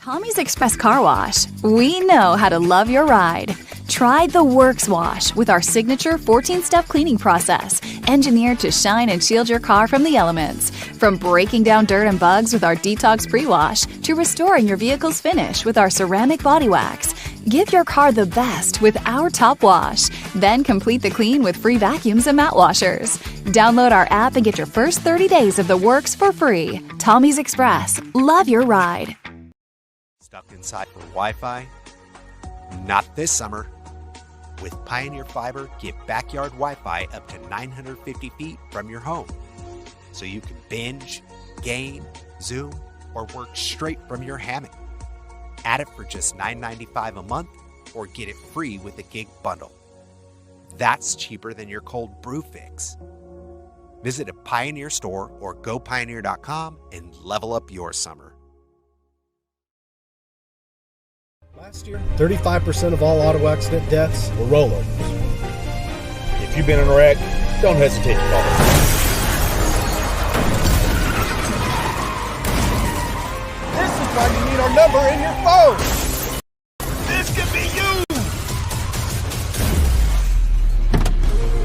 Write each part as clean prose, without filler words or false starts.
Tommy's Express Car Wash. We know how to love your ride. Try the Works Wash with our signature 14-step cleaning process, engineered to shine and shield your car from the elements. From breaking down dirt and bugs with our Detox Pre-Wash to restoring your vehicle's finish with our ceramic body wax. Give your car the best with our Top Wash. Then complete the clean with free vacuums and mat washers. Download our app and get your first 30 days of the works for free. Tommy's Express. Love your ride. Stuck inside for Wi-Fi? Not this summer. With Pioneer Fiber, get backyard Wi-Fi up to 950 feet from your home. So you can binge, game, Zoom, or work straight from your hammock. Add it for just $9.95 a month or get it free with a gig bundle. That's cheaper than your cold brew fix. Visit a Pioneer store or gopioneer.com and level up your summer. Last year, 35% of all auto accident deaths were rollovers. If you've been in a wreck, don't hesitate to call us. This is why you need our number in your phone. This could be you!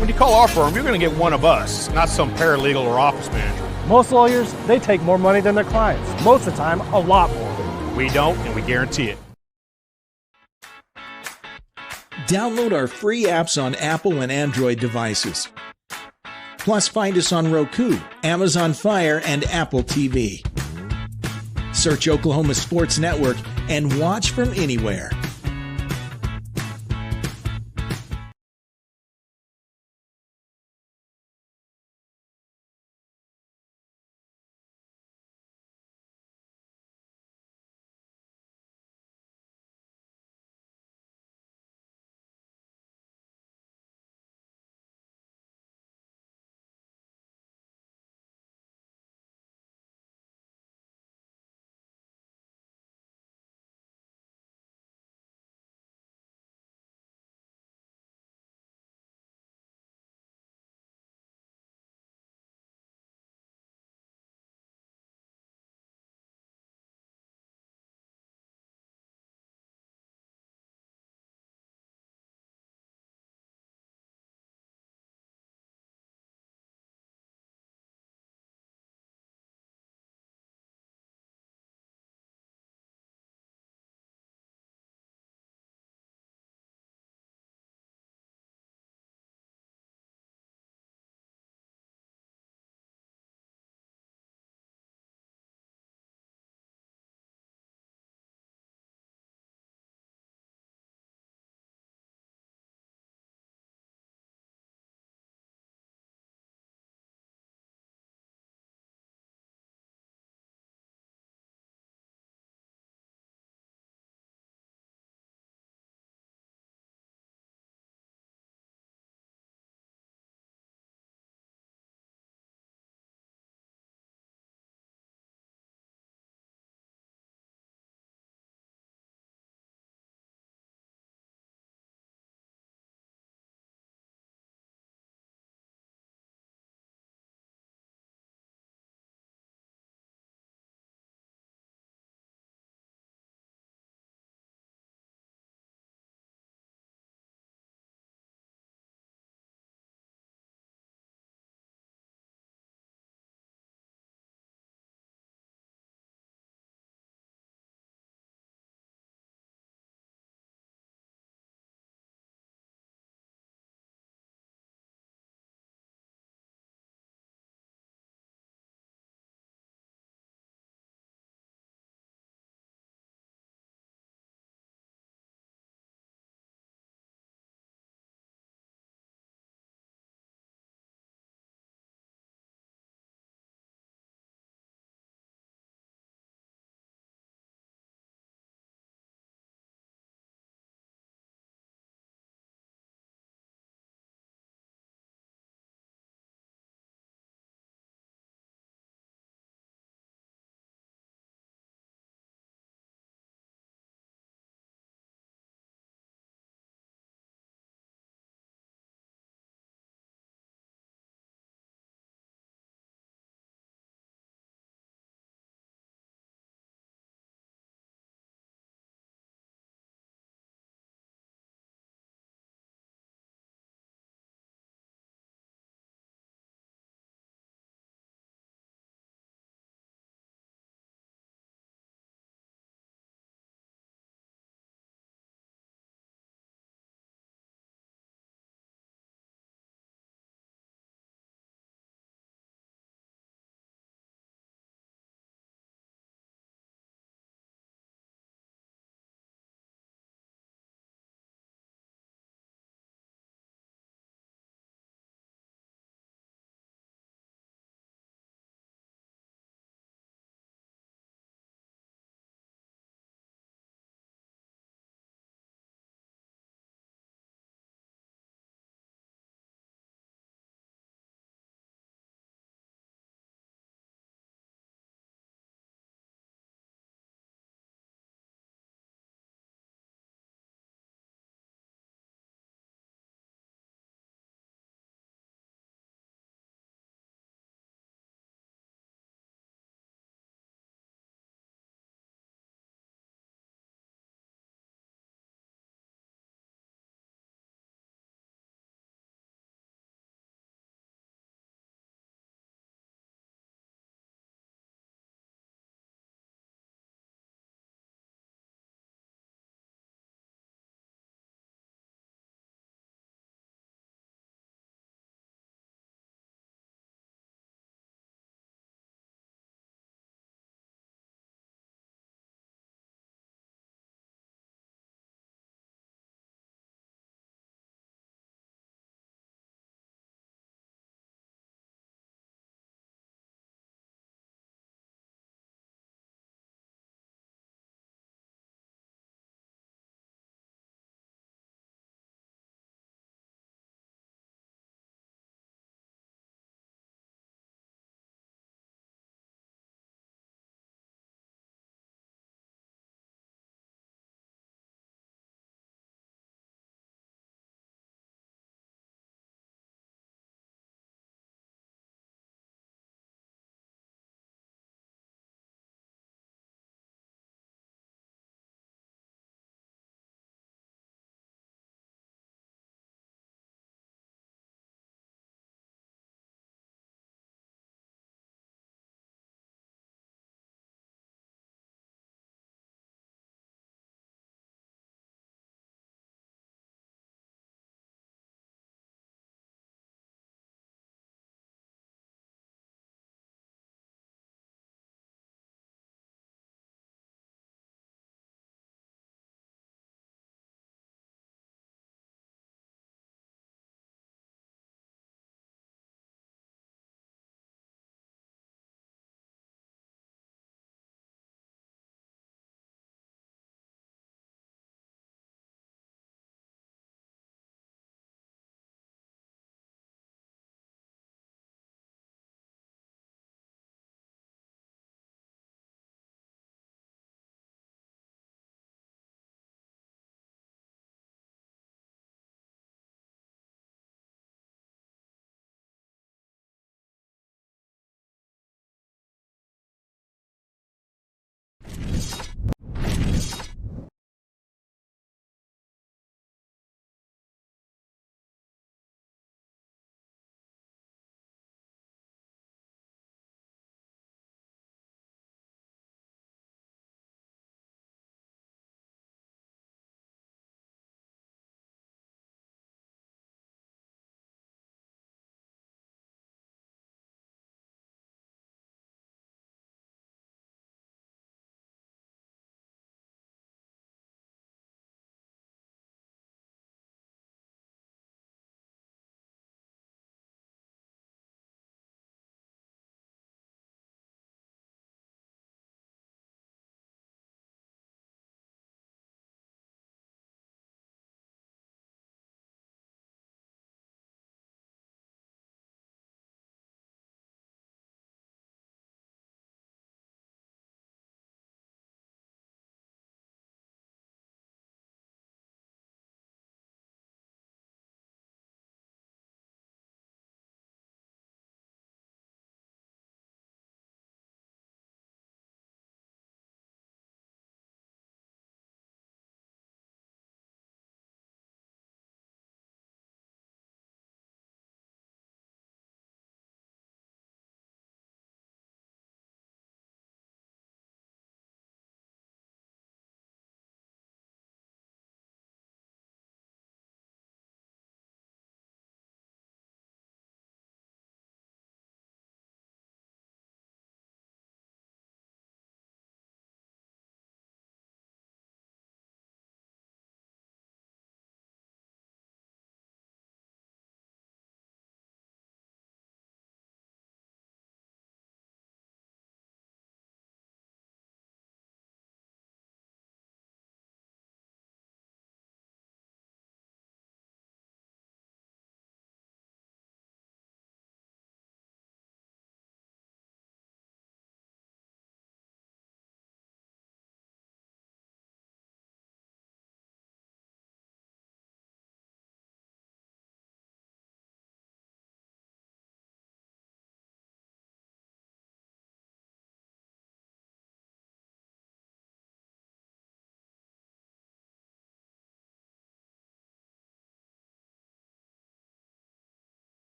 When you call our firm, you're going to get one of us, not some paralegal or office manager. Most lawyers, they take more money than their clients. Most of the time, a lot more. We don't, and we guarantee it. Download our free apps on Apple and Android devices. Plus, find us on Roku, Amazon Fire, and Apple TV. Search Oklahoma Sports Network and watch from anywhere.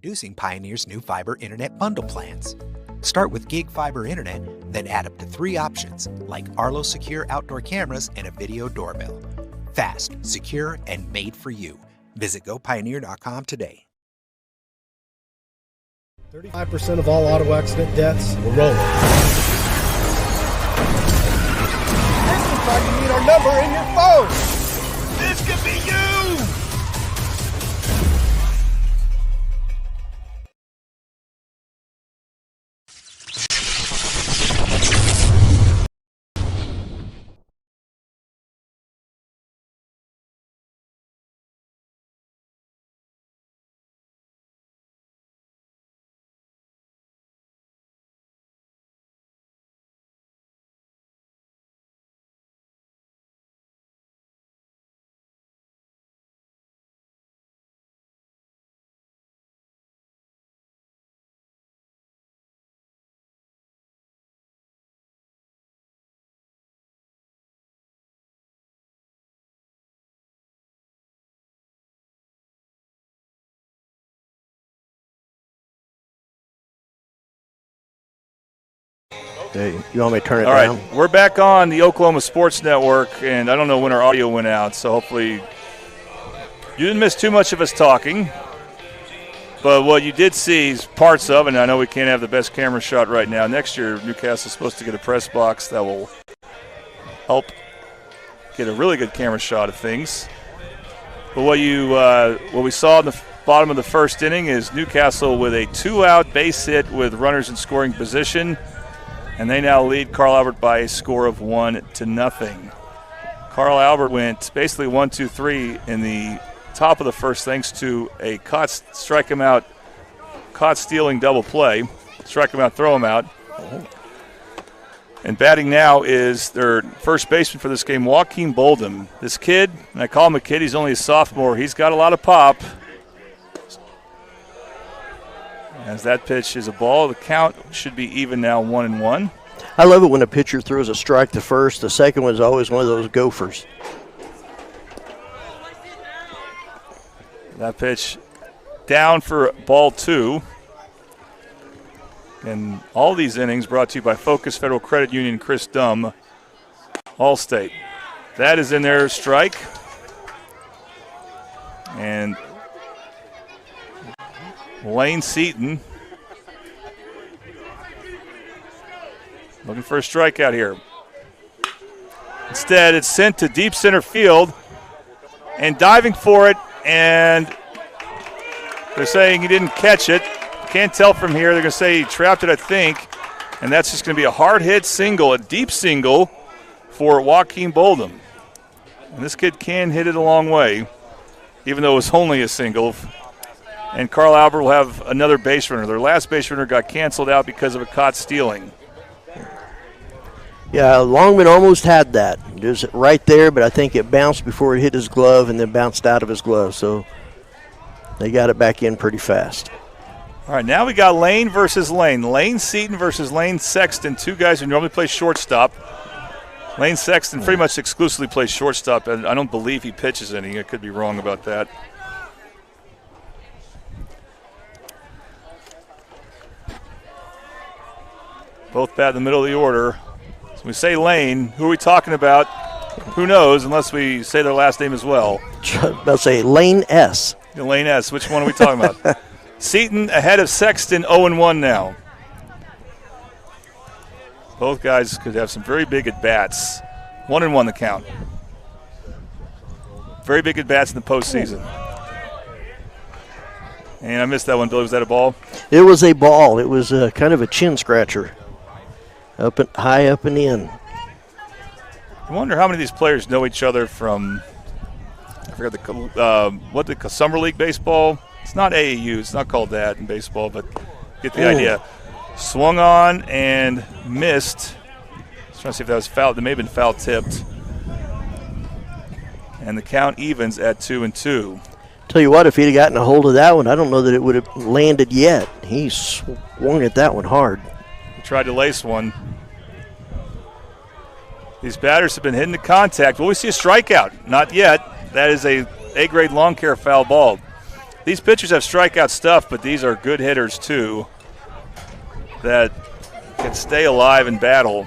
Introducing Pioneer's new fiber internet bundle plans. Start with gig fiber internet, then add up to 3 options like Arlo secure outdoor cameras and a video doorbell. Fast, secure, and made for you. Visit gopioneer.com today. 35% of all auto accident deaths were rolling. This looks like you need our number in your phone. This could be you. Hey, you want me to turn it down? All right, we're back on the Oklahoma Sports Network, and I don't know when our audio went out, so hopefully you didn't miss too much of us talking. But what you did see is parts of, and I know we can't have the best camera shot right now. Next year, Newcastle is supposed to get a press box that will help get a really good camera shot of things. But what we saw in the bottom of the first inning is Newcastle with a 2-out base hit with runners in scoring position. And they now lead Carl Albert by a score of 1-0. Carl Albert went basically 1-2-3 in the top of the first thanks to a caught stealing double play. Strike him out, throw him out. And batting now is their first baseman for this game, Joaquin Boldham. This kid, and I call him a kid, he's only a sophomore. He's got a lot of pop. As that pitch is a ball, the count should be even now, 1-1. I love it when a pitcher throws a strike to first. The second one is always one of those gophers. That pitch down for ball 2. And all these innings brought to you by Focus Federal Credit Union, Chris Dumm, Allstate. That is in there, strike. And Lane Seaton looking for a strikeout here. Instead, it's sent to deep center field and diving for it, and they're saying he didn't catch it. Can't tell from here. They're going to say he trapped it, I think, and that's just going to be a hard hit single, a deep single for Joaquin Boldham. And this kid can hit it a long way, even though it was only a single. And Carl Albert will have another base runner. Their last base runner got canceled out because of a caught stealing. Yeah, Longman almost had that. It was right there, but I think it bounced before it hit his glove and then bounced out of his glove. So they got it back in pretty fast. All right, now we got Lane versus Lane. Lane Seaton versus Lane Sexton, two guys who normally play shortstop. Lane Sexton pretty much exclusively plays shortstop, and I don't believe he pitches any. I could be wrong about that. Both bat in the middle of the order. So we say Lane. Who are we talking about? Who knows, unless we say their last name as well. I'll say Lane S. Lane S. Which one are we talking about? Seaton ahead of Sexton, 0-1 now. Both guys could have some very big at-bats. 1-1 the count. Very big at-bats in the postseason. And I missed that one, Billy. Was that a ball? It was a ball. It was kind of a chin scratcher. High up and in. I wonder how many of these players know each other from, I forgot the Summer League baseball. It's not AAU. It's not called that in baseball, but get the idea. Swung on and missed. I was trying to see if that was foul. That may have been foul tipped. And the count evens at 2-2. Tell you what, if he'd have gotten a hold of that one, I don't know that it would have landed yet. He swung at that one hard. He tried to lace one. These batters have been hitting the contact. Will we see a strikeout? Not yet. That is a A-grade lawn care foul ball. these pitchers have strikeout stuff, but these are good hitters too that can stay alive in battle.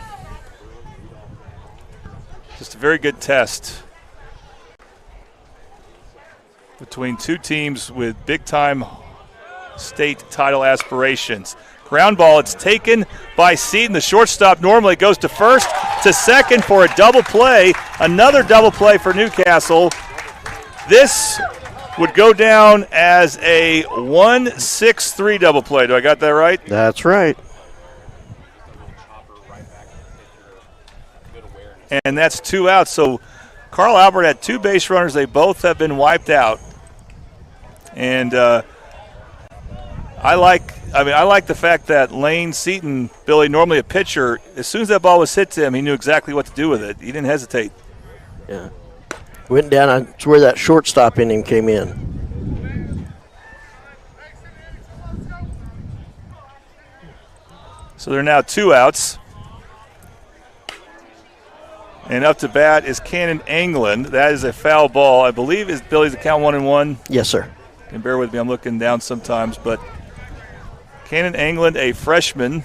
Just a very good test between two teams with big-time state title aspirations. Ground ball, it's taken by Seaton. The shortstop normally goes to first, to second for a double play. Another double play for Newcastle. This would go down as a 1-6-3 double play. Do I got that right? That's right. And that's 2 outs. So Carl Albert had 2 base runners. They both have been wiped out. And I like the fact that Lane Seaton, Billy, normally a pitcher, as soon as that ball was hit to him, he knew exactly what to do with it. He didn't hesitate. Yeah. Went down. That's where that shortstop in him came in. So there are now 2 outs. And up to bat is Cannon England. That is a foul ball. I believe is Billy's account 1-1. Yes, sir. And bear with me, I'm looking down sometimes, but Cannon England, a freshman,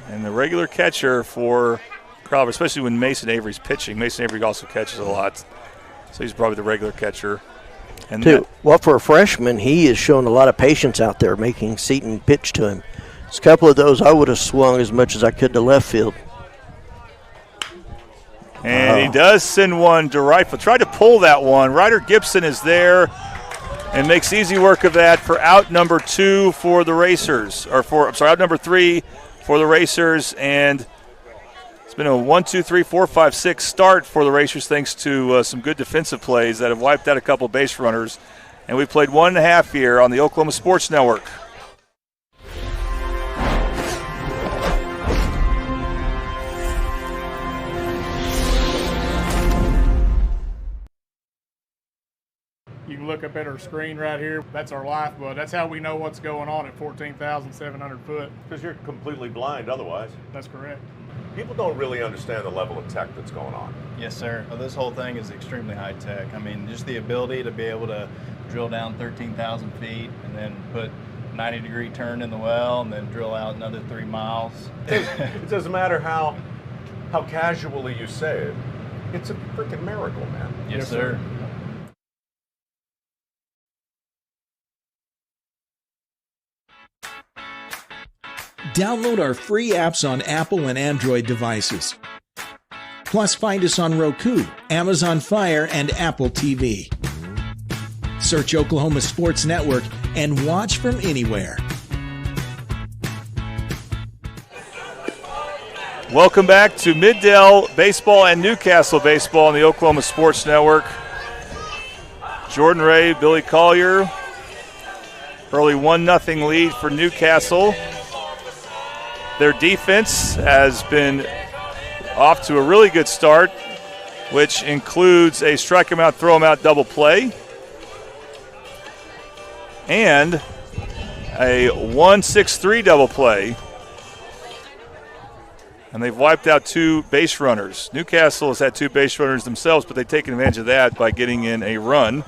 and the regular catcher for Crowder, especially when Mason Avery's pitching. Mason Avery also catches a lot, so he's probably the regular catcher. And well, for a freshman, he has shown a lot of patience out there, making Seaton pitch to him. There's a couple of those I would have swung as much as I could to left field. And he does send one to right field. Tried to pull that one. Ryder Gibson is there and makes easy work of that for out number 2 for the Racers. Out number 3 for the Racers. And it's been a 1, 2, 3, 4, 5, 6 start for the Racers thanks to some good defensive plays that have wiped out a couple base runners. And we played 1.5 here on the Oklahoma Sports Network. You can look up at our screen right here. That's our lifeblood. That's how we know what's going on at 14,700 foot. Because you're completely blind otherwise. That's correct. People don't really understand the level of tech that's going on. Yes, sir. Well, this whole thing is extremely high tech. I mean, just the ability to be able to drill down 13,000 feet and then put 90-degree turn in the well and then drill out another 3 miles. It doesn't matter how casually you say it. It's a freaking miracle, man. Yes, sir. Download our free apps on Apple and Android devices. Plus, find us on Roku, Amazon Fire, and Apple TV. Search Oklahoma Sports Network and watch from anywhere. Welcome back to Middale Baseball and Newcastle Baseball on the Oklahoma Sports Network. Jordan Ray, Billy Collier. Early 1-0 lead for Newcastle. Their defense has been off to a really good start, which includes a strike him out, throw him out double play, and a 1-6-3 double play. And they've wiped out 2 base runners. Newcastle has had 2 base runners themselves, but they've taken advantage of that by getting in a run.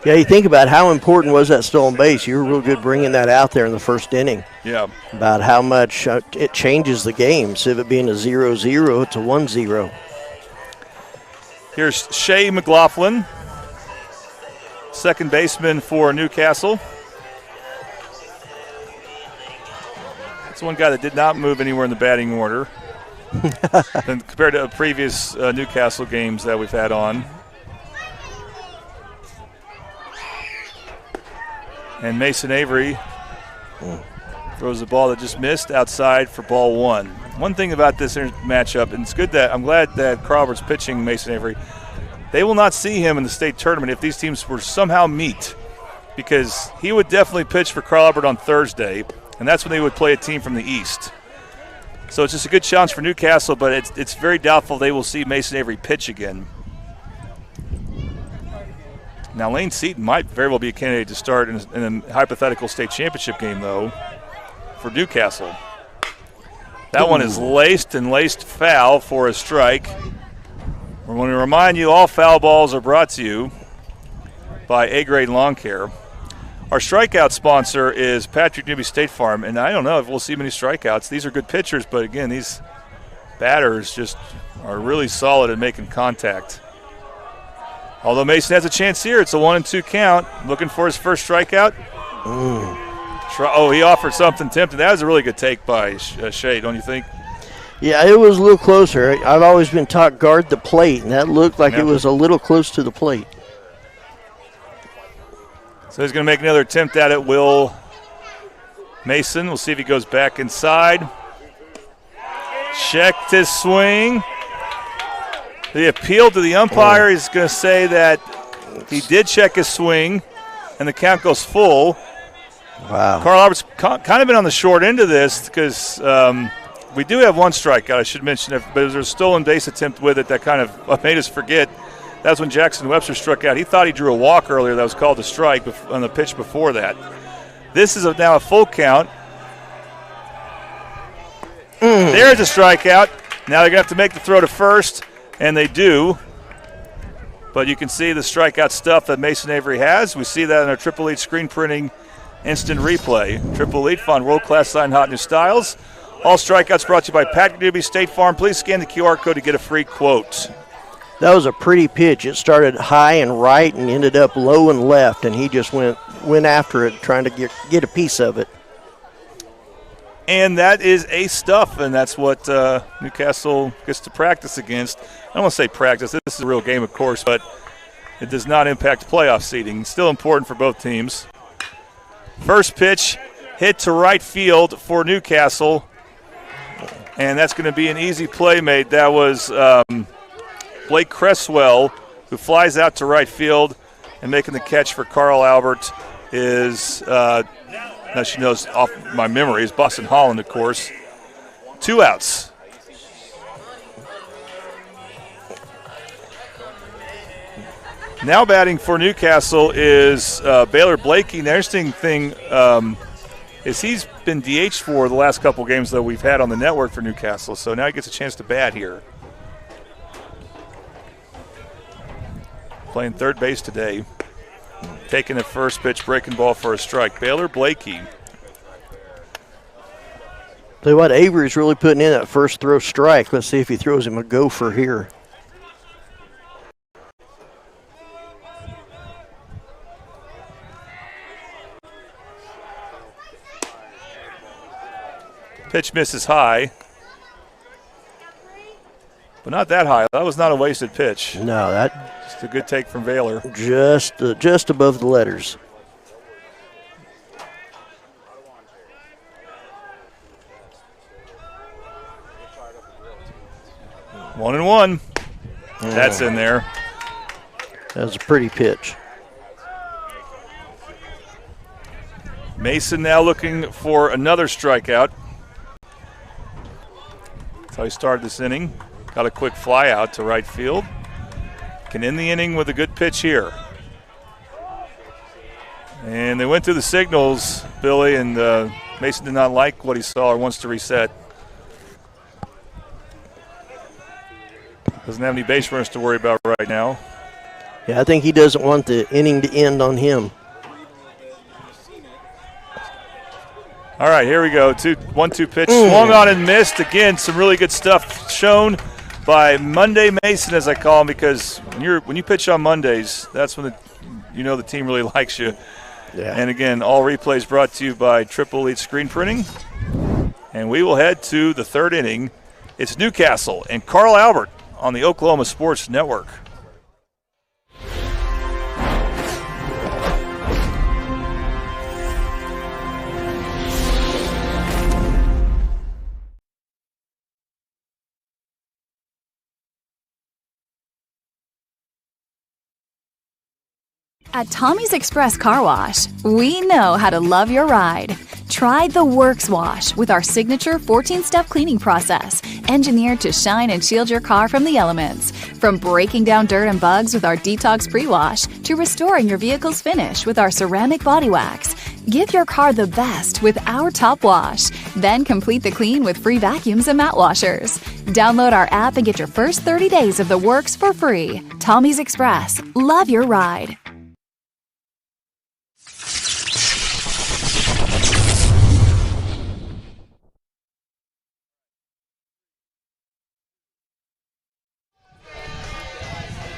Yeah, you think about how important was that stolen base. You were real good bringing that out there in the first inning. Yeah. About how much it changes the game. Instead of it being a 0-0, it's a 1-0. Here's Shea McLaughlin, second baseman for Newcastle. That's one guy that did not move anywhere in the batting order than compared to previous Newcastle games that we've had on. And Mason Avery throws the ball that just missed outside for ball 1. One thing about this matchup, and it's good that I'm glad that Crawford's pitching Mason Avery, they will not see him in the state tournament if these teams were somehow meet, because he would definitely pitch for Carl Albert on Thursday, and that's when they would play a team from the East. So it's just a good challenge for Newcastle, but it's very doubtful they will see Mason Avery pitch again. Now, Lane Seaton might very well be a candidate to start in a hypothetical state championship game, though, for Newcastle. That one is laced foul for a strike. We want to remind you all foul balls are brought to you by A-Grade Lawn Care. Our strikeout sponsor is Patrick Newby State Farm, and I don't know if we'll see many strikeouts. These are good pitchers, but again, these batters just are really solid at making contact. Although Mason has a chance here, it's a 1-2 count. Looking for his first strikeout. He offered something tempting. That was a really good take by Shea, don't you think? Yeah, it was a little closer. I've always been taught guard the plate, and that looked like it was a little close to the plate. So he's going to make another attempt at it, Will Mason. We'll see if he goes back inside. Checked his swing. The appeal to the umpire is going to say that he did check his swing, and the count goes full. Wow. Carl Albert's kind of been on the short end of this because we do have one strikeout, I should mention, but there's a stolen base attempt with it that kind of made us forget. That's when Jackson Webster struck out. He thought he drew a walk earlier that was called a strike on the pitch before that. This is now a full count. There's a strikeout. Now they're going to have to make the throw to first, and they do. But you can see the strikeout stuff that Mason Avery has. We see that in our Triple Elite screen printing instant replay. Triple Elite, find world-class sign, hot new styles. All strikeouts brought to you by Patrick Newby State Farm. Please scan the QR code to get a free quote. That was a pretty pitch. It started high and right and ended up low and left, and he just went after it, trying to get a piece of it. And that is a stuff, and that's what Newcastle gets to practice against. I don't want to say practice. This is a real game, of course, but it does not impact playoff seeding. Still important for both teams. First pitch hit to right field for Newcastle, and that's going to be an easy play made. That was Blake Cresswell, who flies out to right field, and making the catch for Carl Albert is, now she knows off my memory, is Boston Holland, of course. 2 outs. Now batting for Newcastle is Baylor Blakey. The interesting thing is he's been DH for the last couple games that we've had on the network for Newcastle, so now he gets a chance to bat here. Playing third base today. Taking the first pitch, breaking ball for a strike. Baylor Blakey. Tell you what, Avery's really putting in that first throw strike. Let's see if he throws him a gopher here. Pitch misses high, but not that high. That was not a wasted pitch. No, that just a good take from Baylor. Just above the letters. One and one. That's in there. That was a pretty pitch. Mason now looking for another strikeout. That's how he started this inning. Got a quick fly out to right field. Can end the inning with a good pitch here. And they went through the signals, Billy, and Mason did not like what he saw or wants to reset. Doesn't have any base runners to worry about right now. Yeah, I think he doesn't want the inning to end on him. All right, here we go. 1-2 pitch. Swung on and missed. Again, some really good stuff shown by Monday Mason, as I call him, because when you pitch on Mondays, that's when the team really likes you. Yeah. And again, all replays brought to you by Triple Elite Screen Printing. And we will head to the third inning. It's Newcastle and Carl Albert on the Oklahoma Sports Network. At Tommy's Express Car Wash, we know how to love your ride. Try the Works Wash with our signature 14-step cleaning process, engineered to shine and shield your car from the elements. From breaking down dirt and bugs with our Detox Pre-Wash to restoring your vehicle's finish with our ceramic body wax. Give your car the best with our Top Wash. Then complete the clean with free vacuums and mat washers. Download our app and get your first 30 days of the works for free. Tommy's Express. Love your ride.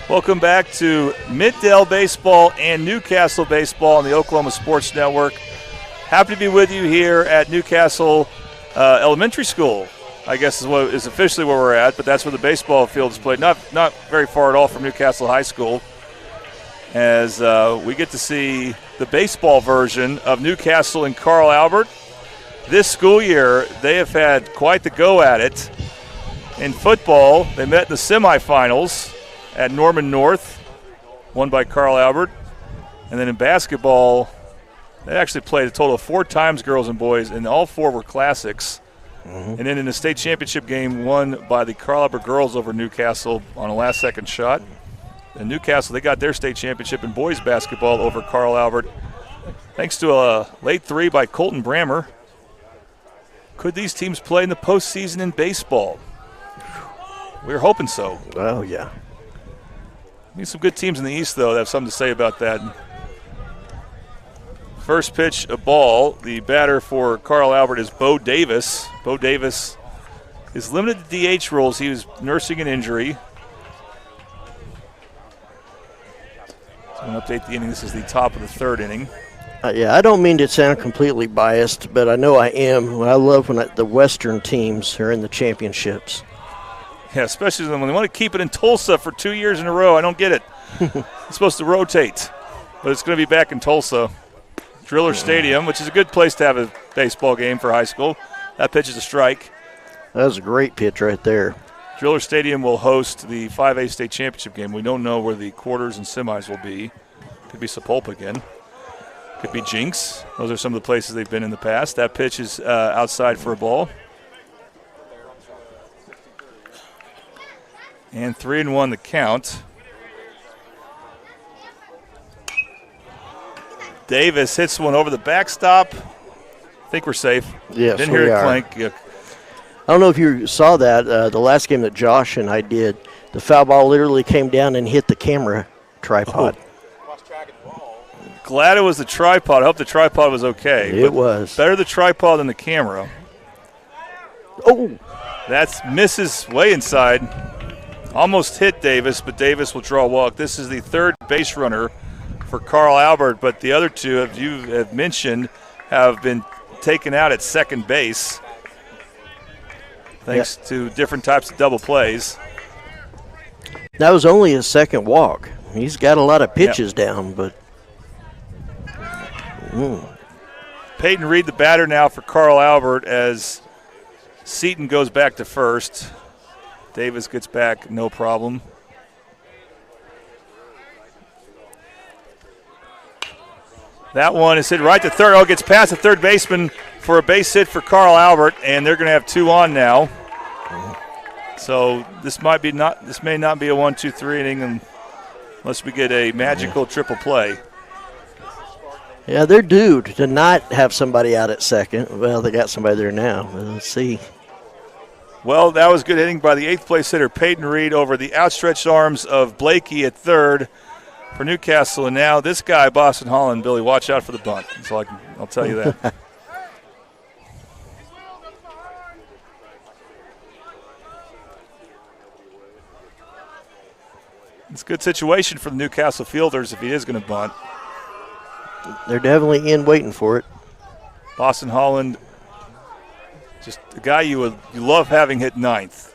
Welcome back to Middale Baseball and Newcastle Baseball on the Oklahoma Sports Network. Happy to be with you here at Newcastle Elementary School, I guess is officially where we're at, but that's where the baseball field is played. Not very far at all from Newcastle High School, as we get to see the baseball version of Newcastle and Carl Albert. This school year, they have had quite the go at it. In football, they met in the semifinals at Norman North, won by Carl Albert. And then in basketball, they actually played a total of 4 times, girls and boys, and all 4 were classics. And then in the state championship game, won by the Carl Albert girls over Newcastle on a last-second shot. And Newcastle, they got their state championship in boys basketball over Carl Albert, thanks to a late 3 by Colton Brammer. Could these teams play in the postseason in baseball? We're hoping so. Oh, yeah. Need some good teams in the East, though, that have something to say about that. First pitch, a ball. The batter for Carl Albert is Bo Davis. Bo Davis is limited to DH roles. He was nursing an injury. So I'm going to update the inning. This is the top of the 3rd inning. Yeah, I don't mean to sound completely biased, but I know I am. I love when the Western teams are in the championships. Yeah, especially when they want to keep it in Tulsa for 2 years in a row. I don't get it. It's supposed to rotate, but it's going to be back in Tulsa. Driller Stadium, which is a good place to have a baseball game for high school. That pitch is a strike. That was a great pitch right there. Driller Stadium will host the 5A state championship game. We don't know where the quarters and semis will be. Could be Sapulpa again. Could be Jinx. Those are some of the places they've been in the past. That pitch is outside for a ball. And 3-1 the count. Davis hits one over the backstop. I think we're safe. Yes, Didn't hear we it are. clank. Yeah. I don't know if you saw that. The last game that Josh and I did, the foul ball literally came down and hit the camera tripod. Glad it was the tripod. I hope the tripod was okay. It was. Better the tripod than the camera. Oh. That's misses way inside. Almost hit Davis, but Davis will draw a walk. This is the 3rd base runner for Carl Albert, but the other 2, as you have mentioned, have been taken out at second base thanks to different types of double plays. That was only his 2nd walk. He's got a lot of pitches down, but Peyton Reed, the batter now for Carl Albert, as Seaton goes back to first. Davis gets back, no problem. That one is hit right to third. Oh, gets past the third baseman for a base hit for Carl Albert, and they're going to have 2 on now. So this may not be a 1-2-3 inning unless we get a magical triple play. yeah, they're due to not have somebody out at second. Well, they got somebody there now. Let's see. Well, that was good hitting by the 8th place hitter, Peyton Reed, over the outstretched arms of Blakey at third for Newcastle. And now this guy, Boston Holland, Billy, watch out for the bunt. So I'll tell you that. It's a good situation for the Newcastle fielders if he is going to bunt. They're definitely in waiting for it. Boston Holland, just a guy you love having hit 9th.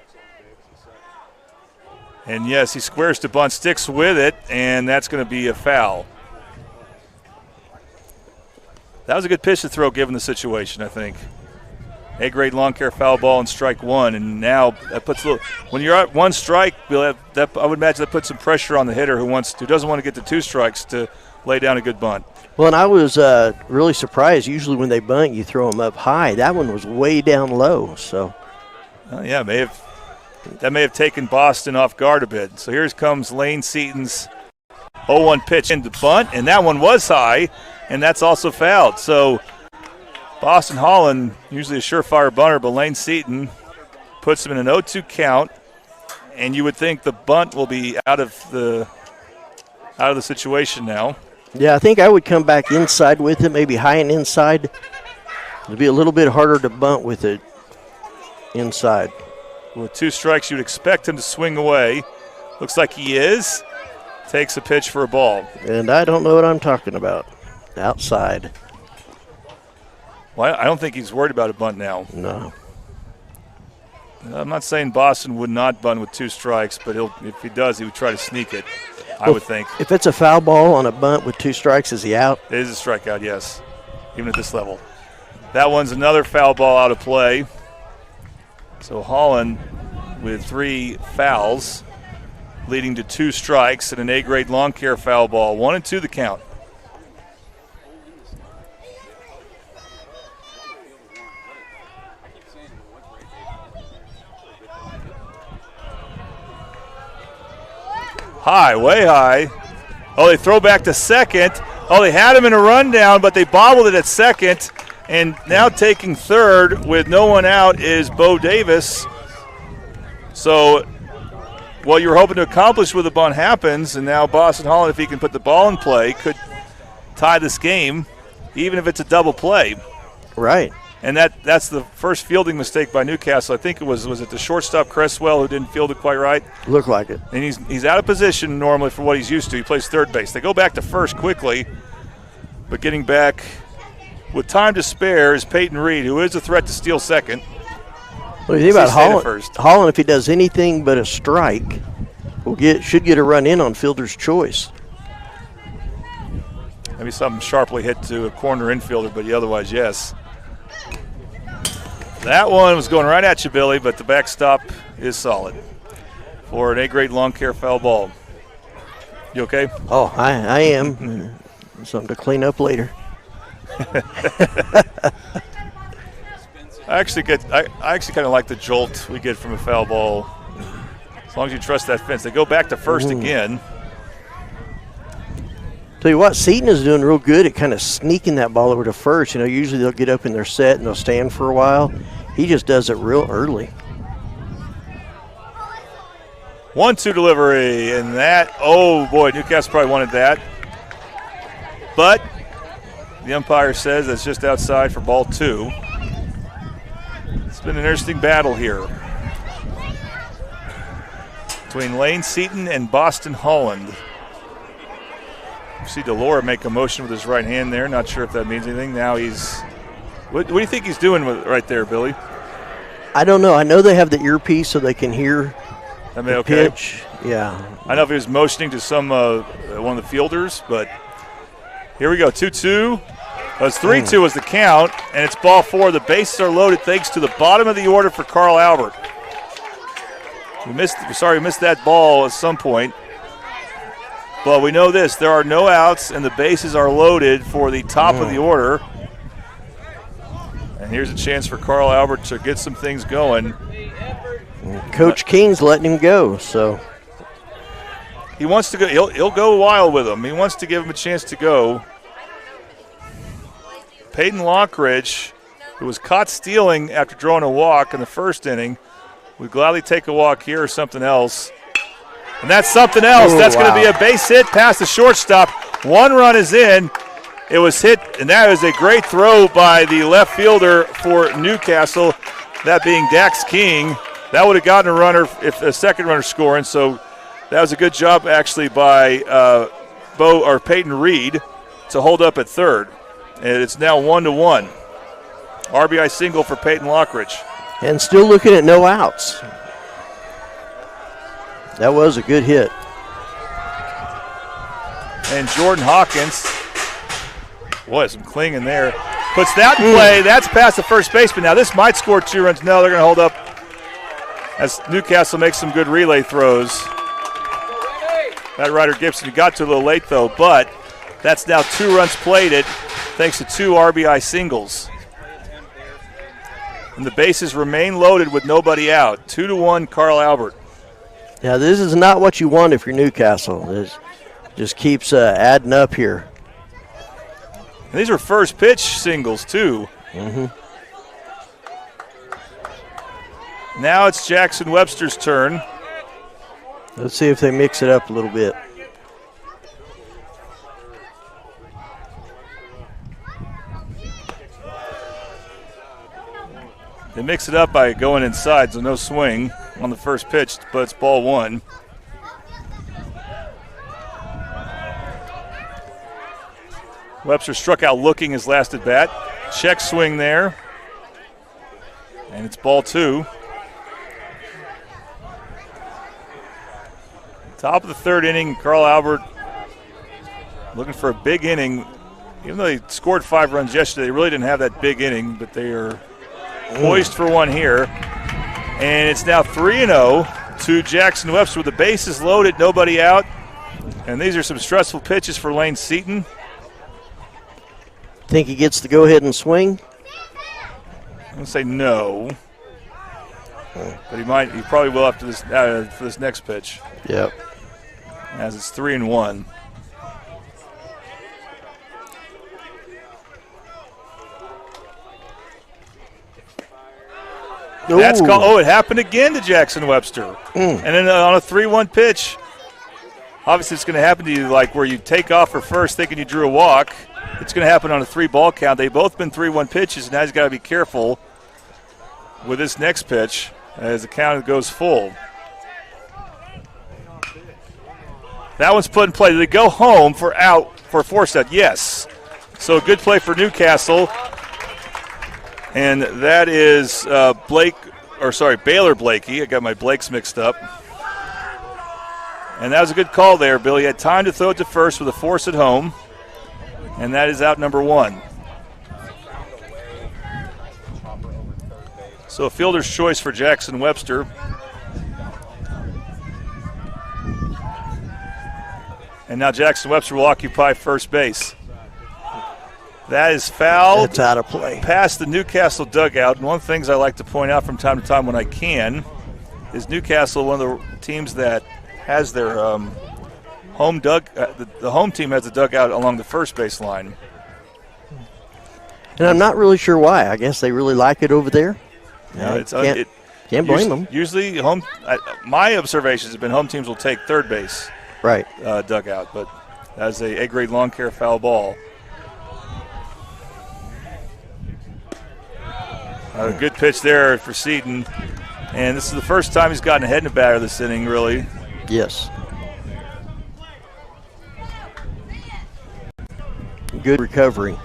And yes, he squares to bunt, sticks with it, and that's going to be a foul. That was a good pitch to throw given the situation, I think. A-grade lawn care foul ball and strike 1, and now that puts when you're at 1 strike, I would imagine that puts some pressure on the hitter who doesn't want to get to 2 strikes to lay down a good bunt. Well, and I was really surprised. Usually when they bunt, you throw them up high. That one was way down low. So, yeah, that may have taken Boston off guard a bit. So here comes Lane Seaton's 0-1 pitch into bunt, and that one was high, and that's also fouled. So Boston Holland, usually a surefire bunter, but Lane Seaton puts him in an 0-2 count, and you would think the bunt will be out of the situation now. Yeah, I think I would come back inside with it, maybe high and inside. It'd be a little bit harder to bunt with it inside. With 2 strikes, you'd expect him to swing away. Looks like he is. Takes a pitch for a ball. And I don't know what I'm talking about. Outside. Well, I don't think he's worried about a bunt now. No. I'm not saying Boston would not bunt with 2 strikes, but if he does, he would try to sneak it, I would think. If it's a foul ball on a bunt with 2 strikes, is he out? It is a strikeout, yes, even at this level. That one's another foul ball out of play. So Holland with 3 fouls, leading to 2 strikes and an A-grade lawn care foul ball. 1-2 the count. High, way high. Oh, they throw back to second. Oh, they had him in a rundown, but they bobbled it at second. And now taking third with no one out is Bo Davis. So what you were hoping to accomplish with the bunt happens, and now Boston Holland, if he can put the ball in play, could tie this game, even if it's a double play. Right. And that's the first fielding mistake by Newcastle. I think it was it the shortstop Cresswell who didn't field it quite right? Looked like it. And he's out of position normally for what he's used to. He plays third base. They go back to first quickly, but getting back with time to spare is Peyton Reed, who is a threat to steal second. Well, you think about Holland, if he does anything but a strike, should get a run in on fielder's choice. Maybe something sharply hit to a corner infielder, but otherwise, yes. That one was going right at you, Billy, but the backstop is solid for an A-grade lawn care foul ball. You okay? Oh, I am. Something to clean up later. I actually kind of like the jolt we get from a foul ball. As long as you trust that fence. They go back to first again. Tell you what, Seton is doing real good at kind of sneaking that ball over to first. Usually they'll get up in their set and they'll stand for a while. He just does it real early. 1-2 delivery, and that, oh boy, Newcastle probably wanted that. But the umpire says that's just outside for ball 2. It's been an interesting battle here between Lane Seton and Boston Holland. You see Delora make a motion with his right hand there. Not sure if that means anything. Now he's – what do you think he's doing right there, Billy? I don't know. I know they have the earpiece so they can hear the okay. pitch. Yeah. I don't know if he was motioning to one of the fielders, but here we go, 2-2. It's 3-2 was the count, and it's ball 4. The bases are loaded thanks to the bottom of the order for Carl Albert. We missed that ball at some point. But we know this, there are no outs and the bases are loaded for the top of the order. And here's a chance for Carl Albert to get some things going. Coach King's letting him go, so. He wants to go, he'll go wild with him. He wants to give him a chance to go. Peyton Lockridge, who was caught stealing after drawing a walk in the first inning, would gladly take a walk here or something else. And that's something else. That's going to be a base hit past the shortstop. 1 run is in. It was hit, and that was a great throw by the left fielder for Newcastle, that being Dax King. That would have gotten a runner if a second runner scoring. So that was a good job actually by Peyton Reed to hold up at third. And it's now 1-1. RBI single for Peyton Lockridge. And still looking at no outs. That was a good hit. And Jordan Hawkins, boy, some clinging there, puts that in play. That's past the first baseman. Now this might score 2 runs. No, they're going to hold up as Newcastle makes some good relay throws. That Ryder Gibson got to a little late though, but that's now 2 runs plated thanks to 2 RBI singles. And the bases remain loaded with nobody out. 2-1 Carl Albert. Yeah, this is not what you want if you're Newcastle. It just keeps adding up here. And these were first pitch singles, too. Now it's Jackson Webster's turn. Let's see if they mix it up a little bit. They mix it up by going inside, so no swing on the first pitch, but it's ball one. Webster struck out looking his last at bat. Check swing there. And it's ball two. Top of the third inning, Carl Albert looking for a big inning. Even though they scored 5 runs yesterday, they really didn't have that big inning, but they are poised for one here. And it's now 3-0 to Jackson Webster with the bases loaded, nobody out. And these are some stressful pitches for Lane Seaton. Think he gets to go ahead and swing? I'm going to say no. But he probably will after this for this next pitch. Yep. As it's 3-1. That's called. Oh, it happened again to Jackson Webster. And then on a 3-1 pitch, obviously it's going to happen to you like where you take off for first thinking you drew a walk. It's going to happen on a 3-ball count. They've both been 3-1 pitches, and now he's got to be careful with this next pitch as the count goes full. That one's put in play. Did they go home for a force out? Yes. So a good play for Newcastle. And that is Baylor Blakey. I got my Blakes mixed up. And that was a good call there, Bill. He had time to throw it to first with a force at home. And that is out number 1. So a fielder's choice for Jackson Webster. And now Jackson Webster will occupy first base. That is fouled. It's out of play. Past the Newcastle dugout. And one of the things I like to point out from time to time when I can is Newcastle, one of the teams that has their home the home team has a dugout along the first base line. And I'm not really sure why. I guess they really like it over there. No, can't blame them. Usually, my observations have been home teams will take third base dugout, but that is a A-grade lawn care foul ball. A good pitch there for Seaton, and this is the first time he's gotten ahead in the batter this inning, really. Yes. Good recovery.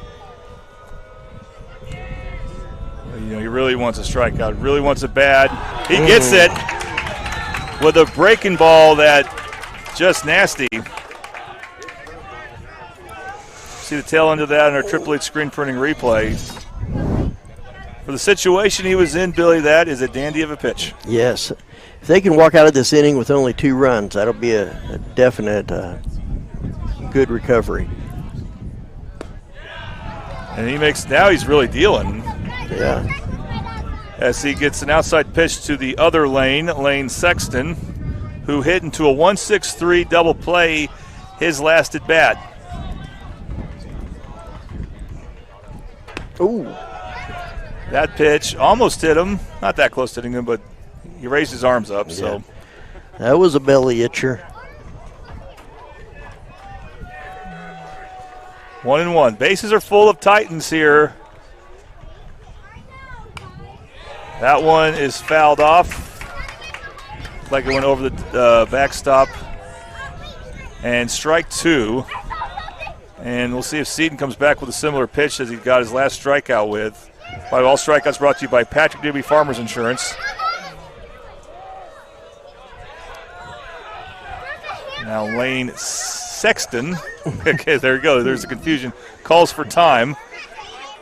He really wants a strikeout, really wants it bad. He gets it with a breaking ball that just nasty. See the tail end of that in our Triple H screen printing replay. For the situation he was in, Billy, that is a dandy of a pitch. Yes. If they can walk out of this inning with only 2 runs, that'll be a definite good recovery. And now he's really dealing. Yeah. As he gets an outside pitch to the other Lane Sexton, who hit into a 1-6-3 double play his last at bat. Ooh. That pitch almost hit him. Not that close to hitting him, but he raised his arms up. Yeah. So that was a belly itcher. 1-1. Bases are full of Titans here. That one is fouled off. Like it went over the backstop. And strike 2. And we'll see if Seaton comes back with a similar pitch as he got his last strikeout with. By all strikeouts brought to you by Patrick Newby Farmers Insurance. Now Lane Sexton. Okay, there you go. There's a confusion. Calls for time.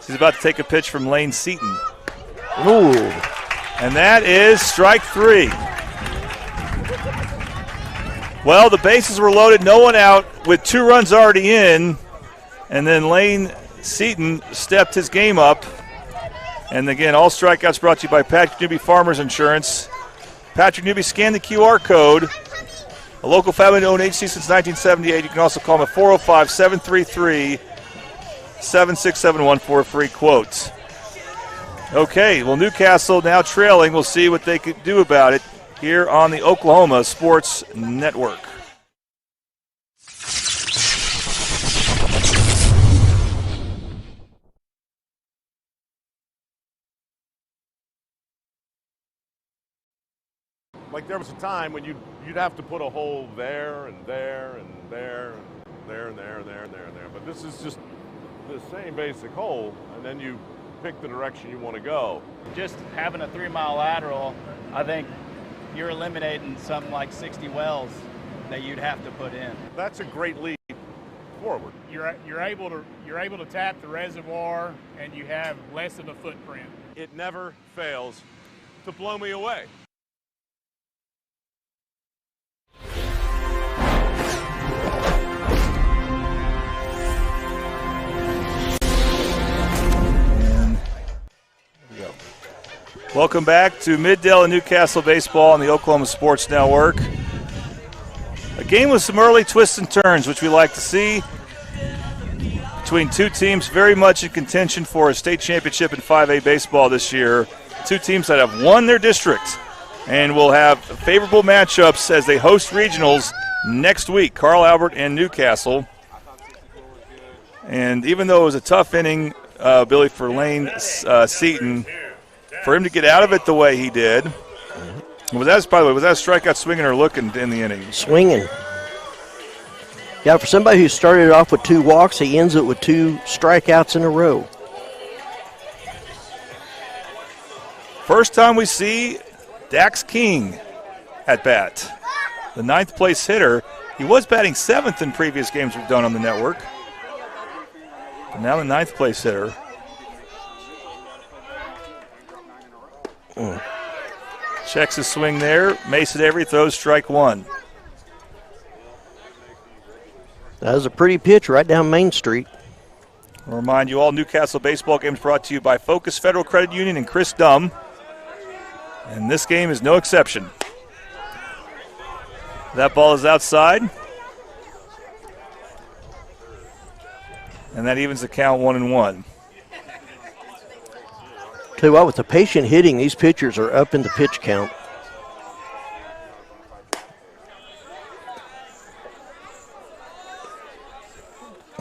He's about to take a pitch from Lane Seaton. Ooh. And that is strike 3. Well, the bases were loaded, no one out, with 2 runs already in. And then Lane Seaton stepped his game up. And again, all strikeouts brought to you by Patrick Newby Farmers Insurance. Patrick Newby, scan the QR code. A local family-owned agency since 1978. You can also call them at 405-733-7671 for a free quote. Okay, well, Newcastle now trailing. We'll see what they can do about it here on the Oklahoma Sports Network. Like there was a time when you'd have to put a hole there and there and there and there and there and there and there and there. But this is just the same basic hole, and then you pick the direction you want to go. Just having a 3-mile lateral, I think you're eliminating something like 60 wells that you'd have to put in. That's a great leap forward. You're able to tap the reservoir, and you have less of a footprint. It never fails to blow me away. Welcome back to Middale and Newcastle baseball on the Oklahoma Sports Network. A game with some early twists and turns, which we like to see, between two teams very much in contention for a state championship in 5A baseball this year. Two teams that have won their district and will have favorable matchups as they host regionals next week, Carl Albert and Newcastle. And even though it was a tough inning, Billy, for Lane Seaton, for him to get out of it the way he did, was that a strikeout swinging or looking in the inning? Swinging. Yeah, for somebody who started off with 2 walks, he ends it with 2 strikeouts in a row. First time we see Dax King at bat, the 9th place hitter. He was batting 7th in previous games we've done on the network, but now the 9th place hitter. Checks his swing there. Mason Avery throws strike 1. That was a pretty pitch right down Main Street. I'll remind you all, Newcastle baseball games brought to you by Focus Federal Credit Union and Chris Dumm. And this game is no exception. That ball is outside. And that evens the count 1-1. Tell you what, with the patient hitting, these pitchers are up in the pitch count.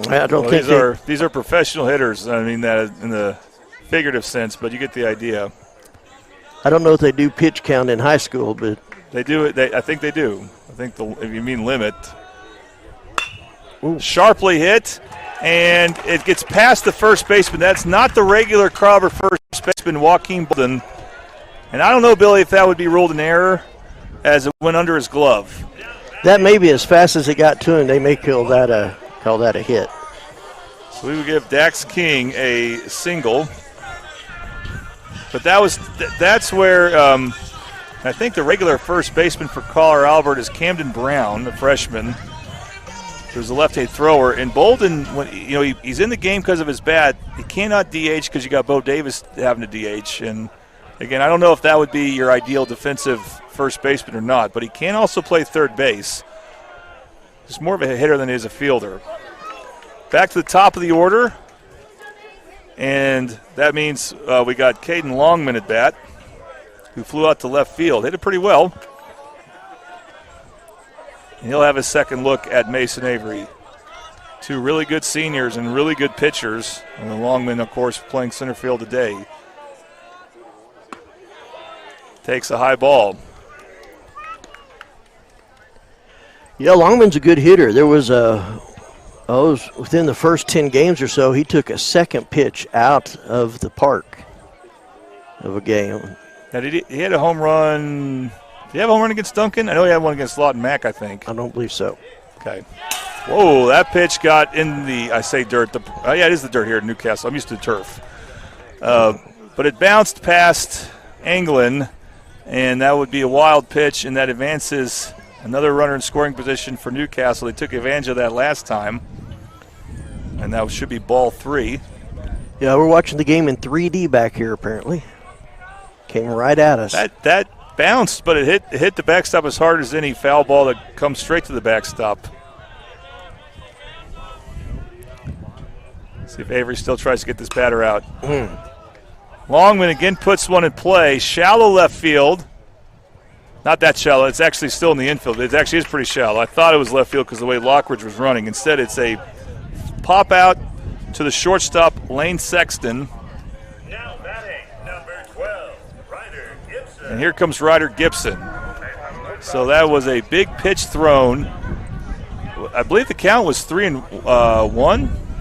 I don't think these are professional hitters. I mean that in the figurative sense, but you get the idea. I don't know if they do pitch count in high school, but they do it. I think they do. I think if you mean limit. Ooh. Sharply hit, and it gets past the first baseman. That's not the regular Carver first baseman, Joaquin Bolden. And I don't know, Billy, if that would be ruled an error as it went under his glove. That may be as fast as it got to him. They may call that a hit. So we would give Dax King a single. But that's where I think the regular first baseman for Carl Albert is Camden Brown, the freshman, who's a left-handed thrower. And Bolden, he's in the game because of his bat. He cannot DH because you got Bo Davis having to DH. And again, I don't know if that would be your ideal defensive first baseman or not, but he can also play third base. He's more of a hitter than he is a fielder. Back to the top of the order, and that means we got Caden Longman at bat, who flew out to left field. Hit it pretty well. And he'll have his second look at Mason Avery. Two really good seniors and really good pitchers, and the Longman, of course, playing center field today. Takes a high ball. Yeah, Longman's a good hitter. There was within the first 10 games or so, he took a second pitch out of the park of a game. Now, he had a home run. Did he have a home run against Duncan? I know he had one against Lawton Mack, I think. I don't believe so. Okay. Whoa, that pitch got in the, I say dirt. Yeah, it is the dirt here at Newcastle. I'm used to the turf. But it bounced past Anglin, and that would be a wild pitch, and that advances another runner in scoring position for Newcastle. They took advantage of that last time, and that should be ball 3. Yeah, we're watching the game in 3D back here, apparently. Came right at us. That bounced, but it hit the backstop as hard as any foul ball that comes straight to the backstop. See if Avery still tries to get this batter out. Longman again puts one in play. Shallow left field. Not that shallow. It's actually still in the infield. It actually is pretty shallow. I thought it was left field because the way Lockridge was running. Instead, it's a pop out to the shortstop, Lane Sexton. Now batting, number 12, Ryder Gibson. And here comes Ryder Gibson. So that was a big pitch thrown. I believe the count was 3-1.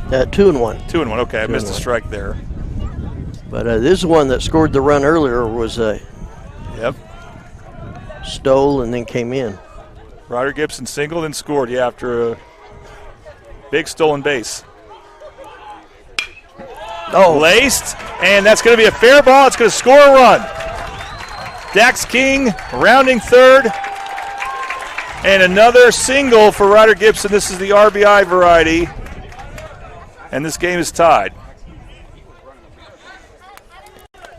2-1. 2-1. Okay, I missed a strike there. But this one that scored the run earlier was stole and then came in. Ryder Gibson singled and scored, after a big stolen base. Laced, and that's going to be a fair ball. It's going to score a run. Dax King rounding third. And another single for Ryder Gibson. This is the RBI variety. And this game is tied.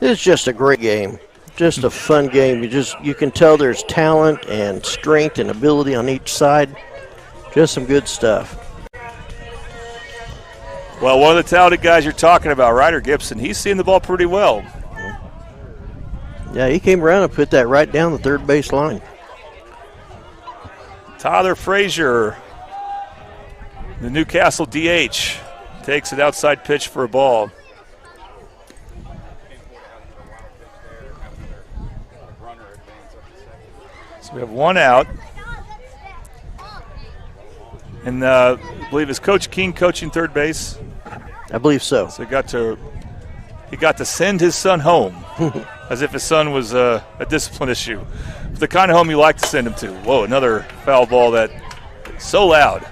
It's just a great game. Just a fun game. You can tell there's talent and strength and ability on each side. Just some good stuff. Well, one of the talented guys you're talking about, Ryder Gibson, he's seeing the ball pretty well. Yeah, he came around and put that right down the third base line. Tyler Frazier, the Newcastle DH, takes an outside pitch for a ball. So we have one out. And I believe is Coach King coaching third base? I believe so. So he got to send his son home, as if his son was a discipline issue. It's the kind of home you like to send him to. Whoa, another foul ball that so loud.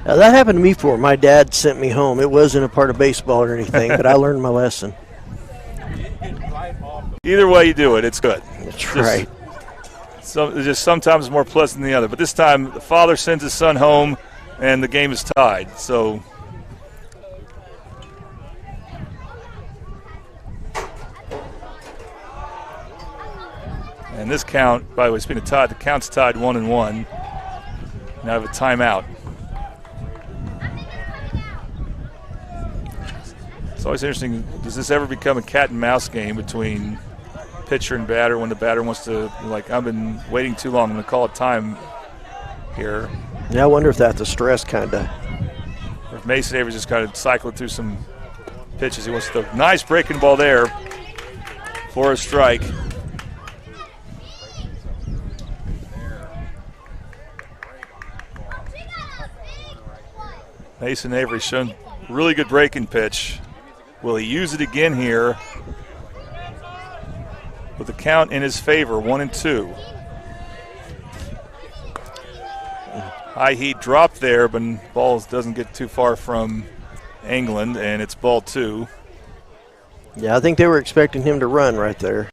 Now, that happened to me before. My dad sent me home. It wasn't a part of baseball or anything, but I learned my lesson. Either way you do it, it's good. That's right. Just sometimes more pleasant than the other. But this time, the father sends his son home, and the game is tied. So, and this count, by the way, speaking of tied, the count's tied 1-1. Now I have a timeout. It's always interesting. Does this ever become a cat and mouse game between pitcher and batter when the batter wants to, I've been waiting too long, I'm going to call it time here. Yeah, I wonder if that's a stress kind of. Or if Mason Avery's just kind of cycling through some pitches. He wants to throw. Nice breaking ball there for a strike. Mason Avery shown really good breaking pitch. Will he use it again here? With the count in his favor, 1-2. High heat dropped there, but ball doesn't get too far from England, and it's ball 2. Yeah, I think they were expecting him to run right there.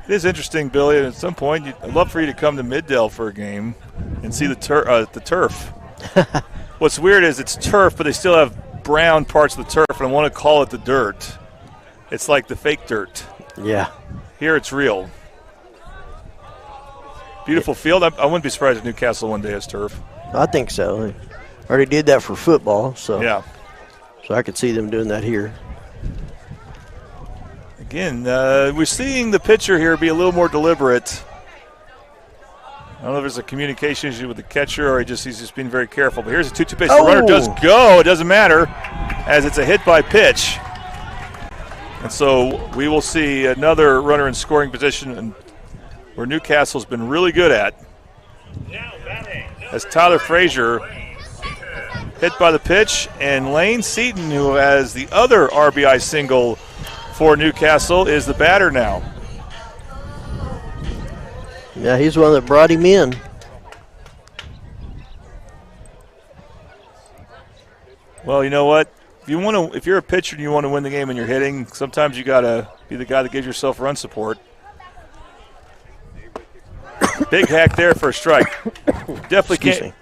It is interesting, Billy, and at some point, I'd love for you to come to Middale for a game and see the turf. What's weird is it's turf, but they still have brown parts of the turf, and I want to call it the dirt. It's like the fake dirt. Yeah. Here it's real. Beautiful field. I wouldn't be surprised if Newcastle one day has turf. I think so. They already did that for football, so yeah. So I could see them doing that here. Again, we're seeing the pitcher here be a little more deliberate. I don't know if there's a communication issue with the catcher or he's just being very careful. But here's a 2-2 pitch. The runner does go. It doesn't matter as it's a hit by pitch. And so we will see another runner in scoring position where Newcastle's been really good at. As Tyler Frazier hit by the pitch, and Lane Seaton, who has the other RBI single for Newcastle, is the batter now. Yeah, he's one that brought him in. Well, you know what? If you're a pitcher and you want to win the game and you're hitting, sometimes you got to be the guy that gives yourself run support. Big hack there for a strike. Definitely can't.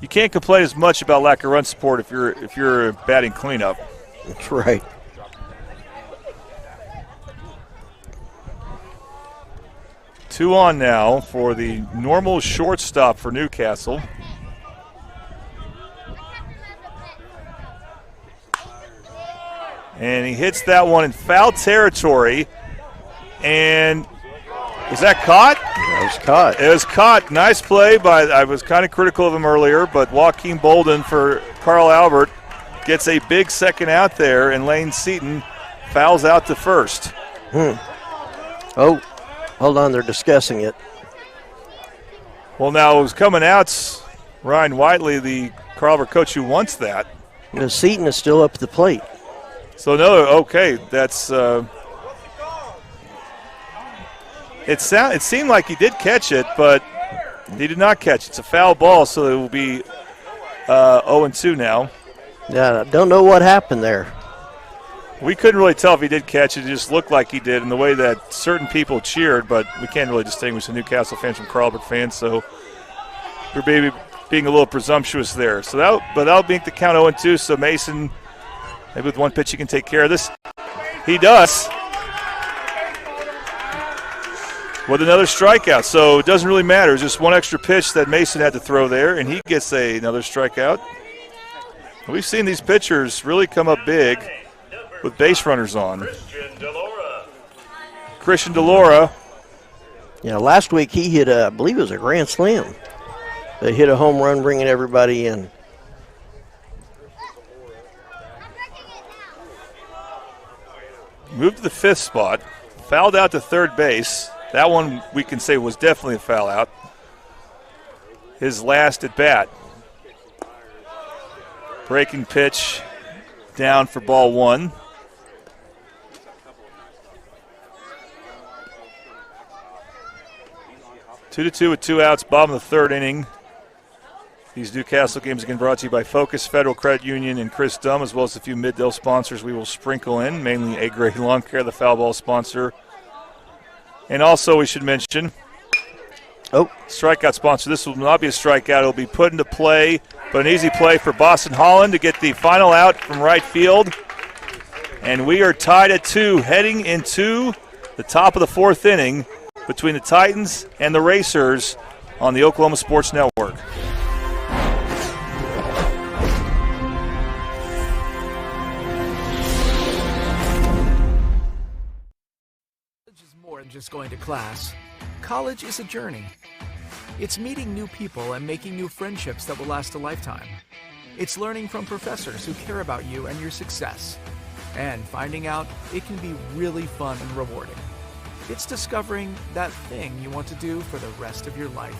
You can't complain as much about lack of run support if you're batting cleanup. That's right. Two on now for the normal shortstop for Newcastle. And he hits that one in foul territory. And was that caught? That was caught. It was caught. Nice play by, I was kind of critical of him earlier, but Joaquin Bolden for Carl Albert gets a big second out there, and Lane Seaton fouls out to first. Oh, hold on, they're discussing it. Well, now it was coming out. Ryan Whiteley, the Carl Albert coach who wants that. Seaton is still up at the plate. So okay, that's it seemed like he did catch it, but he did not catch it. It's a foul ball, so it will be 0-2 now. Yeah, I don't know what happened there. We couldn't really tell if he did catch it. It just looked like he did in the way that certain people cheered, but we can't really distinguish the Newcastle fans from Carl Albert fans, so we're maybe being a little presumptuous there. So that'll make the count 0-2, so Mason, maybe with one pitch he can take care of this. He does. With another strikeout, so it doesn't really matter. It's just one extra pitch that Mason had to throw there, and he gets another strikeout. We've seen these pitchers really come up big with base runners on. Christian DeLora. Yeah, last week he hit I believe it was a grand slam. They hit a home run, bringing everybody in. Moved to the fifth spot. Fouled out to third base. That one we can say was definitely a foul out. His last at bat. Breaking pitch down for ball one. 2-2 with 2 outs, bottom of the third inning. These Newcastle games again brought to you by Focus Federal Credit Union and Chris Dumb, as well as a few Mid-Dale sponsors we will sprinkle in, mainly A-Grade Lawn Care, the foul ball sponsor. And also we should mention, strikeout sponsor. This will not be a strikeout. It will be put into play, but an easy play for Boston Holland to get the final out from right field. And we are tied at 2 heading into the top of the fourth inning between the Titans and the Racers on the Oklahoma Sports Network. Just going to class. College is a journey. It's meeting new people and making new friendships that will last a lifetime. It's learning from professors who care about you and your success. And finding out it can be really fun and rewarding. It's discovering that thing you want to do for the rest of your life.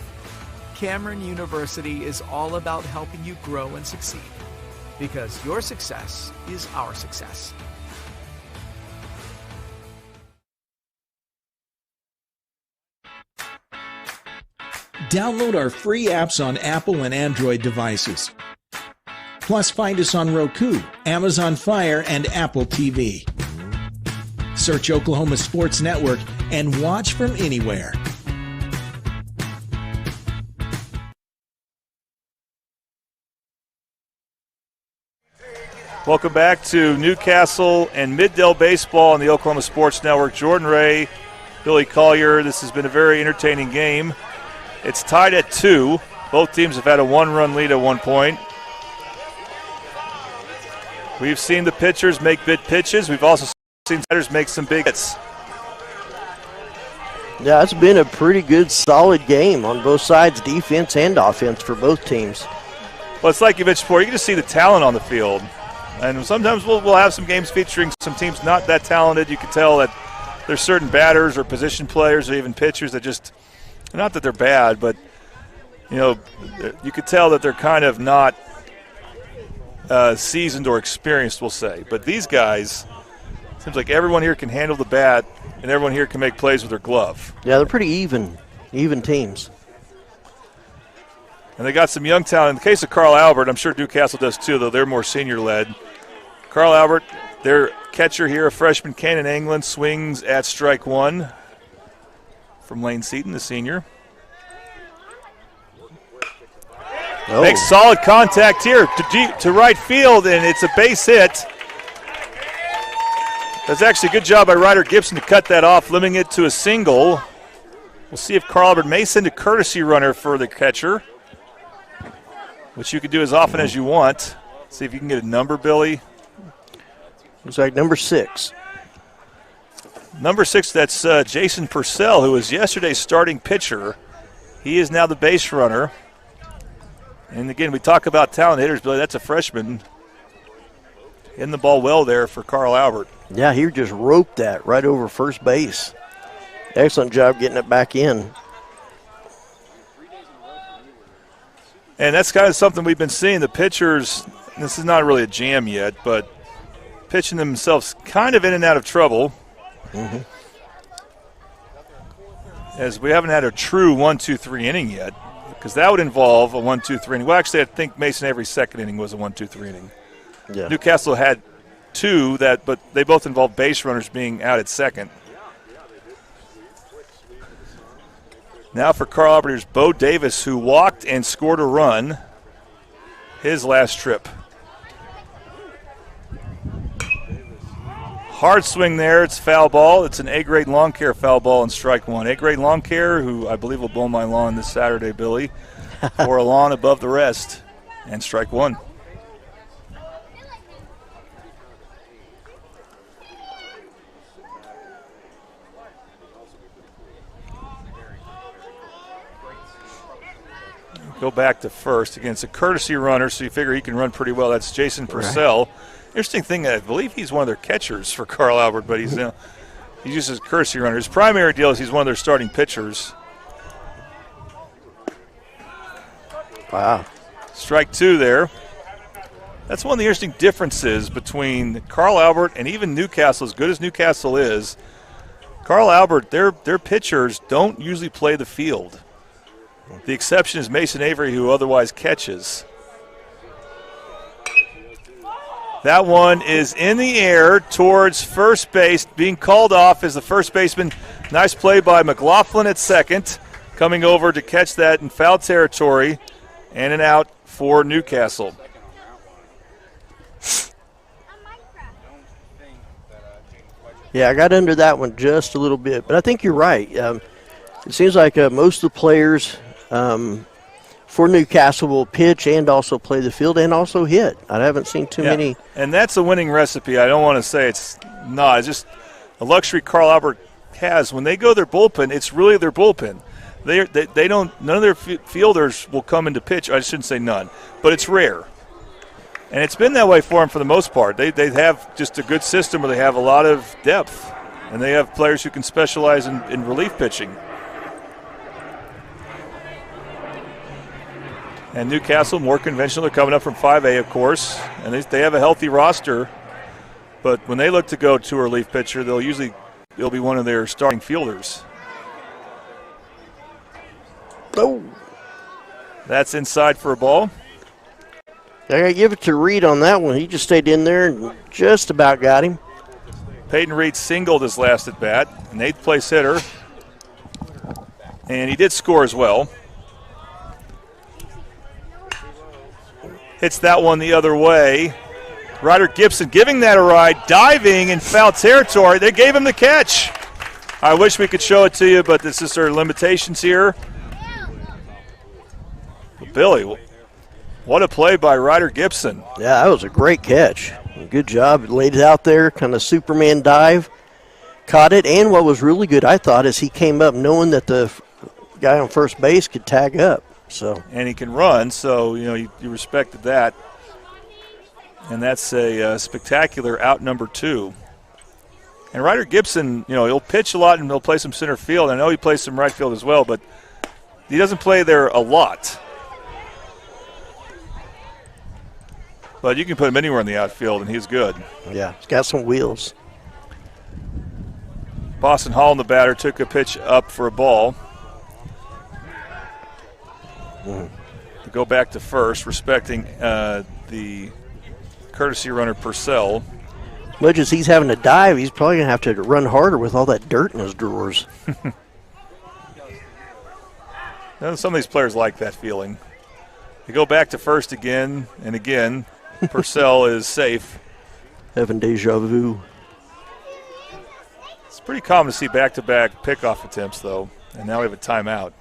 Cameron University is all about helping you grow and succeed. Because your success is our success. Download our free apps on Apple and Android devices. Plus, find us on Roku, Amazon Fire, and Apple TV. Search Oklahoma Sports Network and watch from anywhere. Welcome back to Newcastle and Mid-Dale baseball on the Oklahoma Sports Network. Jordan Ray, Billy Collier. This has been a very entertaining game. It's tied at 2. Both teams have had a 1-run lead at one point. We've seen the pitchers make big pitches. We've also seen batters make some big hits. Yeah, it's been a pretty good, solid game on both sides, defense and offense for both teams. Well, it's like you mentioned before, you can just see the talent on the field. And sometimes we'll have some games featuring some teams not that talented. You can tell that there's certain batters or position players or even pitchers that just – not that they're bad, but, you know, you could tell that they're kind of not seasoned or experienced, we'll say. But these guys, it seems like everyone here can handle the bat, and everyone here can make plays with their glove. Yeah, they're pretty even teams. And they got some young talent. In the case of Carl Albert, I'm sure Newcastle does too, though they're more senior-led. Carl Albert, their catcher here, a freshman, Cannon England, swings at strike one from Lane Seaton, the senior. Makes solid contact here to right field, and it's a base hit. That's actually a good job by Ryder Gibson to cut that off, limiting it to a single. We'll see if Carl Albert may send a courtesy runner for the catcher, which you can do as often as you want. See if you can get a number, Billy. Looks like number 6. Number 6, that's Jason Purcell, who was yesterday's starting pitcher. He is now the base runner. And again, we talk about talent hitters, Billy. That's a freshman. Hitting the ball well there for Carl Albert. Yeah, he just roped that right over first base. Excellent job getting it back in. And that's kind of something we've been seeing. The pitchers, this is not really a jam yet, but pitching themselves kind of in and out of trouble. Mm-hmm. As we haven't had a true 1-2-3 inning yet, because that would involve a 1-2-3 inning. Well, actually, I think Mason Avery's second inning was a 1-2-3 inning. Yeah. Newcastle had 2, but they both involved base runners being out at second. Now for Carl Albert, here's Bo Davis, who walked and scored a run his last trip. Hard swing there. It's foul ball. It's an A-grade lawn care foul ball and strike 1. A-grade lawn care, who I believe will mow my lawn this Saturday, Billy, for a lawn above the rest, and strike 1. Go back to first. Again, it's a courtesy runner, so you figure he can run pretty well. That's Jason Purcell. Right. Interesting thing, I believe he's one of their catchers for Carl Albert, but he uses courtesy runner. His primary deal is he's one of their starting pitchers. Wow. Strike 2 there. That's one of the interesting differences between Carl Albert and even Newcastle. As good as Newcastle is, Carl Albert, their pitchers don't usually play the field. The exception is Mason Avery, who otherwise catches. That one is in the air towards first base, being called off as the first baseman. Nice play by McLaughlin at second, coming over to catch that in foul territory, and an out for Newcastle. Yeah, I got under that one just a little bit, but I think you're right. It seems like most of the players for Newcastle will pitch and also play the field and also hit. I haven't seen too many. And that's a winning recipe. I don't want to say it's not. It's just a luxury Carl Albert has. When they go their bullpen, it's really their bullpen. They don't. None of their fielders will come into pitch. I shouldn't say none, but it's rare. And it's been that way for them for the most part. They have just a good system where they have a lot of depth, and they have players who can specialize in relief pitching. And Newcastle, more conventional. They're coming up from 5A, of course, and they have a healthy roster. But when they look to go to a relief pitcher, they'll be one of their starting fielders. Oh. That's inside for a ball. I got to give it to Reed on that one. He just stayed in there and just about got him. Peyton Reed singled his last at bat, an 8th place hitter. And he did score as well. Hits that one the other way. Ryder Gibson giving that a ride, diving in foul territory. They gave him the catch. I wish we could show it to you, but this is our limitations here. But Billy, what a play by Ryder Gibson. Yeah, that was a great catch. Good job. Laid it out there, kind of Superman dive. Caught it, and what was really good, I thought, is he came up knowing that the guy on first base could tag up. And he can run, so you respected that. And that's a spectacular out number 2. And Ryder Gibson, he'll pitch a lot and he'll play some center field. I know he plays some right field as well, but he doesn't play there a lot. But you can put him anywhere in the outfield, and he's good. Yeah, he's got some wheels. Boston Hall, the batter, took a pitch up for a ball. To go back to first, respecting the courtesy runner Purcell. Much as he's having to dive, he's probably going to have to run harder with all that dirt in his drawers. Some of these players like that feeling. They go back to first again and again. Purcell is safe. Having deja vu. It's pretty common to see back-to-back pickoff attempts, though, and now we have a timeout.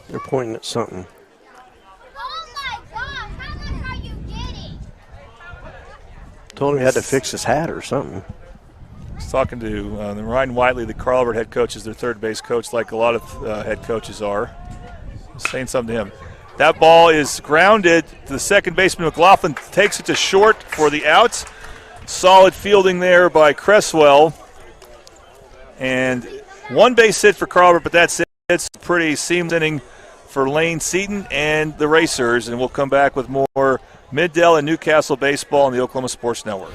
They're pointing at something. Oh my gosh, how much are you getting? Told him he had to fix his hat or something. I was talking to Ryan Whiteley, the Carl Albert head coach, is their third base coach, like a lot of head coaches are. I was saying something to him. That ball is grounded to the second baseman. McLaughlin takes it to short for the out. Solid fielding there by Cresswell. And one base hit for Carl Albert, but that's it. It's a pretty seamless inning for Lane Seaton and the Racers. And we'll come back with more Mid-Dell and Newcastle baseball on the Oklahoma Sports Network.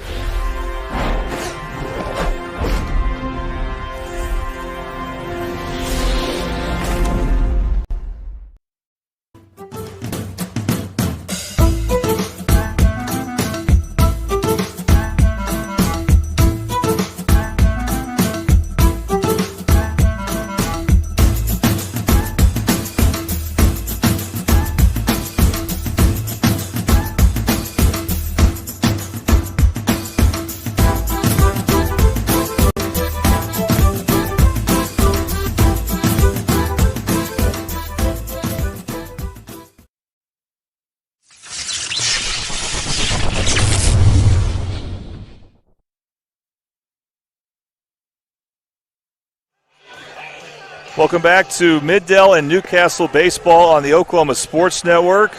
Welcome back to Mid-Dell and Newcastle baseball on the Oklahoma Sports Network.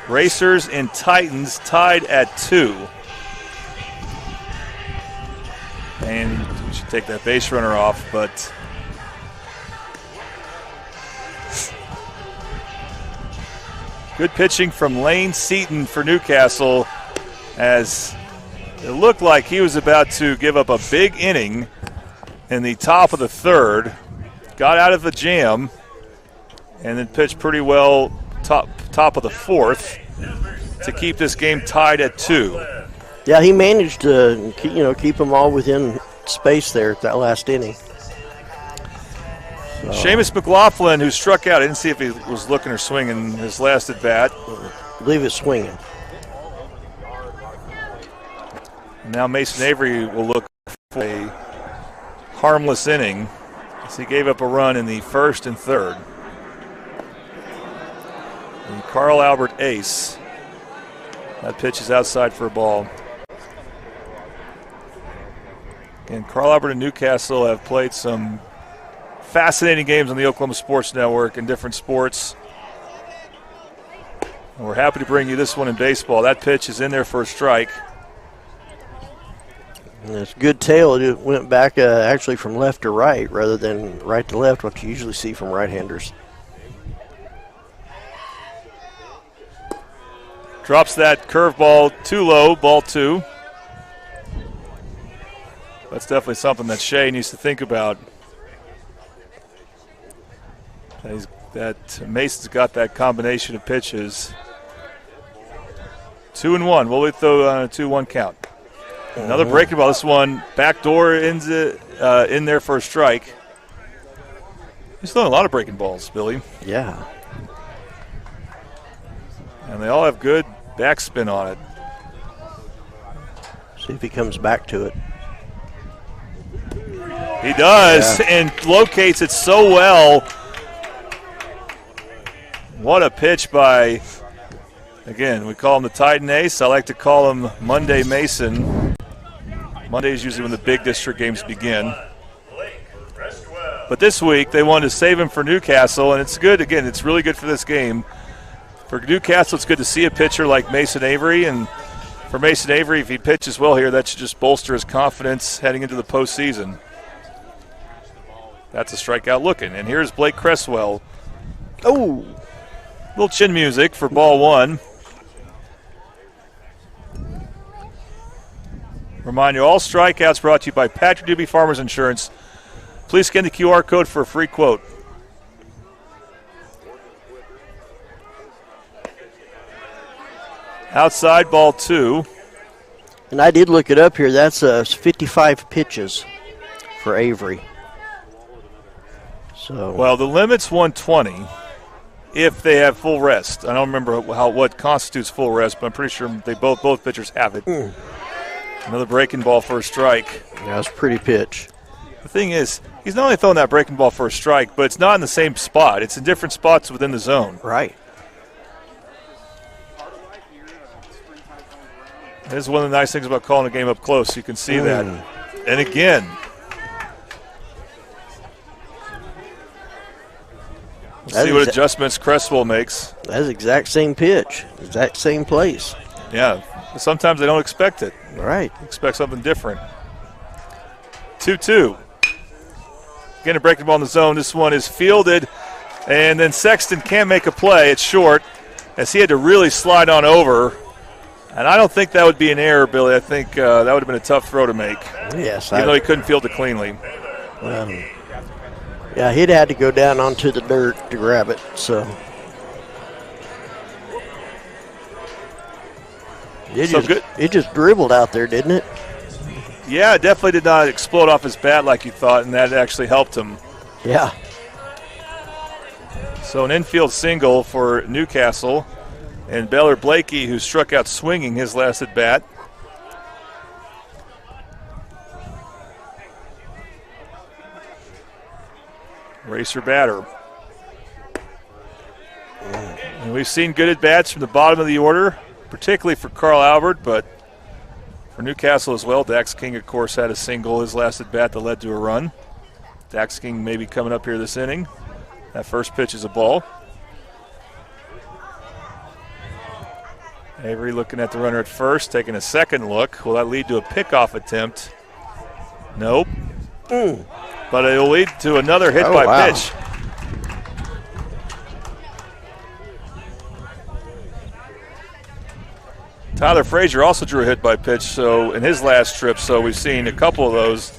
Racers and Titans tied at 2. And we should take that base runner off, but good pitching from Lane Seaton for Newcastle, as it looked like he was about to give up a big inning in the top of the third. Got out of the jam and then pitched pretty well top of the fourth to keep this game tied at 2. Yeah, he managed to keep them all within space there at that last inning. So. Seamus McLaughlin, who struck out, I didn't see if he was looking or swinging his last at bat. I believe it's swinging. Now Mason Avery will look for a harmless inning as he gave up a run in the first and third. The Carl Albert ace. That pitch is outside for a ball. And Carl Albert and Newcastle have played some fascinating games on the Oklahoma Sports Network in different sports. And we're happy to bring you this one in baseball. That pitch is in there for a strike. And it's a good tail. It went back actually from left to right rather than right to left, what you usually see from right-handers. Drops that curveball too low, ball 2. That's definitely something that Shea needs to think about. That Mason's got that combination of pitches. 2-1. We'll wait though on a 2-1 count. Another breaking ball. This one backdoor in there for a strike. He's throwing a lot of breaking balls, Billy. Yeah. And they all have good backspin on it. See if he comes back to it. He does, and locates it so well. What a pitch by, again, we call him the Titan Ace. I like to call him Monday Mason. Monday is usually when the big district games begin. But this week they wanted to save him for Newcastle, and it's good. Again, it's really good for this game. For Newcastle, it's good to see a pitcher like Mason Avery, and for Mason Avery, if he pitches well here, that should just bolster his confidence heading into the postseason. That's a strikeout looking. And here's Blake Cresswell. Oh! Little chin music for ball 1. Remind you, all strikeouts brought to you by Patrick Doobie Farmers Insurance. Please scan the QR code for a free quote. Outside, ball 2. And I did look it up here. That's 55 pitches for Avery. So well, the limit's 120 if they have full rest. I don't remember what constitutes full rest, but I'm pretty sure both pitchers have it. Another breaking ball for a strike. Yeah, that's a pretty pitch. The thing is, he's not only throwing that breaking ball for a strike, but it's not in the same spot. It's in different spots within the zone. Right. This is one of the nice things about calling a game up close. You can see that. And again, let's see what adjustments Cresswell makes. That's the exact same pitch, exact same place. Yeah, sometimes they don't expect it. Right. Expect something different. 2-2. Again, a breaking ball in the zone. This one is fielded, and then Sexton can't make a play. It's short, as he had to really slide on over. And I don't think that would be an error, Billy. I think that would have been a tough throw to make. Yes. Even though he couldn't field it cleanly. Yeah, he'd had to go down onto the dirt to grab it, so. It just dribbled out there, didn't it? Yeah, it definitely did not explode off his bat like you thought, and that actually helped him. Yeah. So an infield single for Newcastle, and Baylor Blakey, who struck out swinging his last at bat. Racer batter. And we've seen good at bats from the bottom of the order, particularly for Carl Albert, but for Newcastle as well. Dax King, of course, had a single his last at bat that led to a run. Dax King may be coming up here this inning. That first pitch is a ball. Avery looking at the runner at first, taking a second look. Will that lead to a pickoff attempt? Nope. But it will lead to another hit by pitch. Tyler Frazier also drew a hit by pitch so in his last trip, so we've seen a couple of those.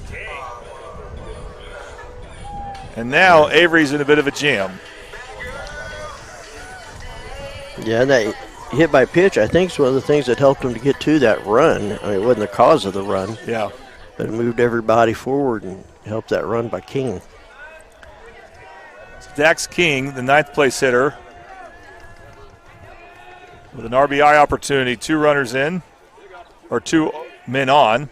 And now Avery's in a bit of a jam. Yeah, that hit by pitch, I think, is one of the things that helped him to get to that run. I mean, it wasn't the cause of the run. Yeah. But it moved everybody forward and helped that run by King. So Dax King, the ninth place hitter, with an RBI opportunity, 2 runners in, or 2 men on.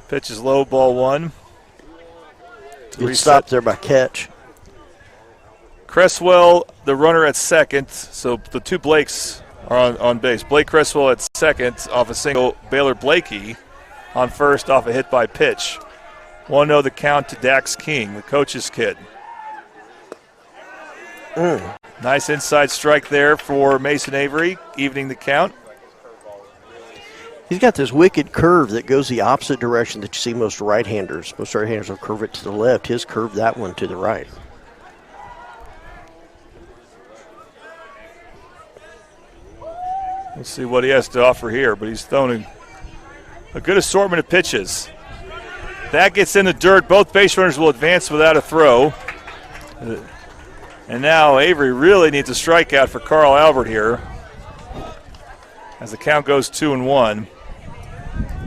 Pitch is low, ball 1. Good stop there by Catch. Cresswell, the runner at second, so the 2 Blakes are on base. Blake Cresswell at second off a single. Baylor Blakey on first off a hit by pitch. 1-0 the count to Dax King, the coach's kid. Nice inside strike there for Mason Avery, evening the count. He's got this wicked curve that goes the opposite direction that you see most right-handers. Most right-handers will curve it to the left. His curved that one to the right. Let's see what he has to offer here, but he's thrown a good assortment of pitches. That gets in the dirt. Both base runners will advance without a throw. And now Avery really needs a strikeout for Carl Albert here, as the count goes 2-1.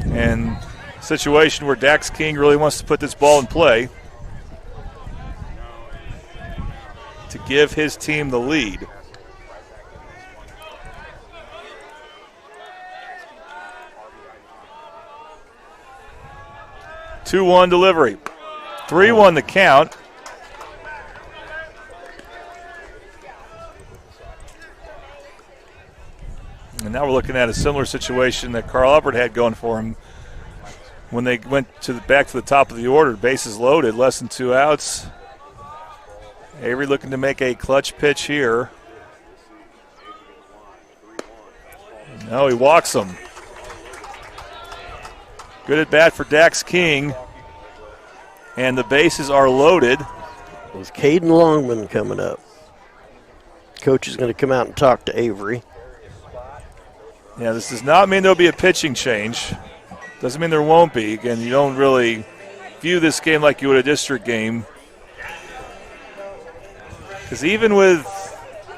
And a situation where Dax King really wants to put this ball in play to give his team the lead. Two-one delivery. 3-1 the count. And now we're looking at a similar situation that Carl Albert had going for him when they went back to the top of the order. Bases loaded, less than 2 outs. Avery looking to make a clutch pitch here. No, he walks him. Good at bat for Dax King. And the bases are loaded. With Caden Longman coming up. Coach is going to come out and talk to Avery. Yeah, this does not mean there'll be a pitching change. Doesn't mean there won't be. Again, you don't really view this game like you would a district game. Because even with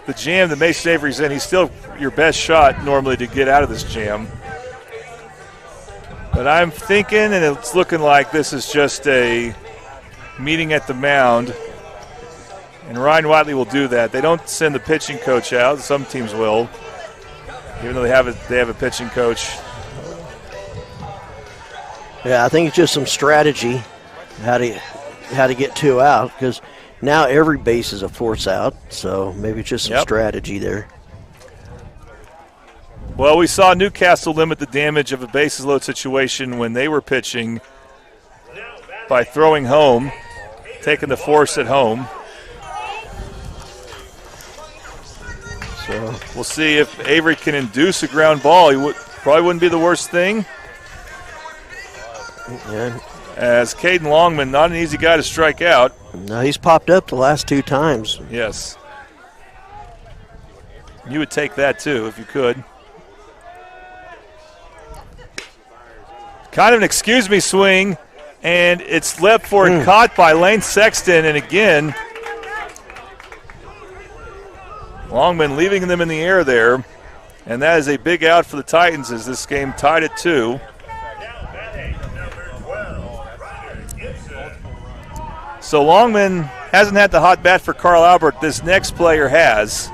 the jam that Mason Avery's in, he's still your best shot normally to get out of this jam. But I'm thinking, and it's looking like this is just a meeting at the mound. And Ryan Whiteley will do that. They don't send the pitching coach out. Some teams will, even though they have a pitching coach. Yeah, I think it's just some strategy how to get 2 out, because now every base is a force out. So maybe it's just some strategy there. Well, we saw Newcastle limit the damage of a bases load situation when they were pitching by throwing home, taking the force at home. So we'll see if Avery can induce a ground ball. Probably wouldn't be the worst thing. Yeah. As Caden Longman, not an easy guy to strike out. No, he's popped up the last 2 times. Yes. You would take that too if you could. Kind of an excuse me swing, and it's left for it caught by Lane Sexton, and again, Longman leaving them in the air there, and that is a big out for the Titans as this game tied at 2. So Longman hasn't had the hot bat for Carl Albert. This next player has.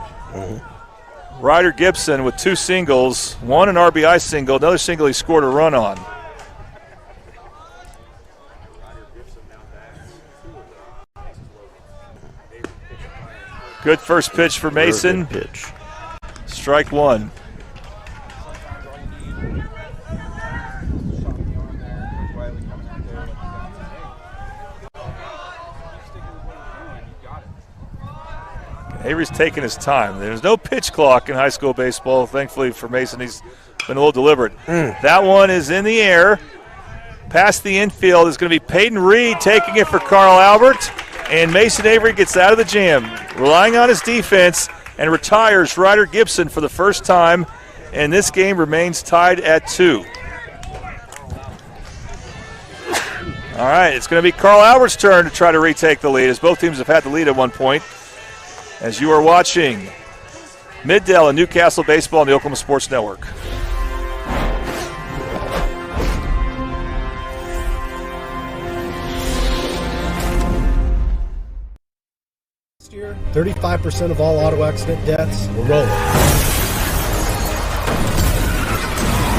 Ryder Gibson with 2 singles, 1 an RBI single, another single he scored a run on. Good first pitch for Mason. Pitch. Strike 1. Avery's taking his time. There's no pitch clock in high school baseball. Thankfully for Mason, he's been a little deliberate. That one is in the air. Past the infield is going to be Peyton Reed taking it for Carl Albert. And Mason Avery gets out of the jam, relying on his defense, and retires Ryder Gibson for the first time. And this game remains tied at 2. All right, it's going to be Carl Albert's turn to try to retake the lead, as both teams have had the lead at one point. As you are watching Middale and Newcastle baseball on the Oklahoma Sports Network. 35% of all auto accident deaths were rolling.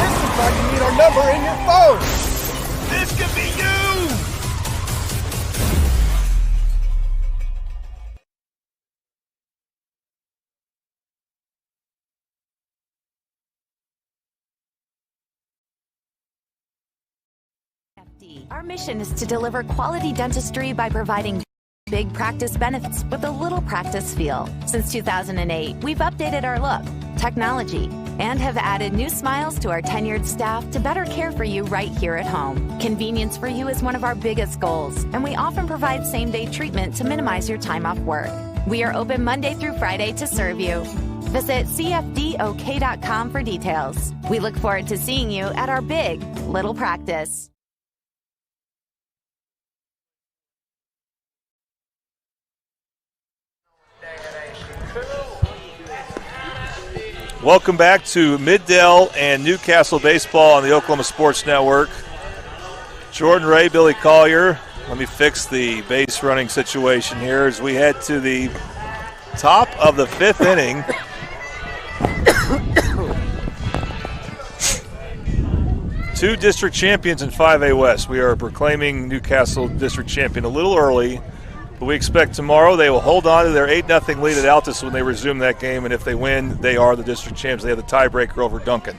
This looks like you need our number in your phone. This could be you! Our mission is to deliver quality dentistry by providing big practice benefits with a little practice feel. Since 2008, we've updated our look, technology, and have added new smiles to our tenured staff to better care for you right here at home. Convenience for you is one of our biggest goals, and we often provide same-day treatment to minimize your time off work. We are open Monday through Friday to serve you. Visit cfdok.com for details. We look forward to seeing you at our big little practice. Welcome back to Middale and Newcastle baseball on the Oklahoma Sports Network. Jordan Ray, Billy Collier. Let me fix the base running situation here as we head to the top of the 5th inning. Two district champions in 5A West. We are proclaiming Newcastle district champion a little early, but we expect tomorrow they will hold on to their 8-0 lead at Altus when they resume that game, and if they win, they are the district champs. They have the tiebreaker over Duncan.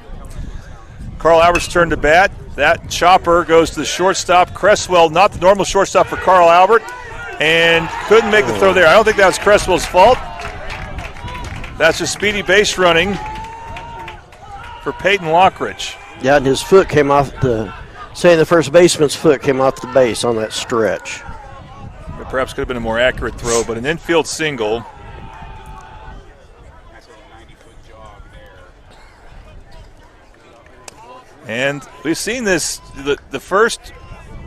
Carl Albert's turn to bat. That chopper goes to the shortstop. Cresswell, not the normal shortstop for Carl Albert, and couldn't make the throw there. I don't think that was Cresswell's fault. That's just speedy base running for Peyton Lockridge. Yeah, and his foot came off the first baseman's foot came off the base on that stretch. It perhaps could have been a more accurate throw, but an infield single. And we've seen this, either the first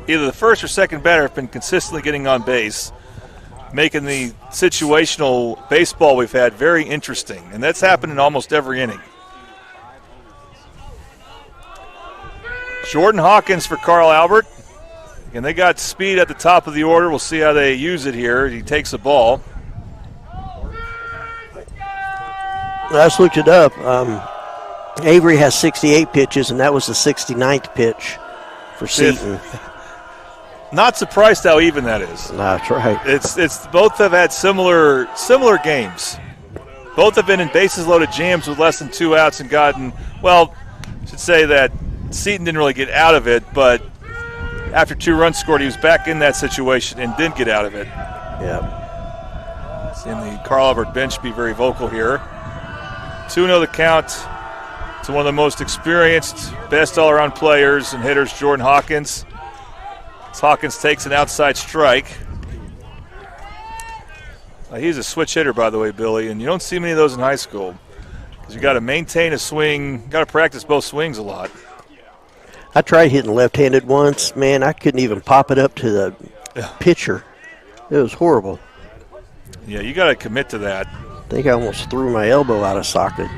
or second batter have been consistently getting on base, making the situational baseball we've had very interesting. And that's happened in almost every inning. Jordan Hawkins for Carl Albert. And they got speed at the top of the order. We'll see how they use it here. He takes the ball. I just looked it up. Avery has 68 pitches, and that was the 69th pitch for Seton. Not surprised how even that is. That's right. It's both have had similar games. Both have been in bases loaded jams with less than 2 outs and gotten, well, I should say that Seton didn't really get out of it, but after 2 runs scored, he was back in that situation and didn't get out of it. Yeah. Seeing the Carl Albert bench be very vocal here. 2-0 the count to one of the most experienced, best all-around players and hitters, Jordan Hawkins. As Hawkins takes an outside strike. He's a switch hitter, by the way, Billy, and you don't see many of those in high school because you got to maintain a swing, got to practice both swings a lot. I tried hitting left-handed once. Man, I couldn't even pop it up to the pitcher. It was horrible. Yeah, you got to commit to that. I think I almost threw my elbow out of socket.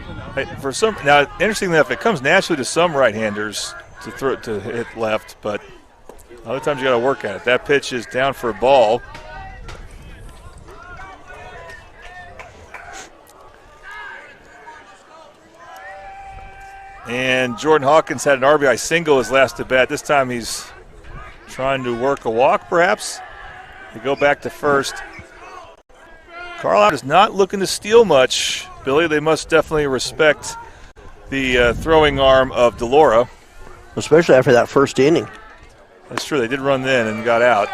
Now, interestingly enough, it comes naturally to some right-handers to hit left, but other times you got to work at it. That pitch is down for a ball. And Jordan Hawkins had an RBI single his last at bat. This time he's trying to work a walk, perhaps. They go back to first. Carl Albert is not looking to steal much, Billy. They must definitely respect the throwing arm of DeLaura. Especially after that first inning. That's true. They did run then and got out.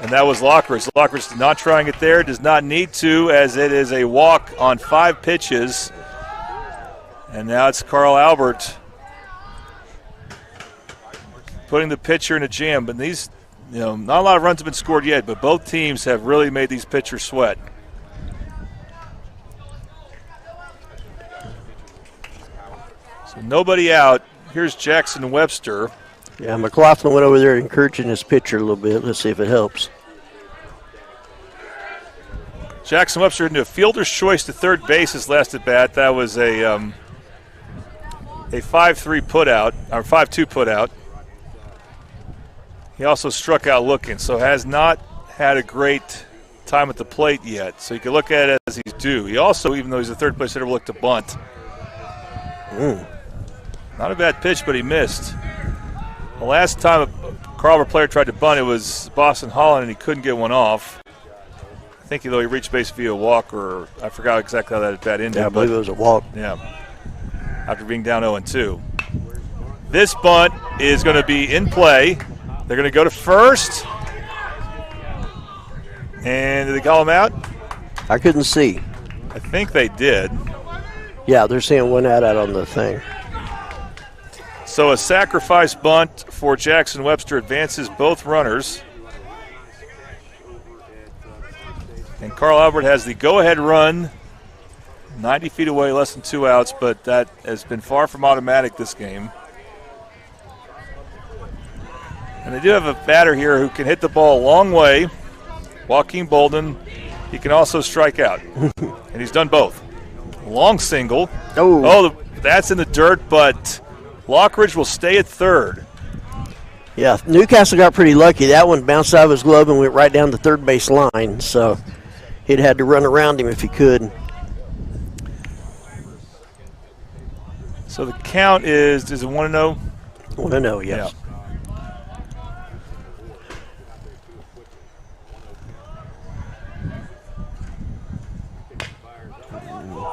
And that was Lockridge. Lockridge not trying it there, does not need to, as it is a walk on 5 pitches. And now it's Carl Albert putting the pitcher in a jam. But these, not a lot of runs have been scored yet, but both teams have really made these pitchers sweat. So nobody out. Here's Jackson Webster. Yeah, McLaughlin went over there encouraging his pitcher a little bit. Let's see if it helps. Jackson Webster into a fielder's choice to third base his last at bat. That was a 5-3 putout, or 5-2 putout. He also struck out looking, so has not had a great time at the plate yet. So you can look at it as he's due. He also, even though he's a third place hitter, will look to bunt. Not a bad pitch, but he missed. The last time a Carl Albert player tried to bunt, it was Boston Holland, and he couldn't get one off. I think he reached base via walk, or I forgot exactly how that at bat ended. Yeah, I believe it was a walk. Yeah. After being down 0-2. This bunt is going to be in play. They're going to go to first. And did they call him out? I couldn't see. I think they did. Yeah, they're saying one out on the thing. So a sacrifice bunt for Jackson Webster advances both runners. And Carl Albert has the go-ahead run. 90 feet away, less than 2 outs, but that has been far from automatic this game. And they do have a batter here who can hit the ball a long way. Joaquin Bolden. He can also strike out. And he's done both. Long single. That's in the dirt, but Lockridge will stay at third. Yeah, Newcastle got pretty lucky. That one bounced out of his glove and went right down the third base line, so he'd had to run around him if he could. So the count is it 1-0? 1-0, yes. Yeah.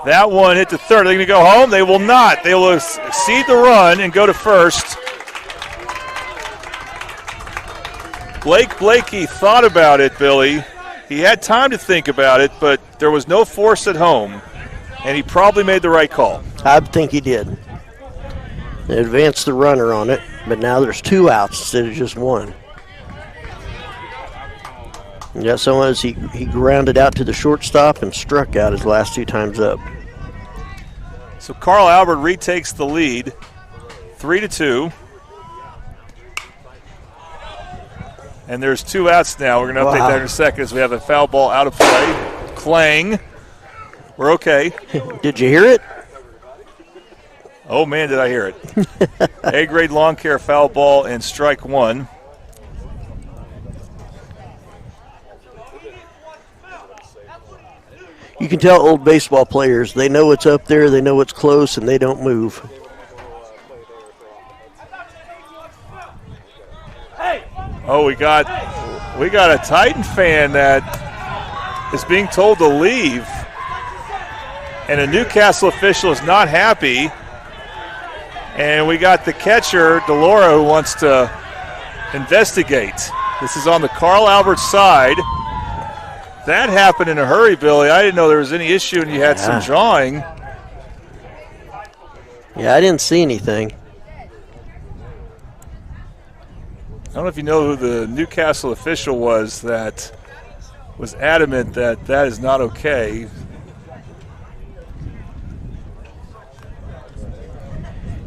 That one hit to third. Are they going to go home? They will not. They will exceed the run and go to first. Blake Blakey thought about it, Billy. He had time to think about it, but there was no force at home, and he probably made the right call. I think he did. They advanced the runner on it, but now there's 2 outs instead of just 1. And that's so as he grounded out to the shortstop and struck out his last 2 times up. So Carl Albert retakes the lead, 3-2. And there's 2 outs now. We're going to update that in a second as we have a foul ball out of play. Clang. We're okay. Did you hear it? Oh, man, did I hear it. A-grade lawn care foul ball and strike 1. You can tell old baseball players, they know what's up there, they know what's close, and they don't move. Oh, we got a Titan fan that is being told to leave. And a Newcastle official is not happy. And we got the catcher, DeLaura, who wants to investigate. This is on the Carl Albert side. That happened in a hurry, Billy. I didn't know there was any issue and you had some drawing. Yeah, I didn't see anything. I don't know if you know who the Newcastle official was that was adamant that that is not okay.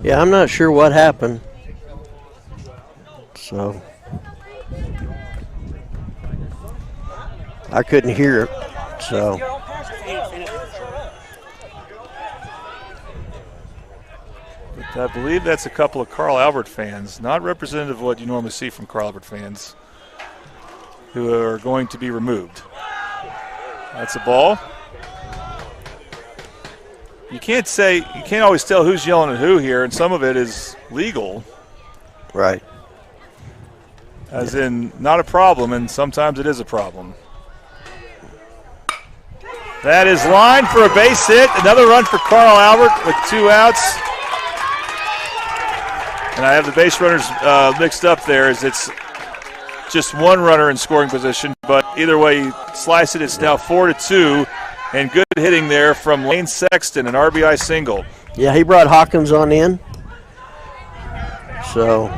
Yeah, I'm not sure what happened. So I couldn't hear it. So I believe that's a couple of Carl Albert fans, not representative of what you normally see from Carl Albert fans, who are going to be removed. That's a ball. You can't always tell who's yelling at who here, and some of it is legal. Right. As in, not a problem, and sometimes it is a problem. That is lined for a base hit. Another run for Carl Albert with 2 outs. And I have the base runners mixed up there, as it's just one runner in scoring position. But either way you slice it, it's now 4-2. And good hitting there from Lane Sexton, an RBI single. Yeah, he brought Hawkins on in. So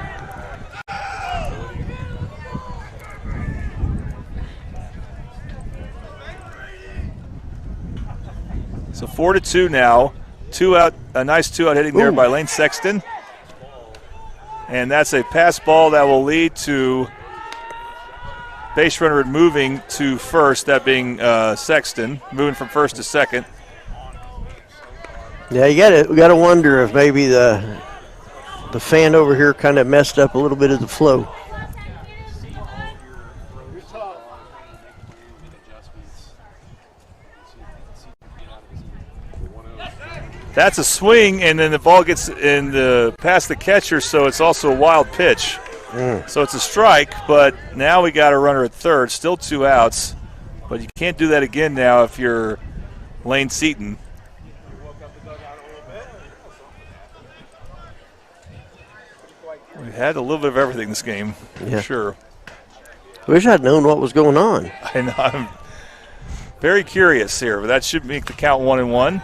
So 4-2 now. 2 out, a nice 2-out hitting there by Lane Sexton. And that's a pass ball that will lead to base runner moving to first, that being Sexton, moving from first to second. yeah, you gotta wonder if maybe the fan over here kind of messed up a little bit of the flow. That's a swing, and then the ball gets past the catcher, so it's also a wild pitch. So it's a strike, but now we got a runner at third, still 2 outs. But you can't do that again now if you're Lane Seaton. We had a little bit of everything this game, for sure. I wish I'd known what was going on. I know, I'm very curious here, but that should make the count 1-1.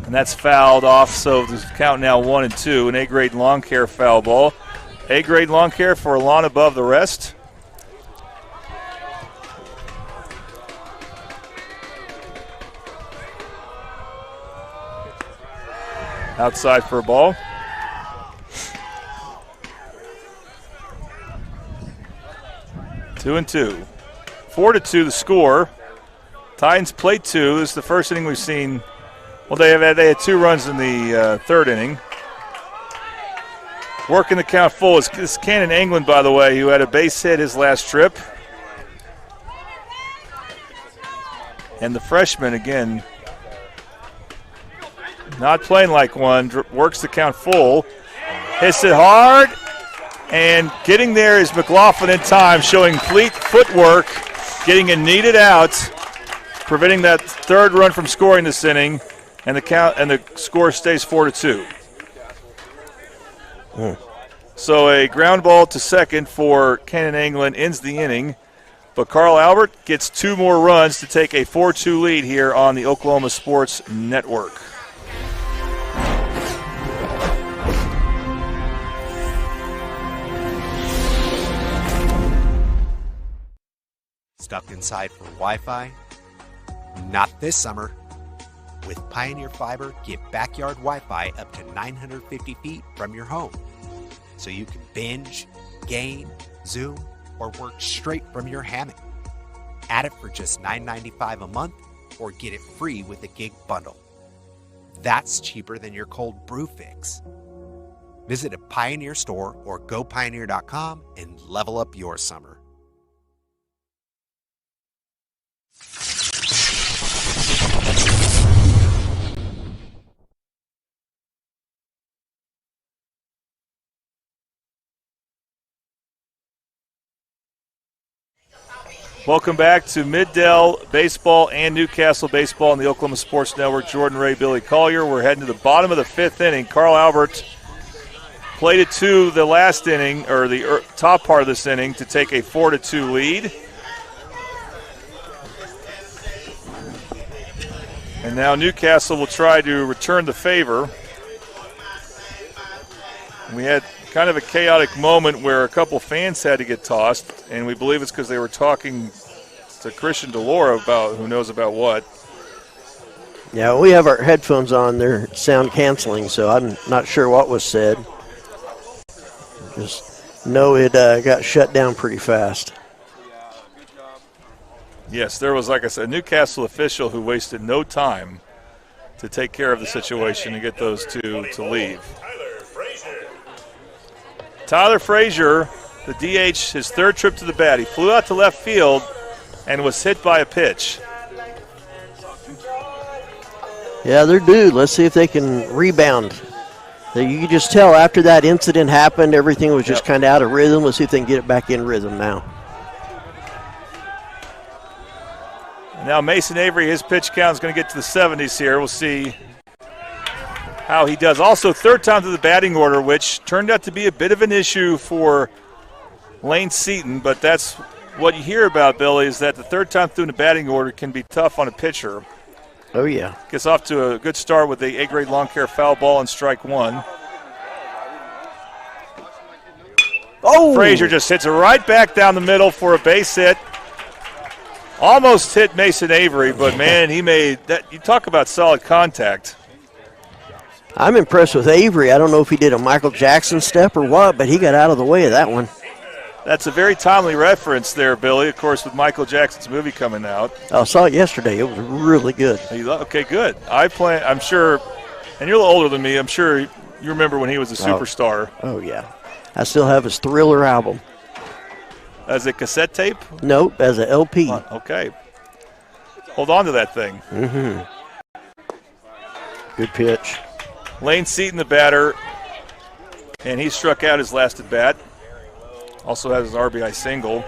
And that's fouled off, so the count now 1-2. An A-grade lawn care foul ball. A-grade lawn care for a lawn above the rest. Outside for a ball. Two and two. 4-2 the score. Titans play 2. This is the first inning we've seen. Well, they had 2 runs in the third inning. Working the count full is Cannon England, by the way, who had a base hit his last trip. And the freshman, again, not playing like one, works the count full. Hits it hard, and getting there is McLaughlin in time, showing fleet footwork, getting a needed out, preventing that third run from scoring this inning, and the score stays 4-2. So a ground ball to second for Cannon England ends the inning, but Carl Albert gets 2 more runs to take a 4-2 lead here on the Oklahoma Sports Network. Stuck inside for Wi-Fi? Not this summer. With Pioneer Fiber, get backyard Wi-Fi up to 950 feet from your home, so you can binge, game, Zoom, or work straight from your hammock. Add it for just $9.95 a month, or get it free with a gig bundle. That's cheaper than your cold brew fix. Visit a Pioneer store or gopioneer.com and level up your summer. Welcome back to Middale Baseball and Newcastle Baseball on the Oklahoma Sports Network. Jordan Ray, Billy Collier. We're heading to the bottom of the 5th inning. Carl Albert played it to the last inning, or the top part of this inning, to take a 4-2 lead. And now Newcastle will try to return the favor. We had kind of a chaotic moment where a couple fans had to get tossed, and we believe it's because they were talking to Christian DeLora about who knows about what. Yeah, we have our headphones on. They're sound canceling, so I'm not sure what was said. Just know it got shut down pretty fast. Yes, there was, like I said, a Newcastle official who wasted no time to take care of the situation and get those two to leave. Tyler Frazier, the DH, his 3rd trip to the bat. He flew out to left field and was hit by a pitch. Yeah, they're due. Let's see if they can rebound. You can just tell after that incident happened, everything was just kind of out of rhythm. Let's see if they can get it back in rhythm now. Now Mason Avery, his pitch count is going to get to the 70s here. We'll see how he does. Also, 3rd time to the batting order, which turned out to be a bit of an issue for Lane Seaton, but that's what you hear about, Billy, is that the 3rd time through the batting order can be tough on a pitcher. Oh, yeah. Gets off to a good start with the A-grade lawn care foul ball and strike 1. Oh! Frazier just hits it right back down the middle for a base hit. Almost hit Mason Avery, but, man, he made that. You talk about solid contact. I'm impressed with Avery. I don't know if he did a Michael Jackson step or what, but he got out of the way of that one. That's a very timely reference there, Billy, of course, with Michael Jackson's movie coming out. I saw it yesterday. It was really good. Okay, good. I'm sure, and you're a little older than me, I'm sure you remember when he was a superstar. Oh, yeah. I still have his Thriller album. As a cassette tape? Nope, as an LP. Okay. Hold on to that thing. Mm-hmm. Good pitch. Lane Seaton, the batter, and he struck out his last at bat. Also has his RBI single.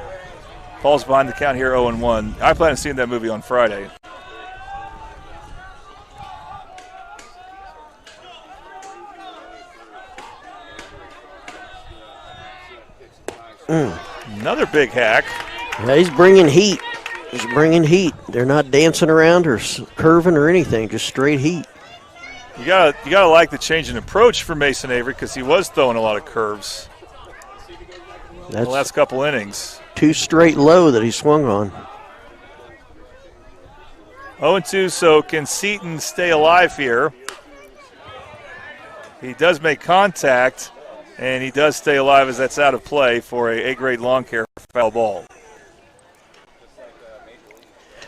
Falls behind the count here 0-1. I plan on seeing that movie on Friday. Another big hack. Yeah, he's bringing heat. He's bringing heat. They're not dancing around or curving or anything, just straight heat. You gotta like the change in approach for Mason Avery because he was throwing a lot of curves. That's the last couple innings. 2 straight low that he swung on. 0-2, so can Seaton stay alive here? He does make contact, and he does stay alive as that's out of play for a A-grade lawn care foul ball.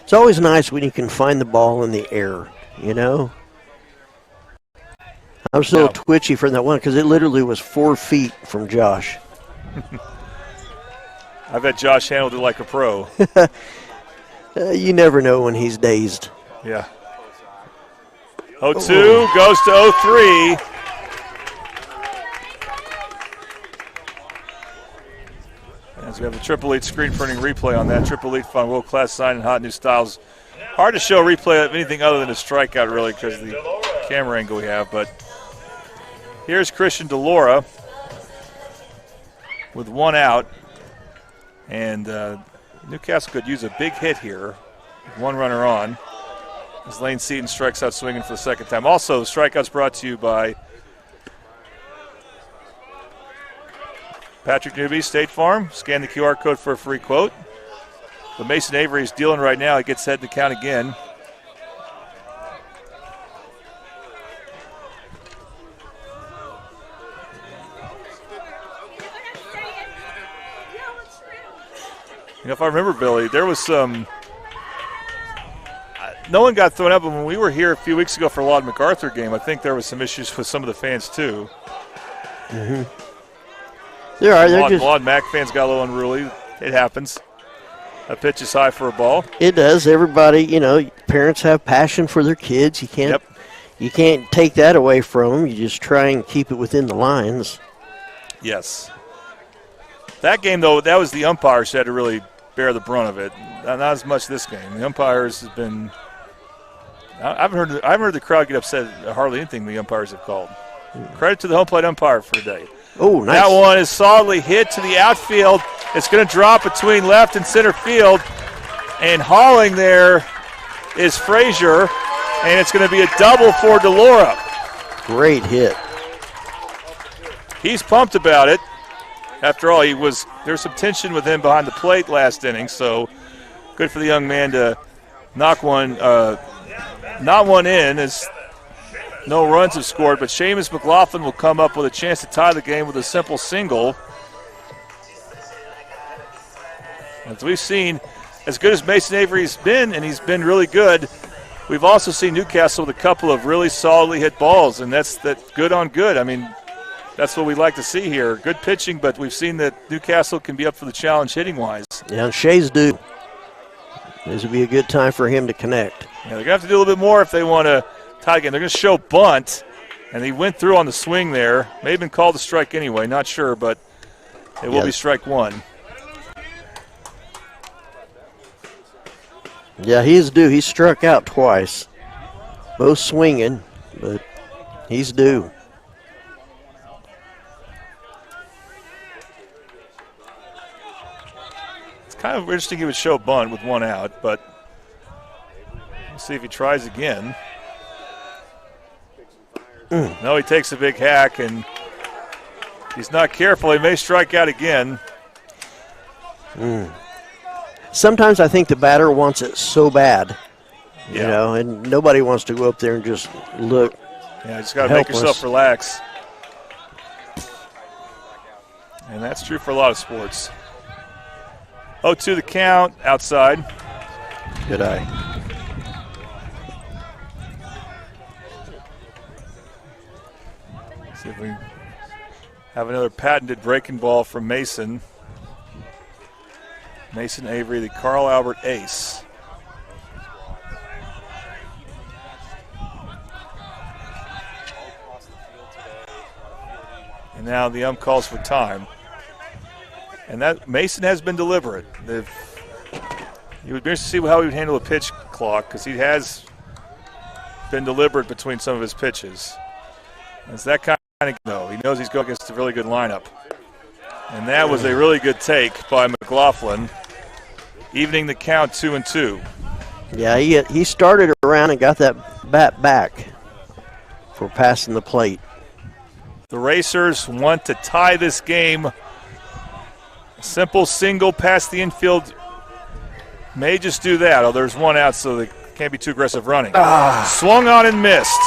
It's always nice when you can find the ball in the air, you know? I was so twitchy from that one because it literally was 4 feet from Josh. I bet Josh handled it like a pro. You never know when he's dazed. Yeah. 0-2 goes to 0-3. As we have the Triple Elite screen printing replay on that. Triple Elite Fun, world-class sign and hot new styles. Hard to show a replay of anything other than a strikeout, really, because of the camera angle we have. But here's Christian DeLora with 1 out. And Newcastle could use a big hit here. 1 runner on. As Lane Seaton strikes out swinging for the 2nd time. Also, strikeouts brought to you by Patrick Newby, State Farm. Scan the QR code for a free quote. But Mason Avery is dealing right now. He gets head to count again. You know, if I remember, Billy, there was some no one got thrown out, but when we were here a few weeks ago for a Lawton MacArthur game, I think there was some issues with some of the fans, too. Mm-hmm. There are. A lot of Mac fans got a little unruly. It happens. A pitch is high for a ball. It does. Everybody, you know, parents have passion for their kids. You can't take that away from them. You just try and keep it within the lines. Yes. That game, though, that was the umpires that had to really bear the brunt of it. Not as much this game. The umpires have been. I haven't heard the crowd get upset at hardly anything the umpires have called. Credit to the home plate umpire for the day. Oh, nice. That one is solidly hit to the outfield. It's going to drop between left and center field. And hauling there is Frazier. And it's going to be a double for DeLaura. Great hit. He's pumped about it. After all, there's some tension with him behind the plate last inning, so good for the young man to knock one in as no runs have scored. But Seamus McLaughlin will come up with a chance to tie the game with a simple single. As we've seen, as good as Mason Avery's been, and he's been really good, we've also seen Newcastle with a couple of really solidly hit balls, and that's good on good. I mean, that's what we like to see here. Good pitching, but we've seen that Newcastle can be up for the challenge hitting-wise. Yeah, and Shea's due. This would be a good time for him to connect. Yeah, they're going to have to do a little bit more if they want to tie again. They're going to show bunt, and he went through on the swing there. May have been called a strike anyway, not sure, but it will be strike one. Yeah, he is due. He struck out twice. Both swinging, but he's due. It's kind of interesting he would show bunt with one out, but we'll see if he tries again. No, he takes a big hack, and he's not careful. He may strike out again. Sometimes I think the batter wants it so bad, you know, and nobody wants to go up there and just look. Yeah, you just got to make yourself relax. And that's true for a lot of sports. 0-2 the count outside. Good eye. See if we have another patented breaking ball from Mason. Mason Avery, the Carl Albert ace. And now the ump calls for time. And that Mason has been deliberate. You would be interested to see how he would handle a pitch clock, because he has been deliberate between some of his pitches. It's that kind of no. He knows he's going against a really good lineup. And that was a really good take by McLaughlin, evening the count 2-2. Yeah, he started around and got that bat back for passing the plate. The Racers want to tie this game. A simple single past the infield may just do that. Oh, there's one out, so they can't be too aggressive running. Swung on and missed.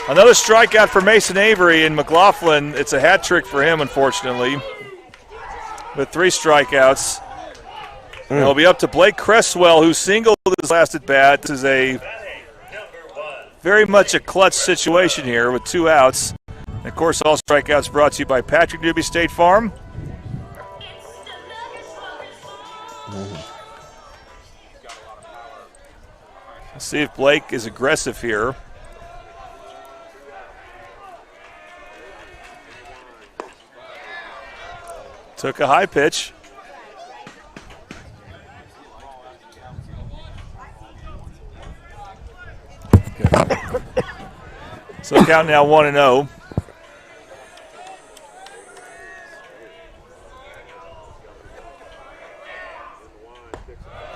Another strikeout for Mason Avery, and McLaughlin, it's a hat trick for him, unfortunately, with 3 strikeouts. And it'll be up to Blake Cresswell, who singled his last at bat. This is a very much a clutch situation here with 2 outs. And of course, all strikeouts brought to you by Patrick Newby State Farm. Let's see if Blake is aggressive here. Took a high pitch. So count now 1-0.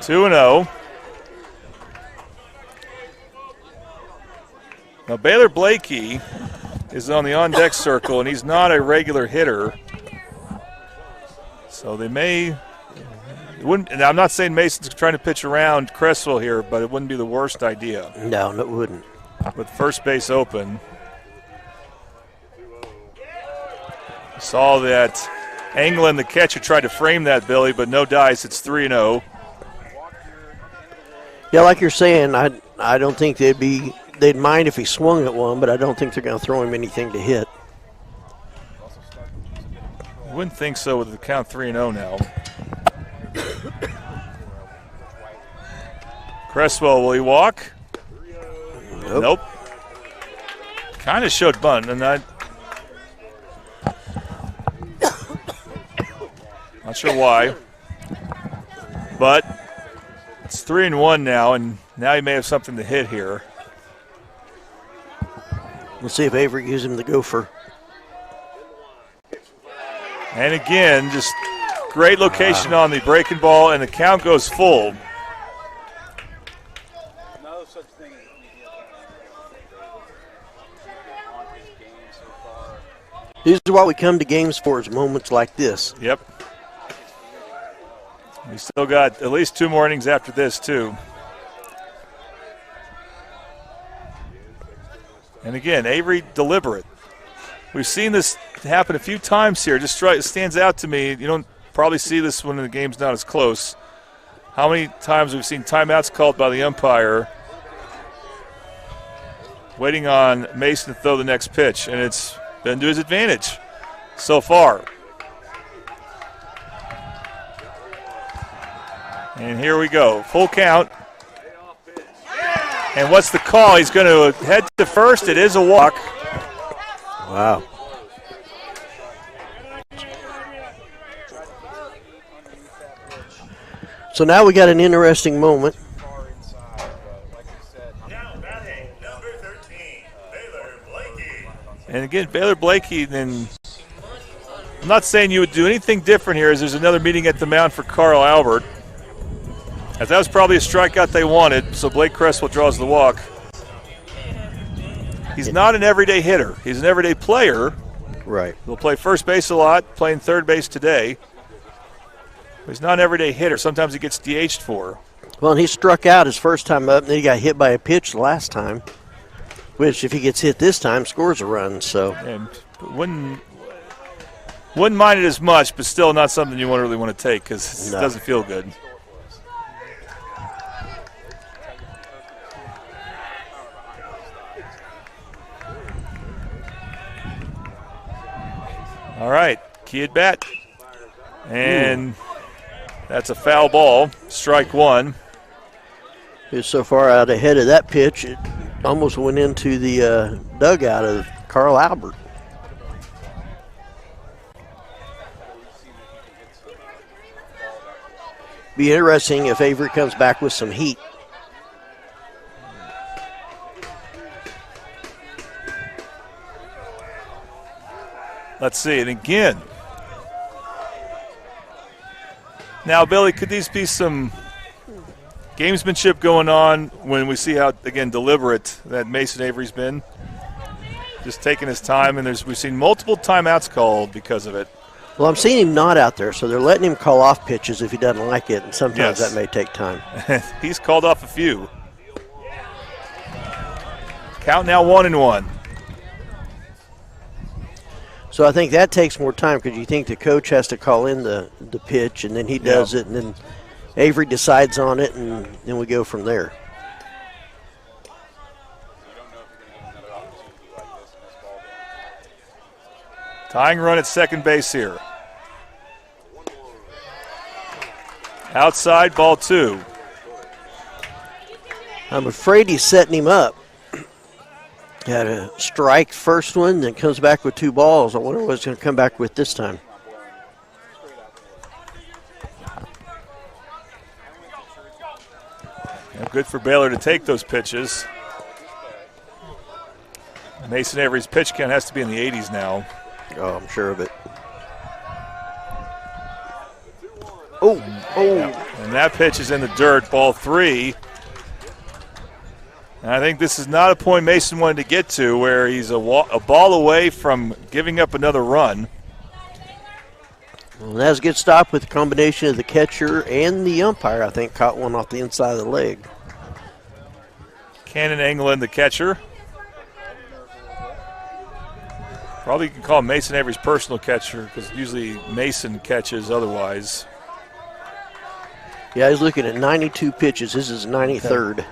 Two and 0. Now Baylor Blakey is on the on-deck circle, and he's not a regular hitter. So they may – and I'm not saying Mason's trying to pitch around Cresswell here, but it wouldn't be the worst idea. No, it wouldn't. With first base open. Saw that Englund, the catcher, tried to frame that, Billy, but no dice. It's 3-0. Yeah, like you're saying, I don't think they'd mind if he swung at one, but I don't think they're going to throw him anything to hit. I wouldn't think so with the count 3-0 now. Cresswell, will he walk? Nope. Kind of showed bunt, and not sure why. But it's 3-1 now, and now he may have something to hit here. We'll see if Avery gives him the gopher. And again, just great location on the breaking ball, and the count goes full. These are what we come to games for, is moments like this. Yep. We still got at least 2 more innings after this, too. And again, Avery deliberate. We've seen this happen a few times here. Just stands out to me. You don't probably see this when the game's not as close. How many times we've seen timeouts called by the umpire, waiting on Mason to throw the next pitch, and it's been to his advantage so far. And here we go, full count. And what's the call? He's going to head to first. It is a walk. Wow. So now we got an interesting moment. And again, Baylor Blakey, then I'm not saying you would do anything different here, as there's another meeting at the mound for Carl Albert. As that was probably a strikeout they wanted, so Blake Cresswell draws the walk. He's not an everyday hitter. He's an everyday player. Right. He'll play first base a lot, playing third base today. But he's not an everyday hitter. Sometimes he gets DH'd for. Well, and he struck out his first time up, and then he got hit by a pitch the last time, which if he gets hit this time, scores a run. So and wouldn't mind it as much, but still not something you really want to take because it doesn't feel good. All right, key at bat. And that's a foul ball, strike one. He's so far out ahead of that pitch, it almost went into the dugout of Carl Albert. Be interesting if Avery comes back with some heat. Let's see it again. Now, Billy, could these be some gamesmanship going on when we see how, again, deliberate that Mason Avery's been? Just taking his time, and we've seen multiple timeouts called because of it. Well, I'm seeing him not out there, so they're letting him call off pitches if he doesn't like it, and sometimes that may take time. He's called off a few. Count now 1-1. So I think that takes more time because you think the coach has to call in the pitch, and then he does it, and then Avery decides on it, and then we go from there. Tying run at second base here. Outside, ball 2. I'm afraid he's setting him up. Got a strike first one, then comes back with 2 balls. I wonder what he's going to come back with this time. Yeah, good for Baylor to take those pitches. Mason Avery's pitch count has to be in the 80s now. Oh, I'm sure of it. Oh. And that pitch is in the dirt, ball 3. And I think this is not a point Mason wanted to get to where he's a ball away from giving up another run. Well, that was a good stop with the combination of the catcher and the umpire. I think caught one off the inside of the leg. Cannon England, the catcher. Probably you can call Mason Avery's personal catcher because usually Mason catches otherwise. Yeah, he's looking at 92 pitches. This is 93rd. Okay.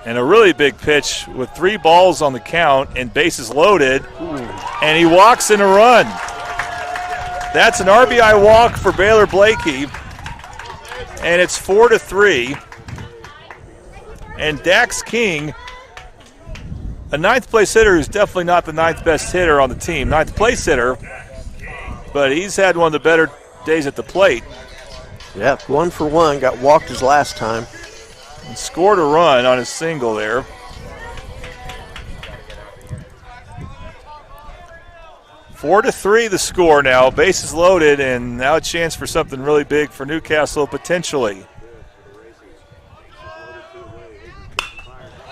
And a really big pitch with 3 balls on the count and bases loaded. Ooh. And he walks in a run. That's an RBI walk for Baylor Blakey. And it's 4-3. And Dax King, a 9th place hitter who's definitely not the 9th best hitter on the team. 9th place hitter, but he's had one of the better days at the plate. Yep, 1 for 1. Got walked his last time. And scored a run on his single there. Four to 3 the score now. Bases loaded, and now a chance for something really big for Newcastle potentially.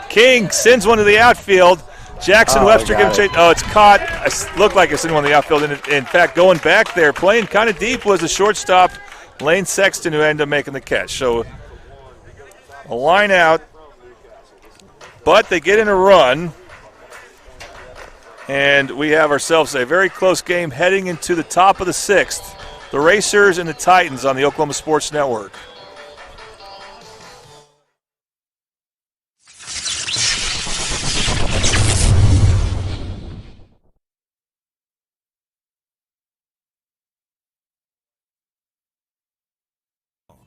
King sends one to the outfield. Jackson Webster gives a chase. Oh, it's caught. It looked like it's in one of the outfield. And in fact, going back there, playing kind of deep was the shortstop, Lane Sexton, who ended up making the catch. So a line out, but they get in a run. And we have ourselves a very close game heading into the top of the 6th. The Racers and the Titans on the Oklahoma Sports Network.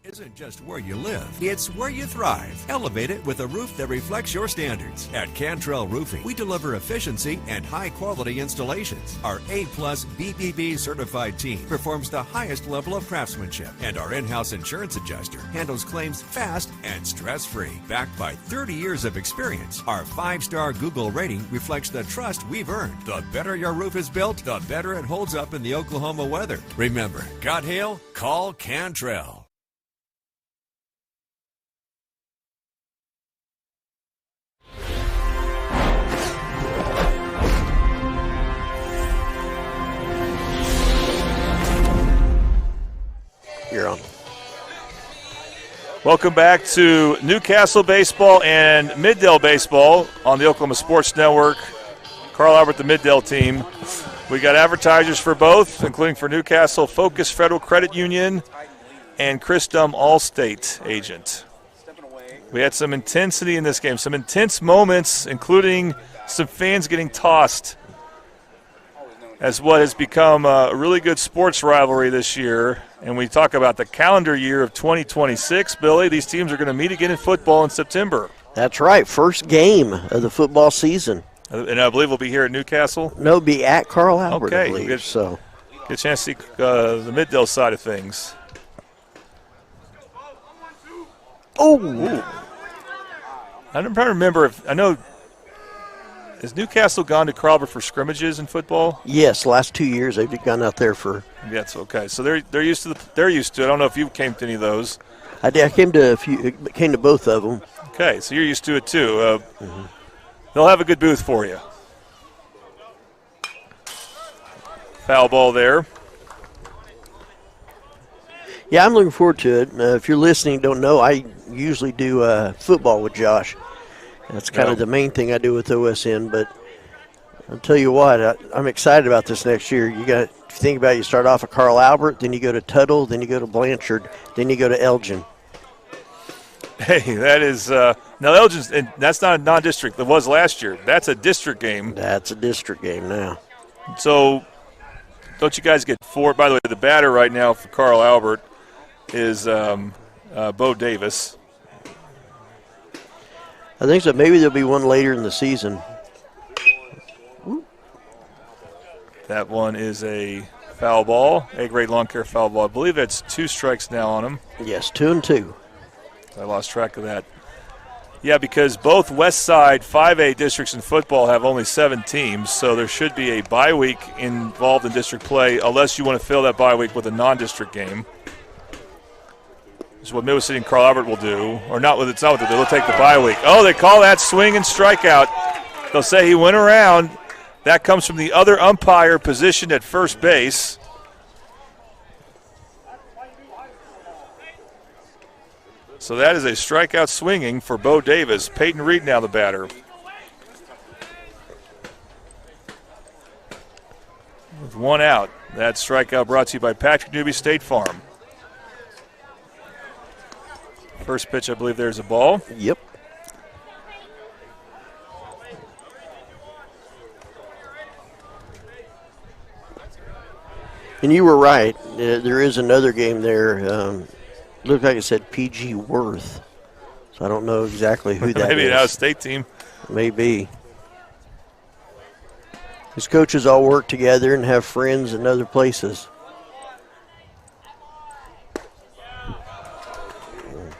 Isn't just where you live, it's where you thrive. Elevate it with a roof that reflects your standards. At Cantrell Roofing, we deliver efficiency and high-quality installations. Our A-plus BBB certified team performs the highest level of craftsmanship, and our in-house insurance adjuster handles claims fast and stress-free. Backed by 30 years of experience, our 5-star Google rating reflects the trust we've earned. The better your roof is built, the better it holds up in the Oklahoma weather. Remember, got hail? Call Cantrell. You're on. Welcome back to Newcastle baseball and Middale baseball on the Oklahoma Sports Network. Carl Albert, the Middale team. We got advertisers for both, including for Newcastle, Focus Federal Credit Union and Chris Dumb Allstate agent. We had some intensity in this game, some intense moments, including some fans getting tossed as what has become a really good sports rivalry this year. And we talk about the calendar year of 2026, Billy. These teams are going to meet again in football in September. That's right. First game of the football season. And I believe we'll be here at Newcastle? No, it'll be at Carl Albert, okay, I believe. Good, so. Good chance to see the Middale side of things. Oh! I don't remember if – I know – has Newcastle gone to Carl Albert for scrimmages in football? Yes, last 2 years they've gone out there for. That's okay. So they're used to they're used to it. I don't know if you came to any of those. I did. I came to a few. Came to both of them. Okay, so you're used to it too. They'll have a good booth for you. Foul ball there. Yeah, I'm looking forward to it. If you're listening, don't know, I usually do football with Josh. That's kind of the main thing I do with OSN, but I'll tell you what, I'm excited about this next year. You got, if you think about it, you start off at Carl Albert, then you go to Tuttle, then you go to Blanchard, then you go to Elgin. Hey, that is now Elgin's, and that's not a non-district. That was last year. That's a district game. That's a district game now. So don't you guys get four? By the way, the batter right now for Carl Albert is Bo Davis. I think so. Maybe there'll be one later in the season. That one is a foul ball, A-grade lawn care foul ball. I believe it's 2 strikes now on him. Yes, 2-2. I lost track of that. Yeah, because both West Side 5A districts in football have only 7 teams, so there should be a bye week involved in district play unless you want to fill that bye week with a non-district game. Is what Midwest City and Carl Albert will do, or not. It's not what they do. They'll take the bye week. Oh, they call that swing and strikeout. They'll say he went around. That comes from the other umpire positioned at first base. So that is a strikeout swinging for Bo Davis. Peyton Reed now the batter. With 1 out. That strikeout brought to you by Patrick Newby State Farm. First pitch, I believe there's a ball. Yep. And you were right. There is another game there. Looked like it said PG Worth. So I don't know exactly who that is. Maybe an out-of-state team. Maybe. His coaches all work together and have friends in other places.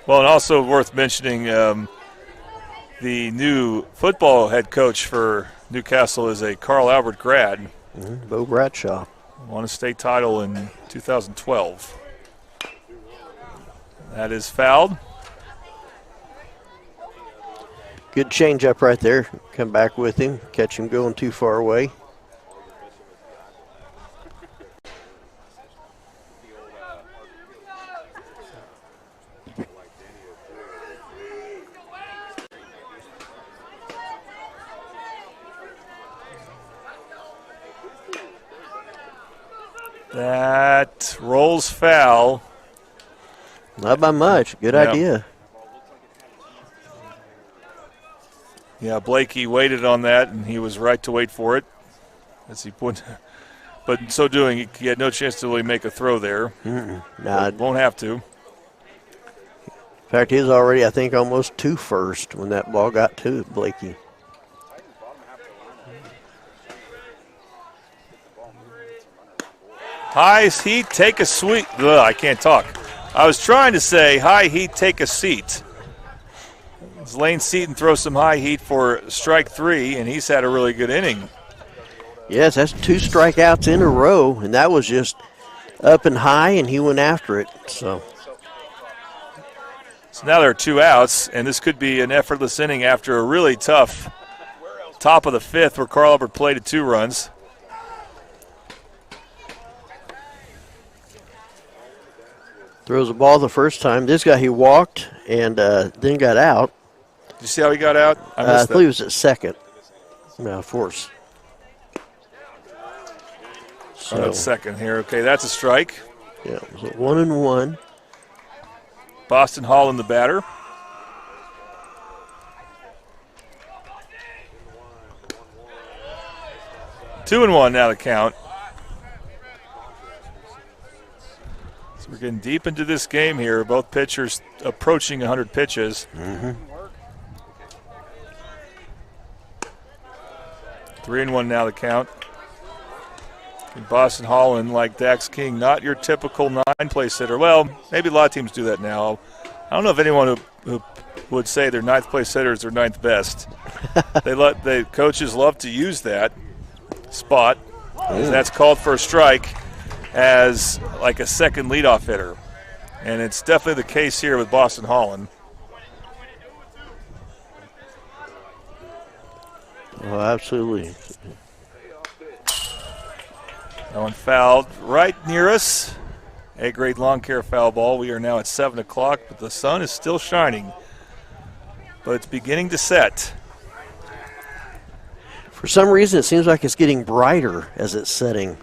Well, and also worth mentioning, the new football head coach for Newcastle is a Carl Albert grad. Bo Bradshaw. Won a state title in 2012. That is fouled. Good change up right there. Come back with him. Catch him going too far away. That rolls foul. Not by much. Good idea. Yeah, Blakey waited on that, and he was right to wait for it. As he put, but in so doing, he had no chance to really make a throw there. Nah, won't have to. In fact, he was already, I think, almost 2 first when that ball got to Blakey. High heat, take a sweet. Ugh, I can't talk. I was trying to say high heat, take a seat. Lane Seaton throws some high heat for strike 3, and he's had a really good inning. Yes, that's 2 strikeouts in a row, and that was just up and high, and he went after it. So now there are 2 outs, and this could be an effortless inning after a really tough top of the 5th where Carl Albert played at 2 runs. Throws the ball the first time. This guy, he walked and then got out. Did you see how he got out? I believe he was at second. No, force. So that's second here. Okay, that's a strike. Yeah, it was a 1-1. Boston Holland, the batter. Two and one now the count. So we're getting deep into this game here. Both pitchers approaching 100 pitches. 3-1 now the count. And Boston Holland, like Dax King, not your typical 9th-place hitter. Well, maybe a lot of teams do that now. I don't know if anyone who would say their 9th-place hitters are 9th best. The coaches love to use that spot, as that's called for a strike, as like a second leadoff hitter. And it's definitely the case here with Boston Holland. Oh, absolutely. That one fouled right near us. A-grade lawn care foul ball. We are now at 7 o'clock, but the sun is still shining. But it's beginning to set. For some reason, it seems like it's getting brighter as it's setting.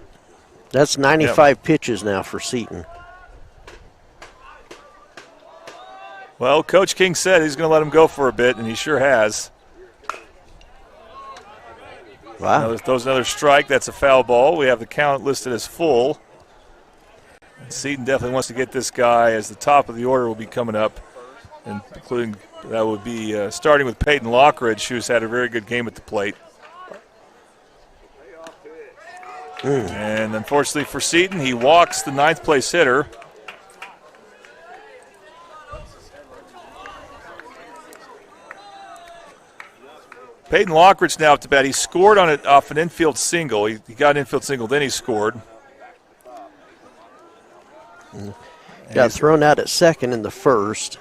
That's 95 pitches now for Seaton. Well, Coach King said he's going to let him go for a bit, and he sure has. Wow. Throws another strike. That's a foul ball. We have the count listed as full. And Seaton definitely wants to get this guy as the top of the order will be coming up, including that would be starting with Peyton Lockridge, who's had a very good game at the plate. And unfortunately for Seaton, he walks the 9th-place hitter. Peyton Lockridge now up to bat. He scored on it off an infield single. He got an infield single, then he scored. Got thrown out at second in the first.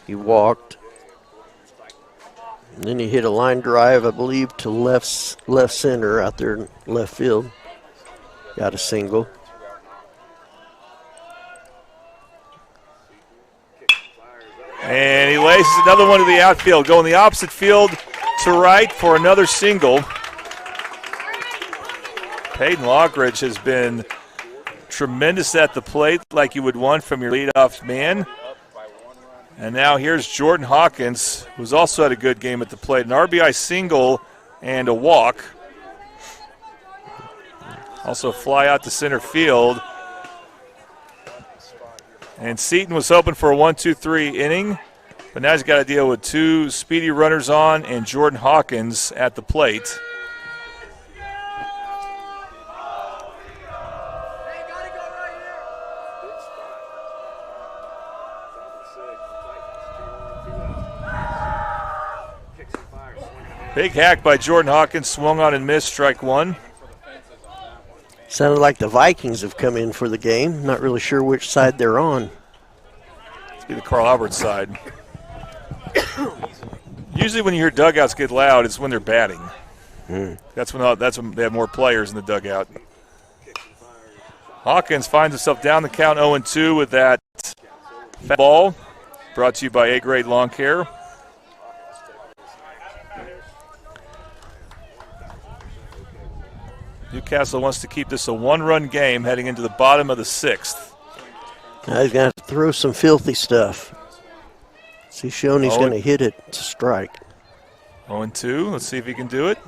He walked. And then he hit a line drive, I believe, to left center out there in left field. Got a single. And he laces another one to the outfield, going the opposite field to right for another single. Peyton Lockridge has been tremendous at the plate, like you would want from your leadoff man. And now here's Jordan Hawkins, who's also had a good game at the plate. An RBI single and a walk. Also fly out to center field. And Seaton was hoping for a 1-2-3 inning, but now he's got to deal with 2 speedy runners on and Jordan Hawkins at the plate. Big hack by Jordan Hawkins, swung on and missed, strike one. Sounded like the Vikings have come in for the game. Not really sure which side they're on. It's be the Carl Albert side. Usually when you hear dugouts get loud, it's when they're batting. That's when they have more players in the dugout. Hawkins finds himself down the count 0-2 with that foul ball. Brought to you by A-Grade Lawn Care. Newcastle wants to keep this a one-run game heading into the bottom of the sixth. Now he's going to throw some filthy stuff. He's shown he's going to hit it to strike. 0-2. Let's see if he can do it.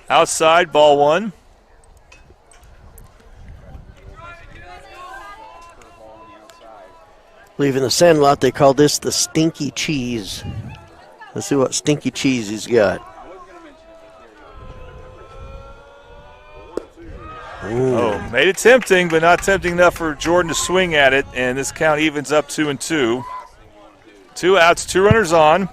Outside, ball one. Leaving the Sandlot, they call this the stinky cheese. Let's see what stinky cheese he's got. Oh, made it tempting, but not tempting enough for Jordan to swing at it, and this count evens up 2-2. 2 outs, 2 runners on.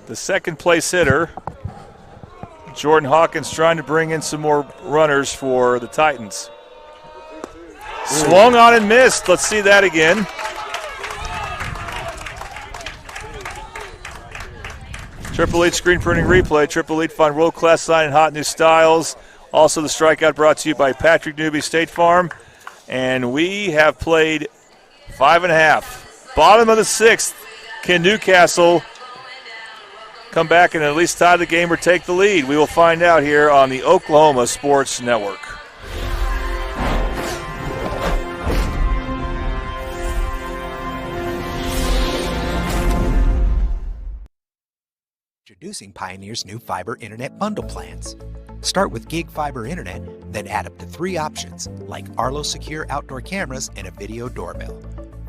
The second place hitter, Jordan Hawkins, trying to bring in some more runners for the Titans. Swung on and missed. Let's see that again. Triple H screen printing replay. Triple H find world-class sign and hot new styles. Also the strikeout brought to you by Patrick Newby State Farm. And we have played 5.5. Bottom of the sixth. Can Newcastle come back and at least tie the game or take the lead? We will find out here on the Oklahoma Sports Network. Introducing Pioneer's new fiber internet bundle plans. Start with gig fiber internet, then add up to 3 options like Arlo secure outdoor cameras and a video doorbell.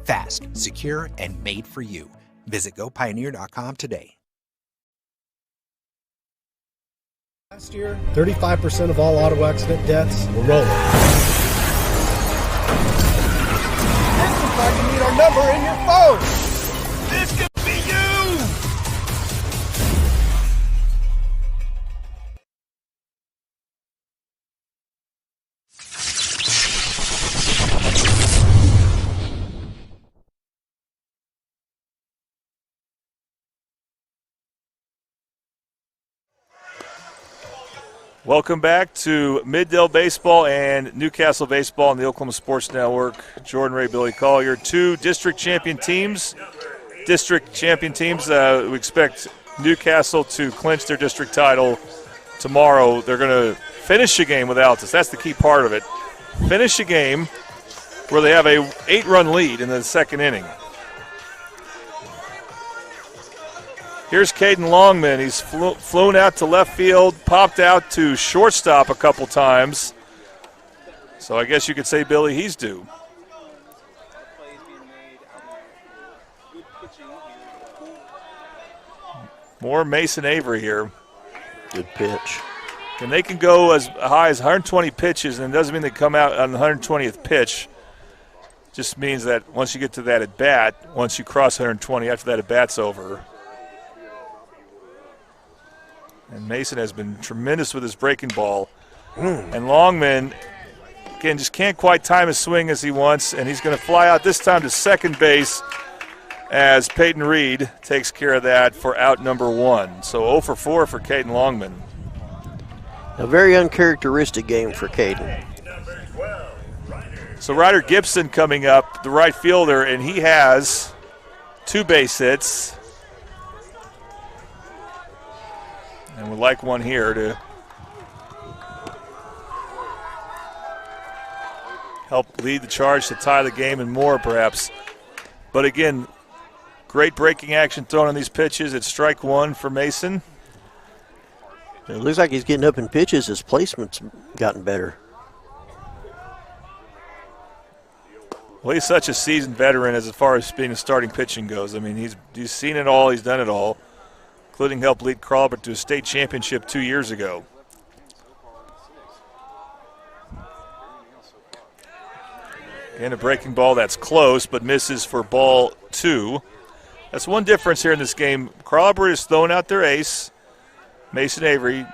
Fast, secure, and made for you. Visit gopioneer.com today. Last year, 35% of all auto accident deaths were rolling. This is why you need our number in your phone. This could be you. Welcome back to Middale Baseball and Newcastle Baseball on the Oklahoma Sports Network. Jordan Ray, Billy Collier, 2 district champion teams. We expect Newcastle to clinch their district title tomorrow. They're going to finish the game without us. That's the key part of it. Finish the game where they have a 8-run lead in the second inning. Here's Caden Longman. He's flown out to left field, popped out to shortstop a couple times. So I guess you could say, Billy, he's due. More Mason Avery here. Good pitch. And they can go as high as 120 pitches, and it doesn't mean they come out on the 120th pitch. Just means that once you get to that at bat, once you cross 120, after that at bat's over. And Mason has been tremendous with his breaking ball. And Longman, again, just can't quite time his swing as he wants, and he's going to fly out this time to second base as Peyton Reed takes care of that for out number 1. So 0 for 4 for Caden Longman. A very uncharacteristic game for Caden. So Ryder Gibson coming up, the right fielder, and he has 2 base hits. And would like one here to help lead the charge to tie the game and more, perhaps. But again, great breaking action thrown on these pitches. It's strike 1 for Mason. It looks like he's getting up in pitches. His placement's gotten better. Well, he's such a seasoned veteran as far as being a starting pitching goes. I mean, he's seen it all. He's done it all, including help lead Carl Albert to a state championship 2 years ago. And a breaking ball that's close but misses for ball 2. That's one difference here in this game. Carl Albert is throwing out their ace, Mason Avery.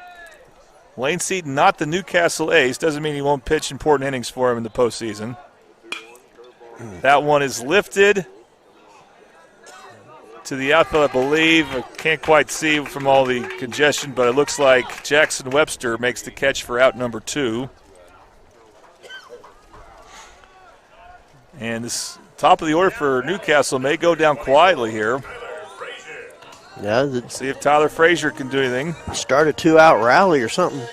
Lane Seaton, not the Newcastle ace. Doesn't mean he won't pitch important innings for him in the postseason. That one is lifted to the outfield, I believe. I can't quite see from all the congestion, but it looks like Jackson Webster makes the catch for out number 2. And this top of the order for Newcastle may go down quietly here. Yeah. See if Tyler Frazier can do anything. Start a 2-out rally or something.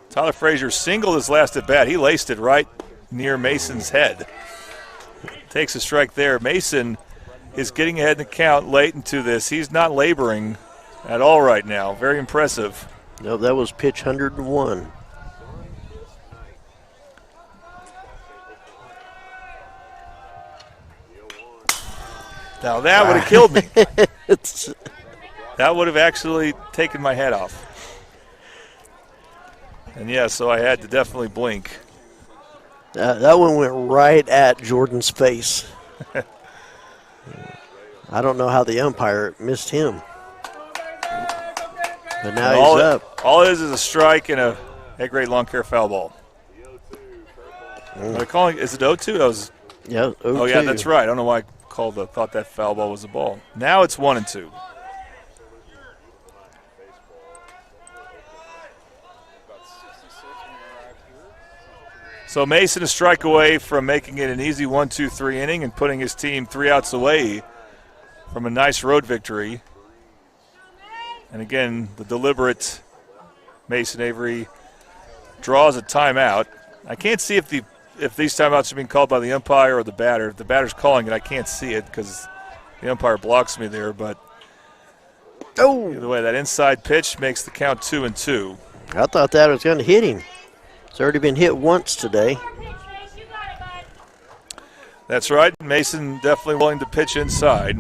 Tyler Frazier singled his last at bat. He laced it right near Mason's head. Takes a strike there. Mason is getting ahead in the count late into this. He's not laboring at all right now. Very impressive. No, that was pitch 101. Now that would have killed me. That would have actually taken my head off. And yeah, so I had to definitely blink. That one went right at Jordan's face. I don't know how the umpire missed him. But now he's up. All it is a strike and a great lawn care foul ball. Are they calling, is it 0-2? That was, yeah, 0-2. Oh, yeah, that's right. I don't know why I thought that foul ball was a ball. Now it's 1-2. So Mason a strike away from making it an easy 1-2-3 inning and putting his team 3 outs away from a nice road victory. And again, the deliberate Mason Avery draws a timeout. I can't see if these timeouts are being called by the umpire or the batter. If the batter's calling it, I can't see it because the umpire blocks me there. But either way, that inside pitch makes the count 2-2. I thought that was going to hit him. It's already been hit once today. That's right. Mason definitely willing to pitch inside.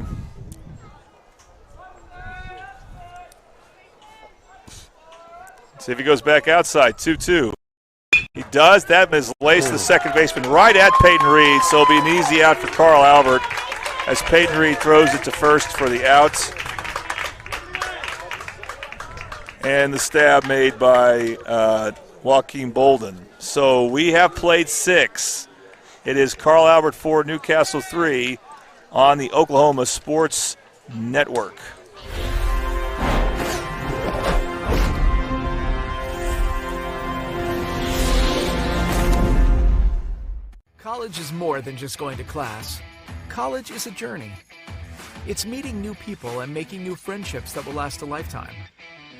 See if he goes back outside. 2-2. He does. That is laced the second baseman right at Peyton Reed, so it'll be an easy out for Carl Albert as Peyton Reed throws it to first for the out. And the stab made by Joaquin Bolden. So we have played 6. It is Carl Albert 4, Newcastle 3 on the Oklahoma Sports Network. College is more than just going to class. College is a journey. It's meeting new people and making new friendships that will last a lifetime.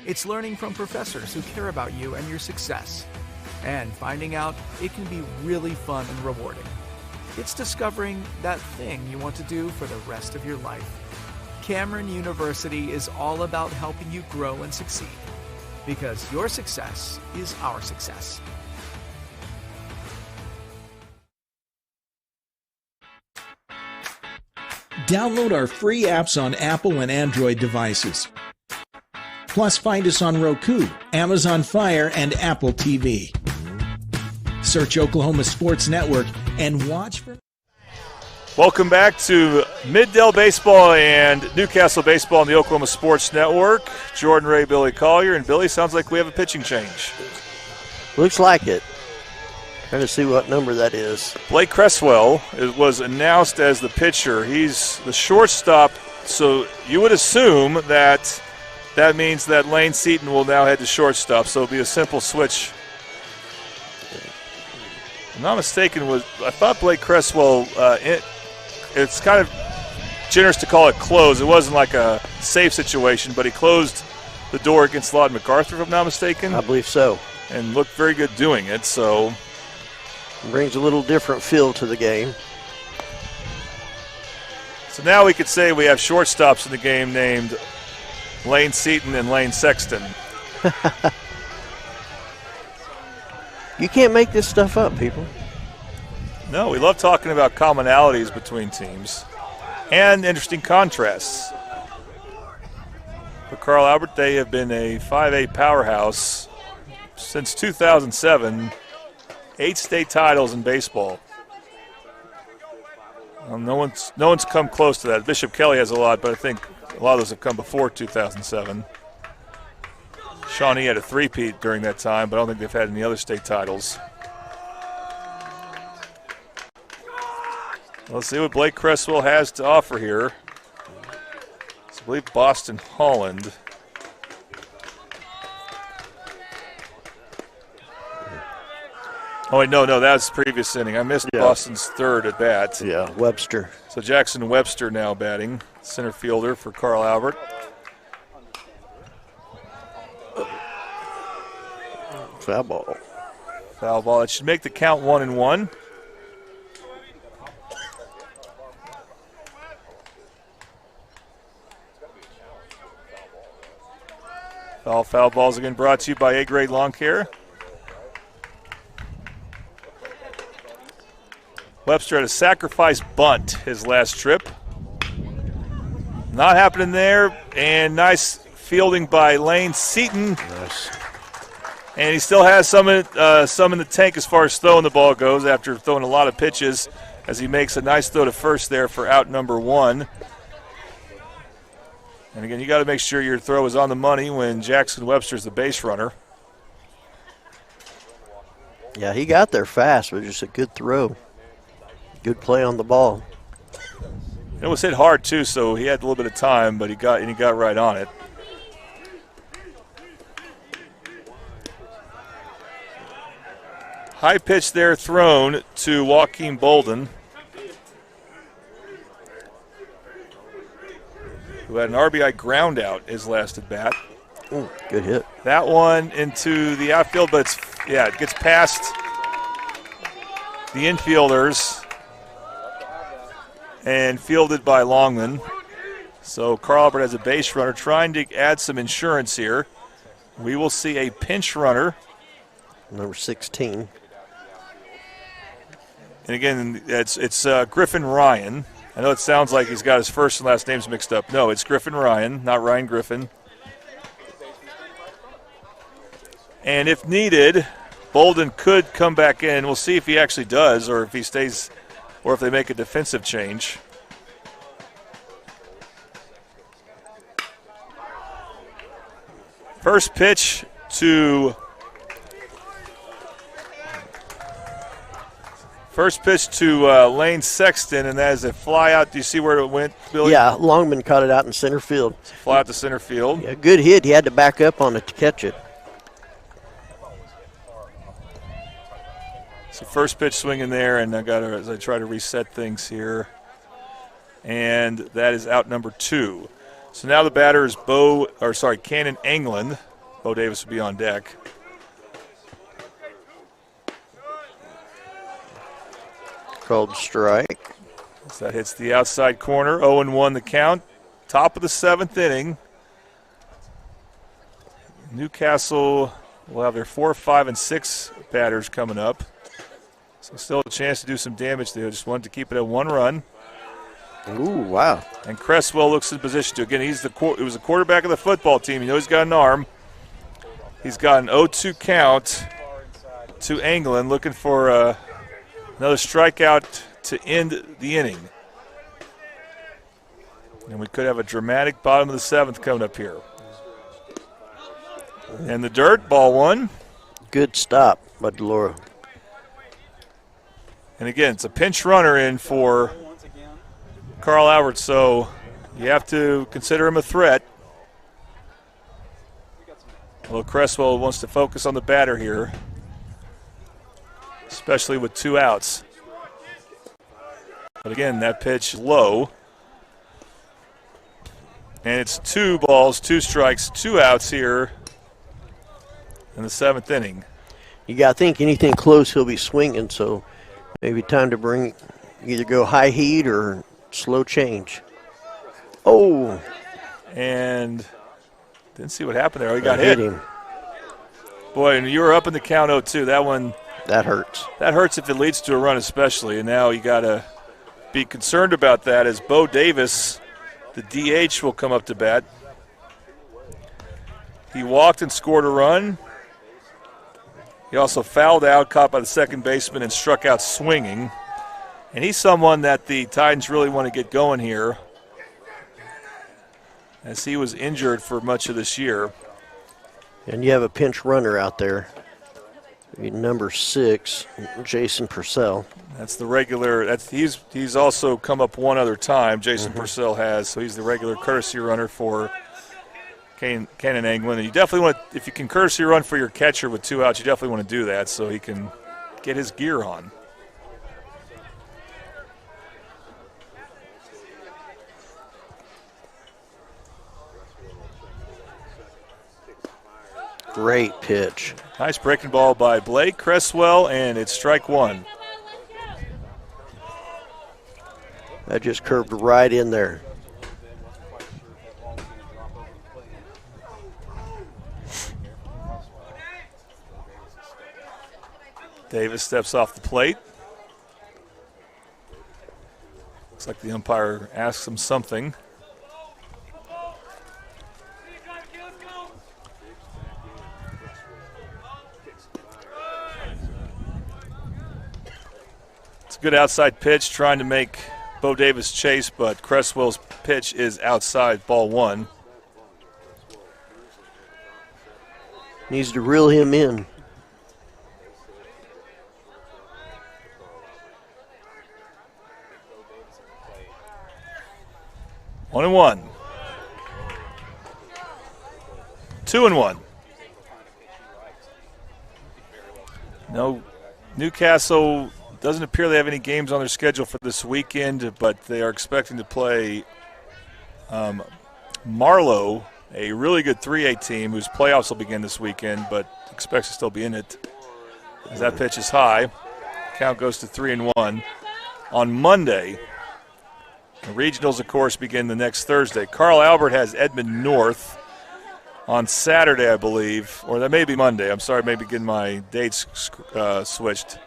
It's learning from professors who care about you and your success. And finding out it can be really fun and rewarding. It's discovering that thing you want to do for the rest of your life. Cameron University is all about helping you grow and succeed. Because your success is our success. Download our free apps on Apple and Android devices. Plus, find us on Roku, Amazon Fire, and Apple TV. Search Oklahoma Sports Network and watch for... Welcome back to Middale Baseball and Newcastle Baseball on the Oklahoma Sports Network. Jordan Ray, Billy Collier, and Billy, sounds like we have a pitching change. Looks like it. Trying to see what number that is. Blake Cresswell was announced as the pitcher. He's the shortstop, so you would assume that means that Lane Seaton will now head to shortstop, so it'll be a simple switch. If I'm not mistaken, I thought Blake Cresswell, it's kind of generous to call it close. It wasn't like a safe situation, but he closed the door against Lawton MacArthur, if I'm not mistaken. I believe so. And looked very good doing it, so... Brings a little different feel to the game. So now we could say we have shortstops in the game named Lane Seaton and Lane Sexton. You can't make this stuff up, people. No, we love talking about commonalities between teams and interesting contrasts. But Carl Albert, they have been a 5A powerhouse since 2007. 8 state titles in baseball. No one's come close to that. Bishop Kelly has a lot, but I think a lot of those have come before 2007. Shawnee had a three-peat during that time, but I don't think they've had any other state titles. Let's see what Blake Cresswell has to offer here. I believe Boston Holland. Oh, wait, no, that was the previous inning. I missed Boston's third at bat. Yeah, Webster. So Jackson Webster now batting, center fielder for Carl Albert. Foul ball. Foul ball. That should make the count 1-1. All foul balls again brought to you by A-Grade Lawn Care. Webster had a sacrifice bunt his last trip. Not happening there, and nice fielding by Lane Seaton. Nice. And he still has some in the tank as far as throwing the ball goes after throwing a lot of pitches, as he makes a nice throw to first there for out number 1. And again, you got to make sure your throw is on the money when Jackson Webster's the base runner. Yeah, he got there fast, but just a good throw. Good play on the ball. It was hit hard too, so he had a little bit of time, but he got right on it. High pitch there thrown to Joaquin Bolden, who had an RBI ground out his last at bat. Ooh, good hit. That one into the outfield, but it gets past the infielders and fielded by Longman. So Carl Albert has a base runner trying to add some insurance here. We will see a pinch runner. Number 16. And again, it's Griffin Ryan. I know it sounds like he's got his first and last names mixed up. No, it's Griffin Ryan, not Ryan Griffin. And if needed, Bolden could come back in. We'll see if he actually does, or if he stays, or if they make a defensive change. First pitch to Lane Sexton, and that is a fly out. Do you see where it went, Billy? Yeah, Longman caught it out in center field. Fly out to center field. Yeah, good hit. He had to back up on it to catch it. So first pitch swinging there, and as I try to reset things here, and that is out number 2. So now the batter is Cannon England. Bo Davis will be on deck. Called strike. So that hits the outside corner. 0-1 the count. Top of the 7th inning. Newcastle will have their 4, 5, and 6 batters coming up. So still a chance to do some damage there. Just wanted to keep it at 1 run. Ooh, wow. And Cresswell looks in position to. Again, he was the quarterback of the football team. You know he's got an arm. He's got an 0-2 count to England, looking for another strikeout to end the inning. And we could have a dramatic bottom of the 7th coming up here. And the dirt, ball 1. Good stop by Delora. And again, it's a pinch runner in for Carl Albert, so you have to consider him a threat. Although Cresswell wants to focus on the batter here, especially with 2 outs. But again, that pitch low. And it's 2 balls, 2 strikes, 2 outs here in the 7th inning. You got to think anything close he'll be swinging, so maybe time to either go high heat or slow change. Oh. And didn't see what happened there. He got hit. Him. Boy, and you were up in the count 0-2. That one. That hurts. That hurts if it leads to a run especially. And now you got to be concerned about that as Bo Davis, the DH, will come up to bat. He walked and scored a run. He also fouled out, caught by the second baseman, and struck out swinging. And he's someone that the Titans really want to get going here, as he was injured for much of this year. And you have a pinch runner out there, number 6, Jason Purcell. That's the regular. He's also come up one other time. Jason Purcell has, so he's the regular courtesy runner for Cannon Anglin. And you definitely want, if you can courtesy run for your catcher with 2 outs, you definitely want to do that so he can get his gear on. Great pitch. Nice breaking ball by Blake Cresswell, and it's strike 1. That just curved right in there. Davis steps off the plate. Looks like the umpire asks him something. It's a good outside pitch, trying to make Bo Davis chase, but Cresswell's pitch is outside, ball 1. Needs to reel him in. One and one. 2-1. No, Newcastle doesn't appear they have any games on their schedule for this weekend, but they are expecting to play Marlow, a really good 3A team whose playoffs will begin this weekend, but expects to still be in it. As that pitch is high, count goes to 3-1. On Monday, the regionals, of course, begin the next Thursday. Carl Albert has Edmond North on Saturday, I believe, or that may be Monday. I'm sorry, maybe getting my dates switched.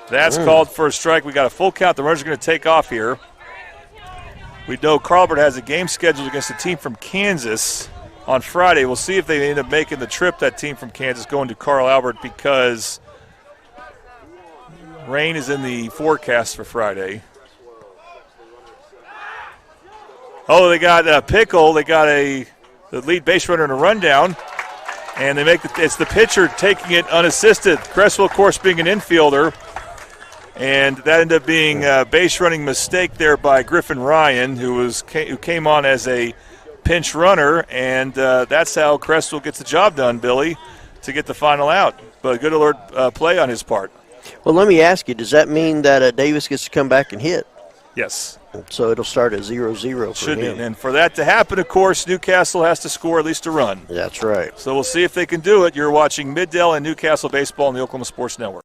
That's called for a strike. We got a full count. The runners are going to take off here. We know Carl Albert has a game scheduled against a team from Kansas on Friday. We'll see if they end up making the trip, that team from Kansas, going to Carl Albert, because rain is in the forecast for Friday. Oh, they got a pickle. They got the lead base runner in a rundown, and they make it's the pitcher taking it unassisted. Cresswell, of course, being an infielder, and that ended up being a base running mistake there by Griffin Ryan, who came on as a pinch runner, and that's how Cresswell gets the job done, Billy, to get the final out. But a good alert play on his part. Well, let me ask you, does that mean that Davis gets to come back and hit? Yes. So it'll start at 0-0 for Should him. be. And for that to happen, of course, Newcastle has to score at least a run. That's right. So we'll see if they can do it. You're watching Middale and Newcastle baseball on the Oklahoma Sports Network.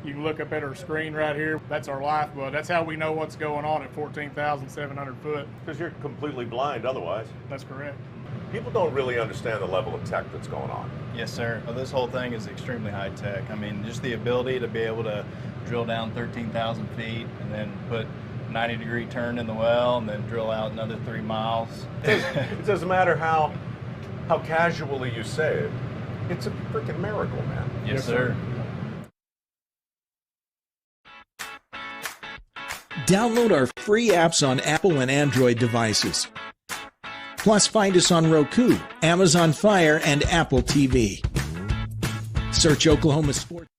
You can look up at our screen right here. That's our lifeboat. That's how we know what's going on at 14,700 foot. Because you're completely blind otherwise. That's correct. People don't really understand the level of tech that's going on. Yes, sir. Well, this whole thing is extremely high tech. I mean, just the ability to be able to drill down 13,000 feet and then put 90-degree turn in the well and then drill out another 3 miles. It doesn't matter how casually you say it. It's a freaking miracle, man. Yes, sir. Download our free apps on Apple and Android devices. Plus, find us on Roku, Amazon Fire, and Apple TV. Search Oklahoma Sports.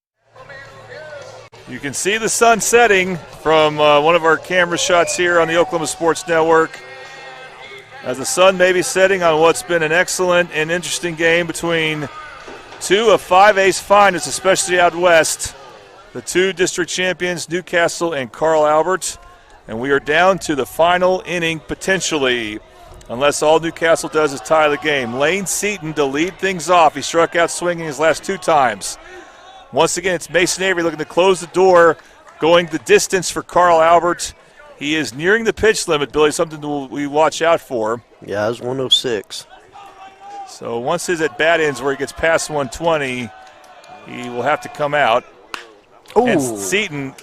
You can see the sun setting from one of our camera shots here on the Oklahoma Sports Network, as the sun may be setting on what's been an excellent and interesting game between two of 5A's finest, especially out west, the two district champions, Newcastle and Carl Albert. And we are down to the final inning, potentially, unless all Newcastle does is tie the game. Lane Seaton to lead things off. He struck out swinging his last 2 times. Once again, it's Mason Avery looking to close the door, going the distance for Carl Albert. He is nearing the pitch limit, Billy, something we watch out for. Yeah, it was 106. So once his at-bat ends where he gets past 120, He will have to come out. Ooh. And Seaton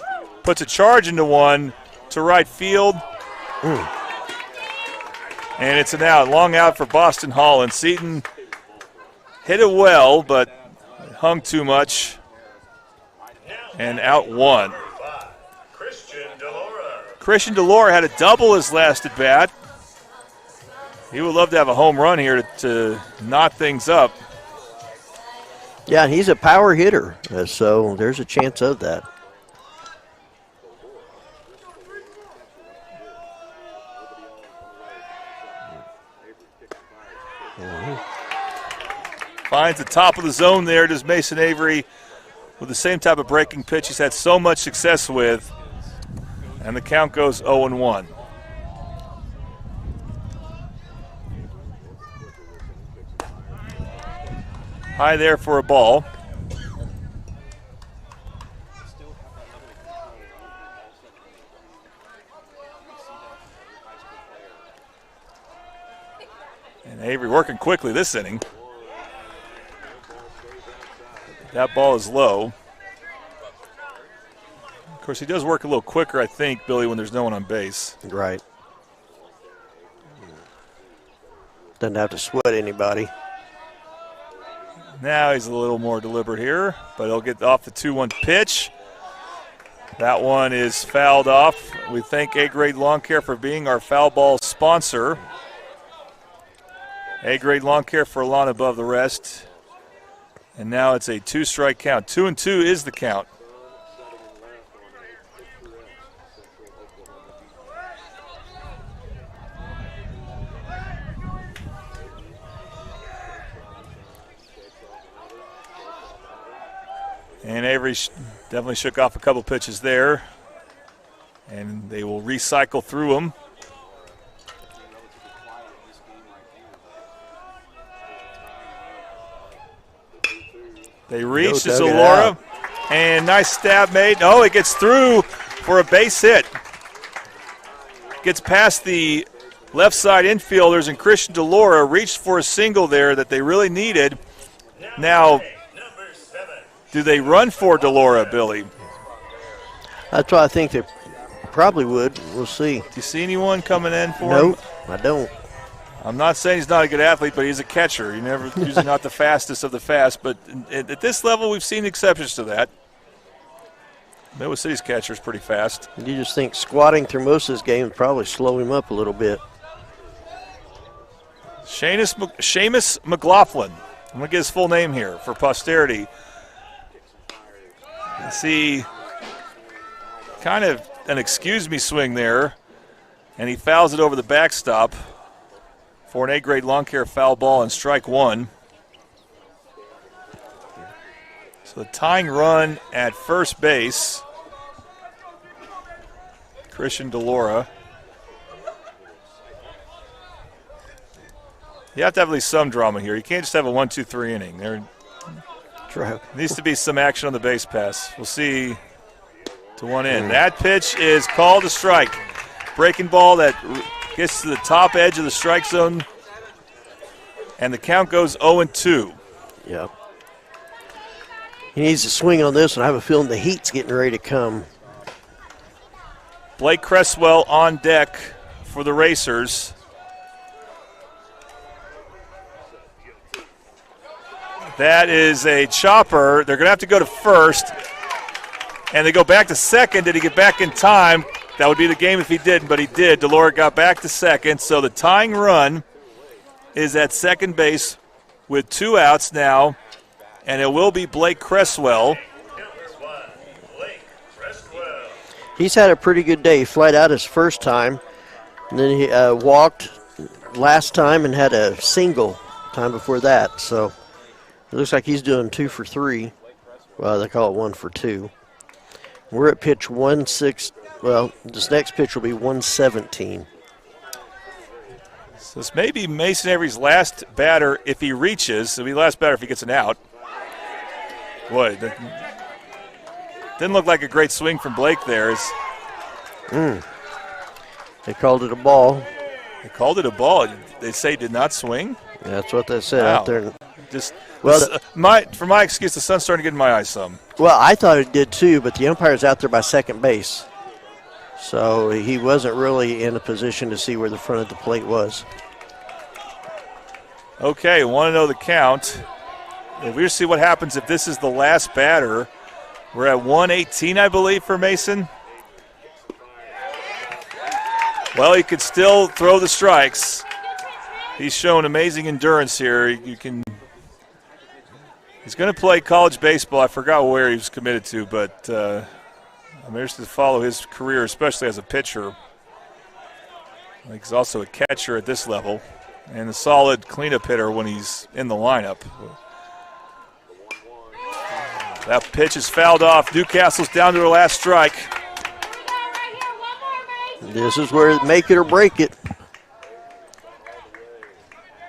puts a charge into one to right field. And it's an out, long out for Boston Holland. Seaton hit it well, but hung too much. And out one. Christian DeLora had a double his last at bat. He would love to have a home run here to knot things up. Yeah, he's a power hitter, so there's a chance of that. Finds the top of the zone there, does Mason Avery, with the same type of breaking pitch he's had so much success with. And the count goes 0-1. High there for a ball. And Avery working quickly this inning. That ball is low. Of course, he does work a little quicker, I think, Billy, when there's no one on base. Right. Doesn't have to sweat anybody. Now he's a little more deliberate here, but he'll get off the 2-1 pitch. That one is fouled off. We thank A-Grade Lawn Care for being our foul ball sponsor. A-Grade Lawn Care for a lawn above the rest. And now it's a 2-strike count. 2-2 is the count. And Avery definitely shook off a couple pitches there. And they will recycle through them. They reach to Zalora. And nice stab made. Oh, it gets through for a base hit. Gets past the left side infielders, and Christian DeLora reached for a single there that they really needed. Now, do they run for DeLora, Billy? That's what I think they probably would. We'll see. Do you see anyone coming in for him? Nope, I don't. I'm not saying he's not a good athlete, but he's a catcher. He's usually not the fastest of the fast, but at this level, we've seen exceptions to that. Midwest City's catcher is pretty fast. You just think squatting through most of this game would probably slow him up a little bit. Seamus McLaughlin. I'm going to get his full name here for posterity. See, kind of an excuse-me swing there, and he fouls it over the backstop for an A-grade lawn care foul ball and strike one. So the tying run at first base, Christian DeLora. You have to have at least some drama here. You can't just have a 1-2-3 inning. There needs to be some action on the base pass. We'll see to one end. That pitch is called a strike. Breaking ball that gets to the top edge of the strike zone, and the count goes 0-2. Yep. He needs to swing on this, and I have a feeling the heat's getting ready to come. Blake Cresswell on deck for the Racers. That is a chopper. They're going to have to go to first, and they go back to second. Did he get back in time? That would be the game if he didn't, but he did. DeLora got back to second, so the tying run is at second base with 2 outs now, and it will be Blake Cresswell. He's had a pretty good day. He flied out his first time, and then he walked last time and had a single time before that. So it looks like he's doing 2 for 3. Well, they call it 1 for 2. We're at pitch 1-6. Well, this next pitch will be 117. So this may be Mason Avery's last batter if he reaches. It'll be last batter if he gets an out. Boy, didn't look like a great swing from Blake there. They called it a ball. They called it a ball. They say did not swing? Yeah, that's what they said out there. For my excuse, the sun's starting to get in my eyes some. Well, I thought it did too, but the umpire's out there by second base. So he wasn't really in a position to see where the front of the plate was. Okay, want to know the count. We'll see what happens if this is the last batter. We're at 118, I believe, for Mason. Well, he could still throw the strikes. He's shown amazing endurance here. He's going to play college baseball. I forgot where he was committed to, but I'm interested to follow his career, especially as a pitcher. I think he's also a catcher at this level and a solid cleanup hitter when he's in the lineup. That pitch is fouled off. Newcastle's down to their last strike. This is where make it or break it.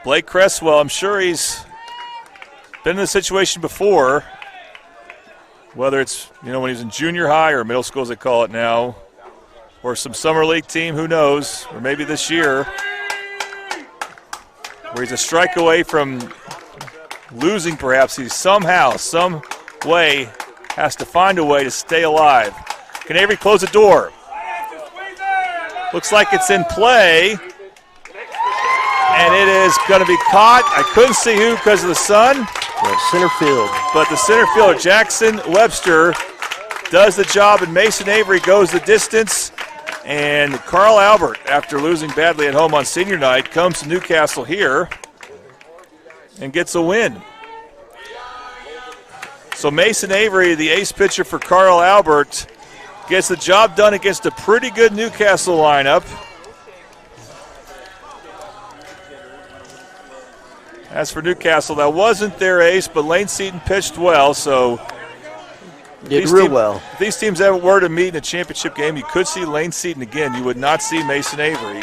Blake Cresswell, I'm sure he's been in this situation before, whether it's when he was in junior high or middle school as they call it now, or some summer league team, who knows, or maybe this year, where he's a strike away from losing perhaps. He somehow, some way, has to find a way to stay alive. Can Avery close the door? Looks like it's in play, and it is going to be caught. I couldn't see who because of the sun. Center field. But the center fielder, Jackson Webster, does the job, and Mason Avery goes the distance. And Carl Albert, after losing badly at home on senior night, comes to Newcastle here and gets a win. So Mason Avery, the ace pitcher for Carl Albert, gets the job done against a pretty good Newcastle lineup. As for Newcastle, that wasn't their ace, but Lane Seaton pitched well, so did real well. If these teams ever were to meet in a championship game, you could see Lane Seaton again. You would not see Mason Avery.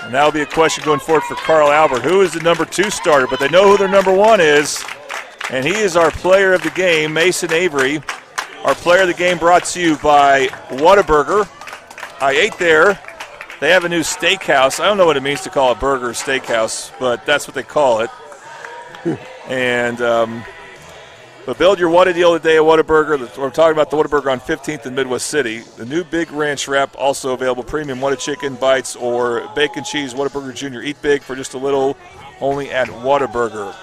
And that will be a question going forward for Carl Albert. Who is the number 2 starter? But they know who their number 1 is, and he is our player of the game, Mason Avery. Our player of the game brought to you by Whataburger. I ate there. They have a new steakhouse. I don't know what it means to call a burger a steakhouse, but that's what they call it. And but build your Whata deal today at Whataburger. We're talking about the Whataburger on 15th in Midwest City. The new Big Ranch Wrap, also available. Premium Whata Chicken Bites or Bacon Cheese Whataburger Jr. Eat big for just a little, only at Whataburger.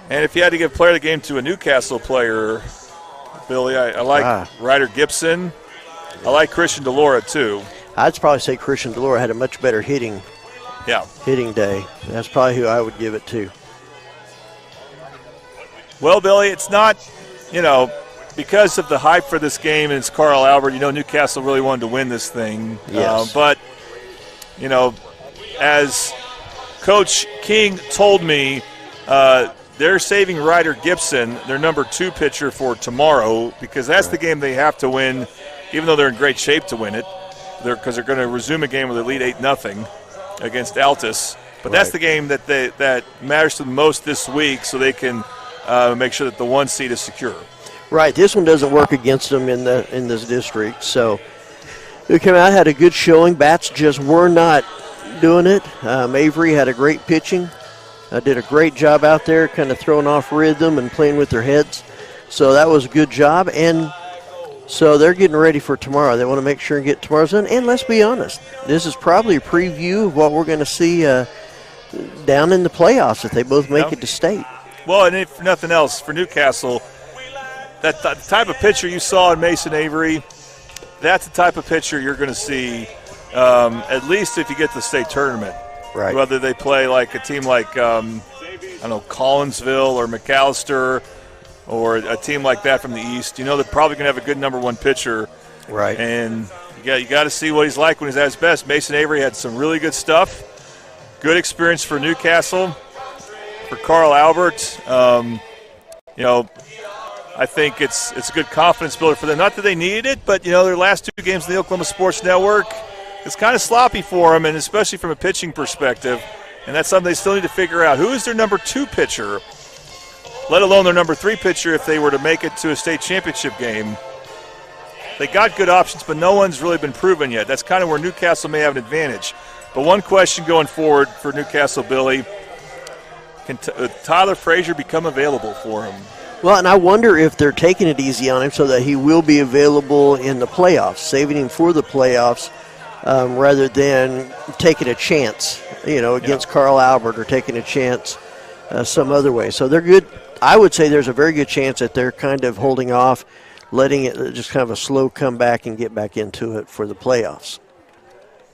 And if you had to give player of the game to a Newcastle player, Billy, I like Ryder Gibson. I like Christian DeLora, too. I'd probably say Christian DeLora had a much better hitting day. That's probably who I would give it to. Well, Billy, it's not, because of the hype for this game and it's Carl Albert, Newcastle really wanted to win this thing. Yes. But, as Coach King told me, they're saving Ryder Gibson, their number 2 pitcher, for tomorrow because that's the game they have to win, even though they're in great shape to win it, because they're going to resume a game where they lead 8-0 against Altus. But that's the game that matters to them most this week, so they can make sure that the 1 seed is secure. Right. This one doesn't work against them in this district. So they came out, had a good showing. Bats just were not doing it. Avery had a great pitching. Did a great job out there, kind of throwing off rhythm and playing with their heads. So that was a good job. And so they're getting ready for tomorrow. They want to make sure and get tomorrow's done. And let's be honest, this is probably a preview of what we're going to see down in the playoffs if they both make it to state. Well, and if nothing else, for Newcastle, that type of pitcher you saw in Mason Avery, that's the type of pitcher you're going to see at least if you get to the state tournament. Right. Whether they play like a team like, Collinsville or McAllister or a team like that from the East, they're probably going to have a good number 1 pitcher. Right. And you got to see what he's like when he's at his best. Mason Avery had some really good stuff. Good experience for Newcastle. For Carl Albert, I think it's a good confidence builder for them. Not that they needed it, but, their last 2 games in the Oklahoma Sports Network, it's kind of sloppy for them, and especially from a pitching perspective. And that's something they still need to figure out. Who is their number 2 pitcher, let alone their number 3 pitcher if they were to make it to a state championship game? They got good options, but no one's really been proven yet. That's kind of where Newcastle may have an advantage. But one question going forward for Newcastle, Billy, Can Tyler Frazier become available for him? Well, and I wonder if they're taking it easy on him so that he will be available in the playoffs, saving him for the playoffs rather than taking a chance, against Carl Albert or taking a chance some other way. So they're good. I would say there's a very good chance that they're kind of holding off, letting it just kind of a slow comeback and get back into it for the playoffs.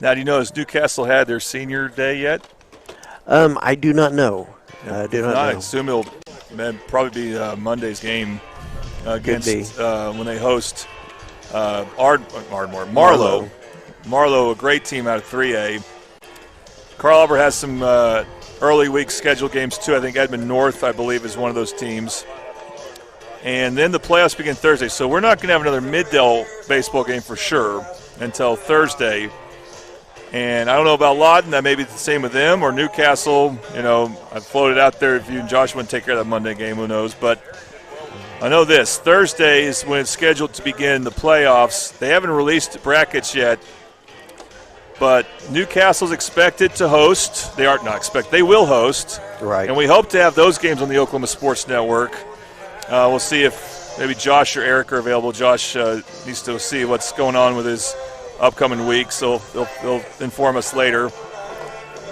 Now, do you know, has Newcastle had their senior day yet? I do not know. I do not know. I assume it'll probably be Monday's game against when they host Marlow. Marlow, a great team out of 3A. Carl Albert has some early week scheduled games too. I think Edmond North, I believe, is one of those teams. And then the playoffs begin Thursday. So we're not going to have another Middale baseball game for sure until Thursday. And I don't know about Lawton. That may be the same with them or Newcastle. I floated out there if you and Josh wouldn't take care of that Monday game, who knows. But I know this. Thursday is when it's scheduled to begin the playoffs. They haven't released brackets yet. But Newcastle's expected to host. They are not expected. They will host. Right. And we hope to have those games on the Oklahoma Sports Network. We'll see if maybe Josh or Eric are available. Josh needs to see what's going on with his upcoming week, so they'll inform us later.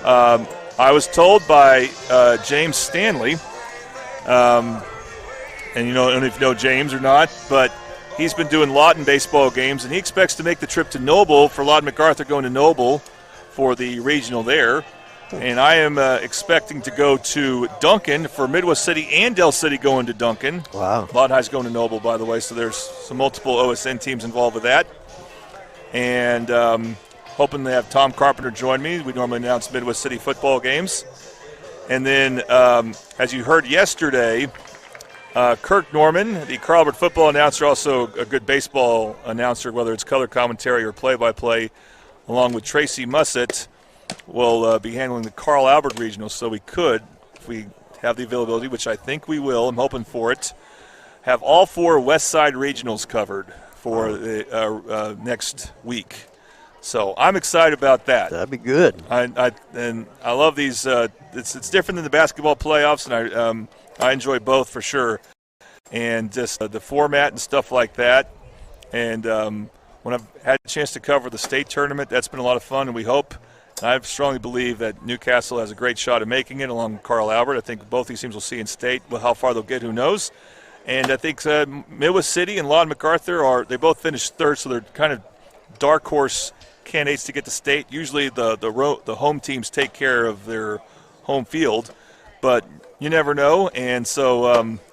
I was told by James Stanley, and I don't know if you know James or not, but he's been doing Lawton baseball games, and he expects to make the trip to Noble for Lawton MacArthur going to Noble for the regional there. And I am expecting to go to Duncan for Midwest City and Del City going to Duncan. Wow. Lawton High's going to Noble, by the way, so there's some multiple OSN teams involved with that. And hoping to have Tom Carpenter join me. We normally announce Midwest City football games. And then, as you heard yesterday, Kirk Norman, the Carl Albert football announcer, also a good baseball announcer, whether it's color commentary or play-by-play, along with Tracy Mussett, will be handling the Carl Albert Regional. So we could, if we have the availability, which I think we will, I'm hoping for it, have all 4 West Side Regionals covered for the next week. So I'm excited about that. That'd be good. I love these. It's different than the basketball playoffs, and I enjoy both for sure. And just the format and stuff like that. And when I've had a chance to cover the state tournament, that's been a lot of fun, and we hope. I strongly believe that Newcastle has a great shot at making it along with Carl Albert. I think both these teams will see in state. Well, how far they'll get, who knows. And I think Midwest City and Lawton MacArthur they both finished third, so they're kind of dark horse candidates to get to state. Usually the home teams take care of their home field, but you never know. And so,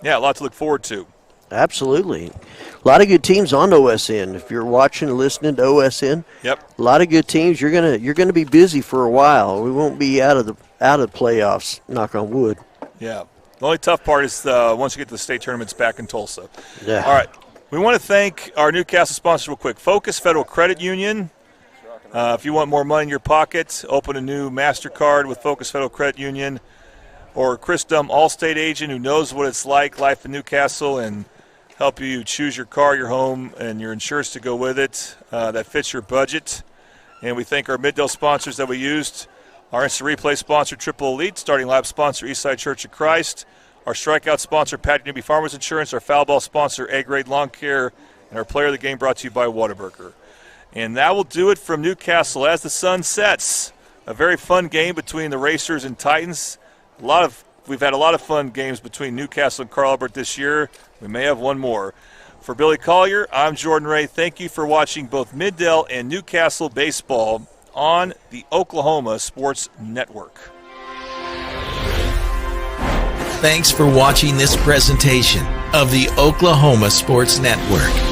a lot to look forward to. Absolutely. A lot of good teams on OSN. If you're watching and listening to OSN, yep. A lot of good teams. You're gonna be busy for a while. We won't be out of the playoffs, knock on wood. Yeah. The only tough part is once you get to the state tournaments back in Tulsa. Yeah. All right. We want to thank our Newcastle sponsors real quick. Focus Federal Credit Union. If you want more money in your pocket, open a new MasterCard with Focus Federal Credit Union. Or Chris Dumb, Allstate agent who knows what it's like, life in Newcastle, and help you choose your car, your home, and your insurance to go with it that fits your budget. And we thank our Middale sponsors that we used. Our Instant Replay sponsor, Triple Elite. Starting Lab sponsor, Eastside Church of Christ. Our Strikeout sponsor, Patty Newby Farmers Insurance. Our Foul Ball sponsor, A-Grade Lawn Care. And our Player of the Game brought to you by Whataburger. And that will do it from Newcastle as the sun sets. A very fun game between the Racers and Titans. We've had a lot of fun games between Newcastle and Carl Albert this year. We may have one more. For Billy Collier, I'm Jordan Ray. Thank you for watching both Middale and Newcastle baseball on the Oklahoma Sports Network. Thanks for watching this presentation of the Oklahoma Sports Network.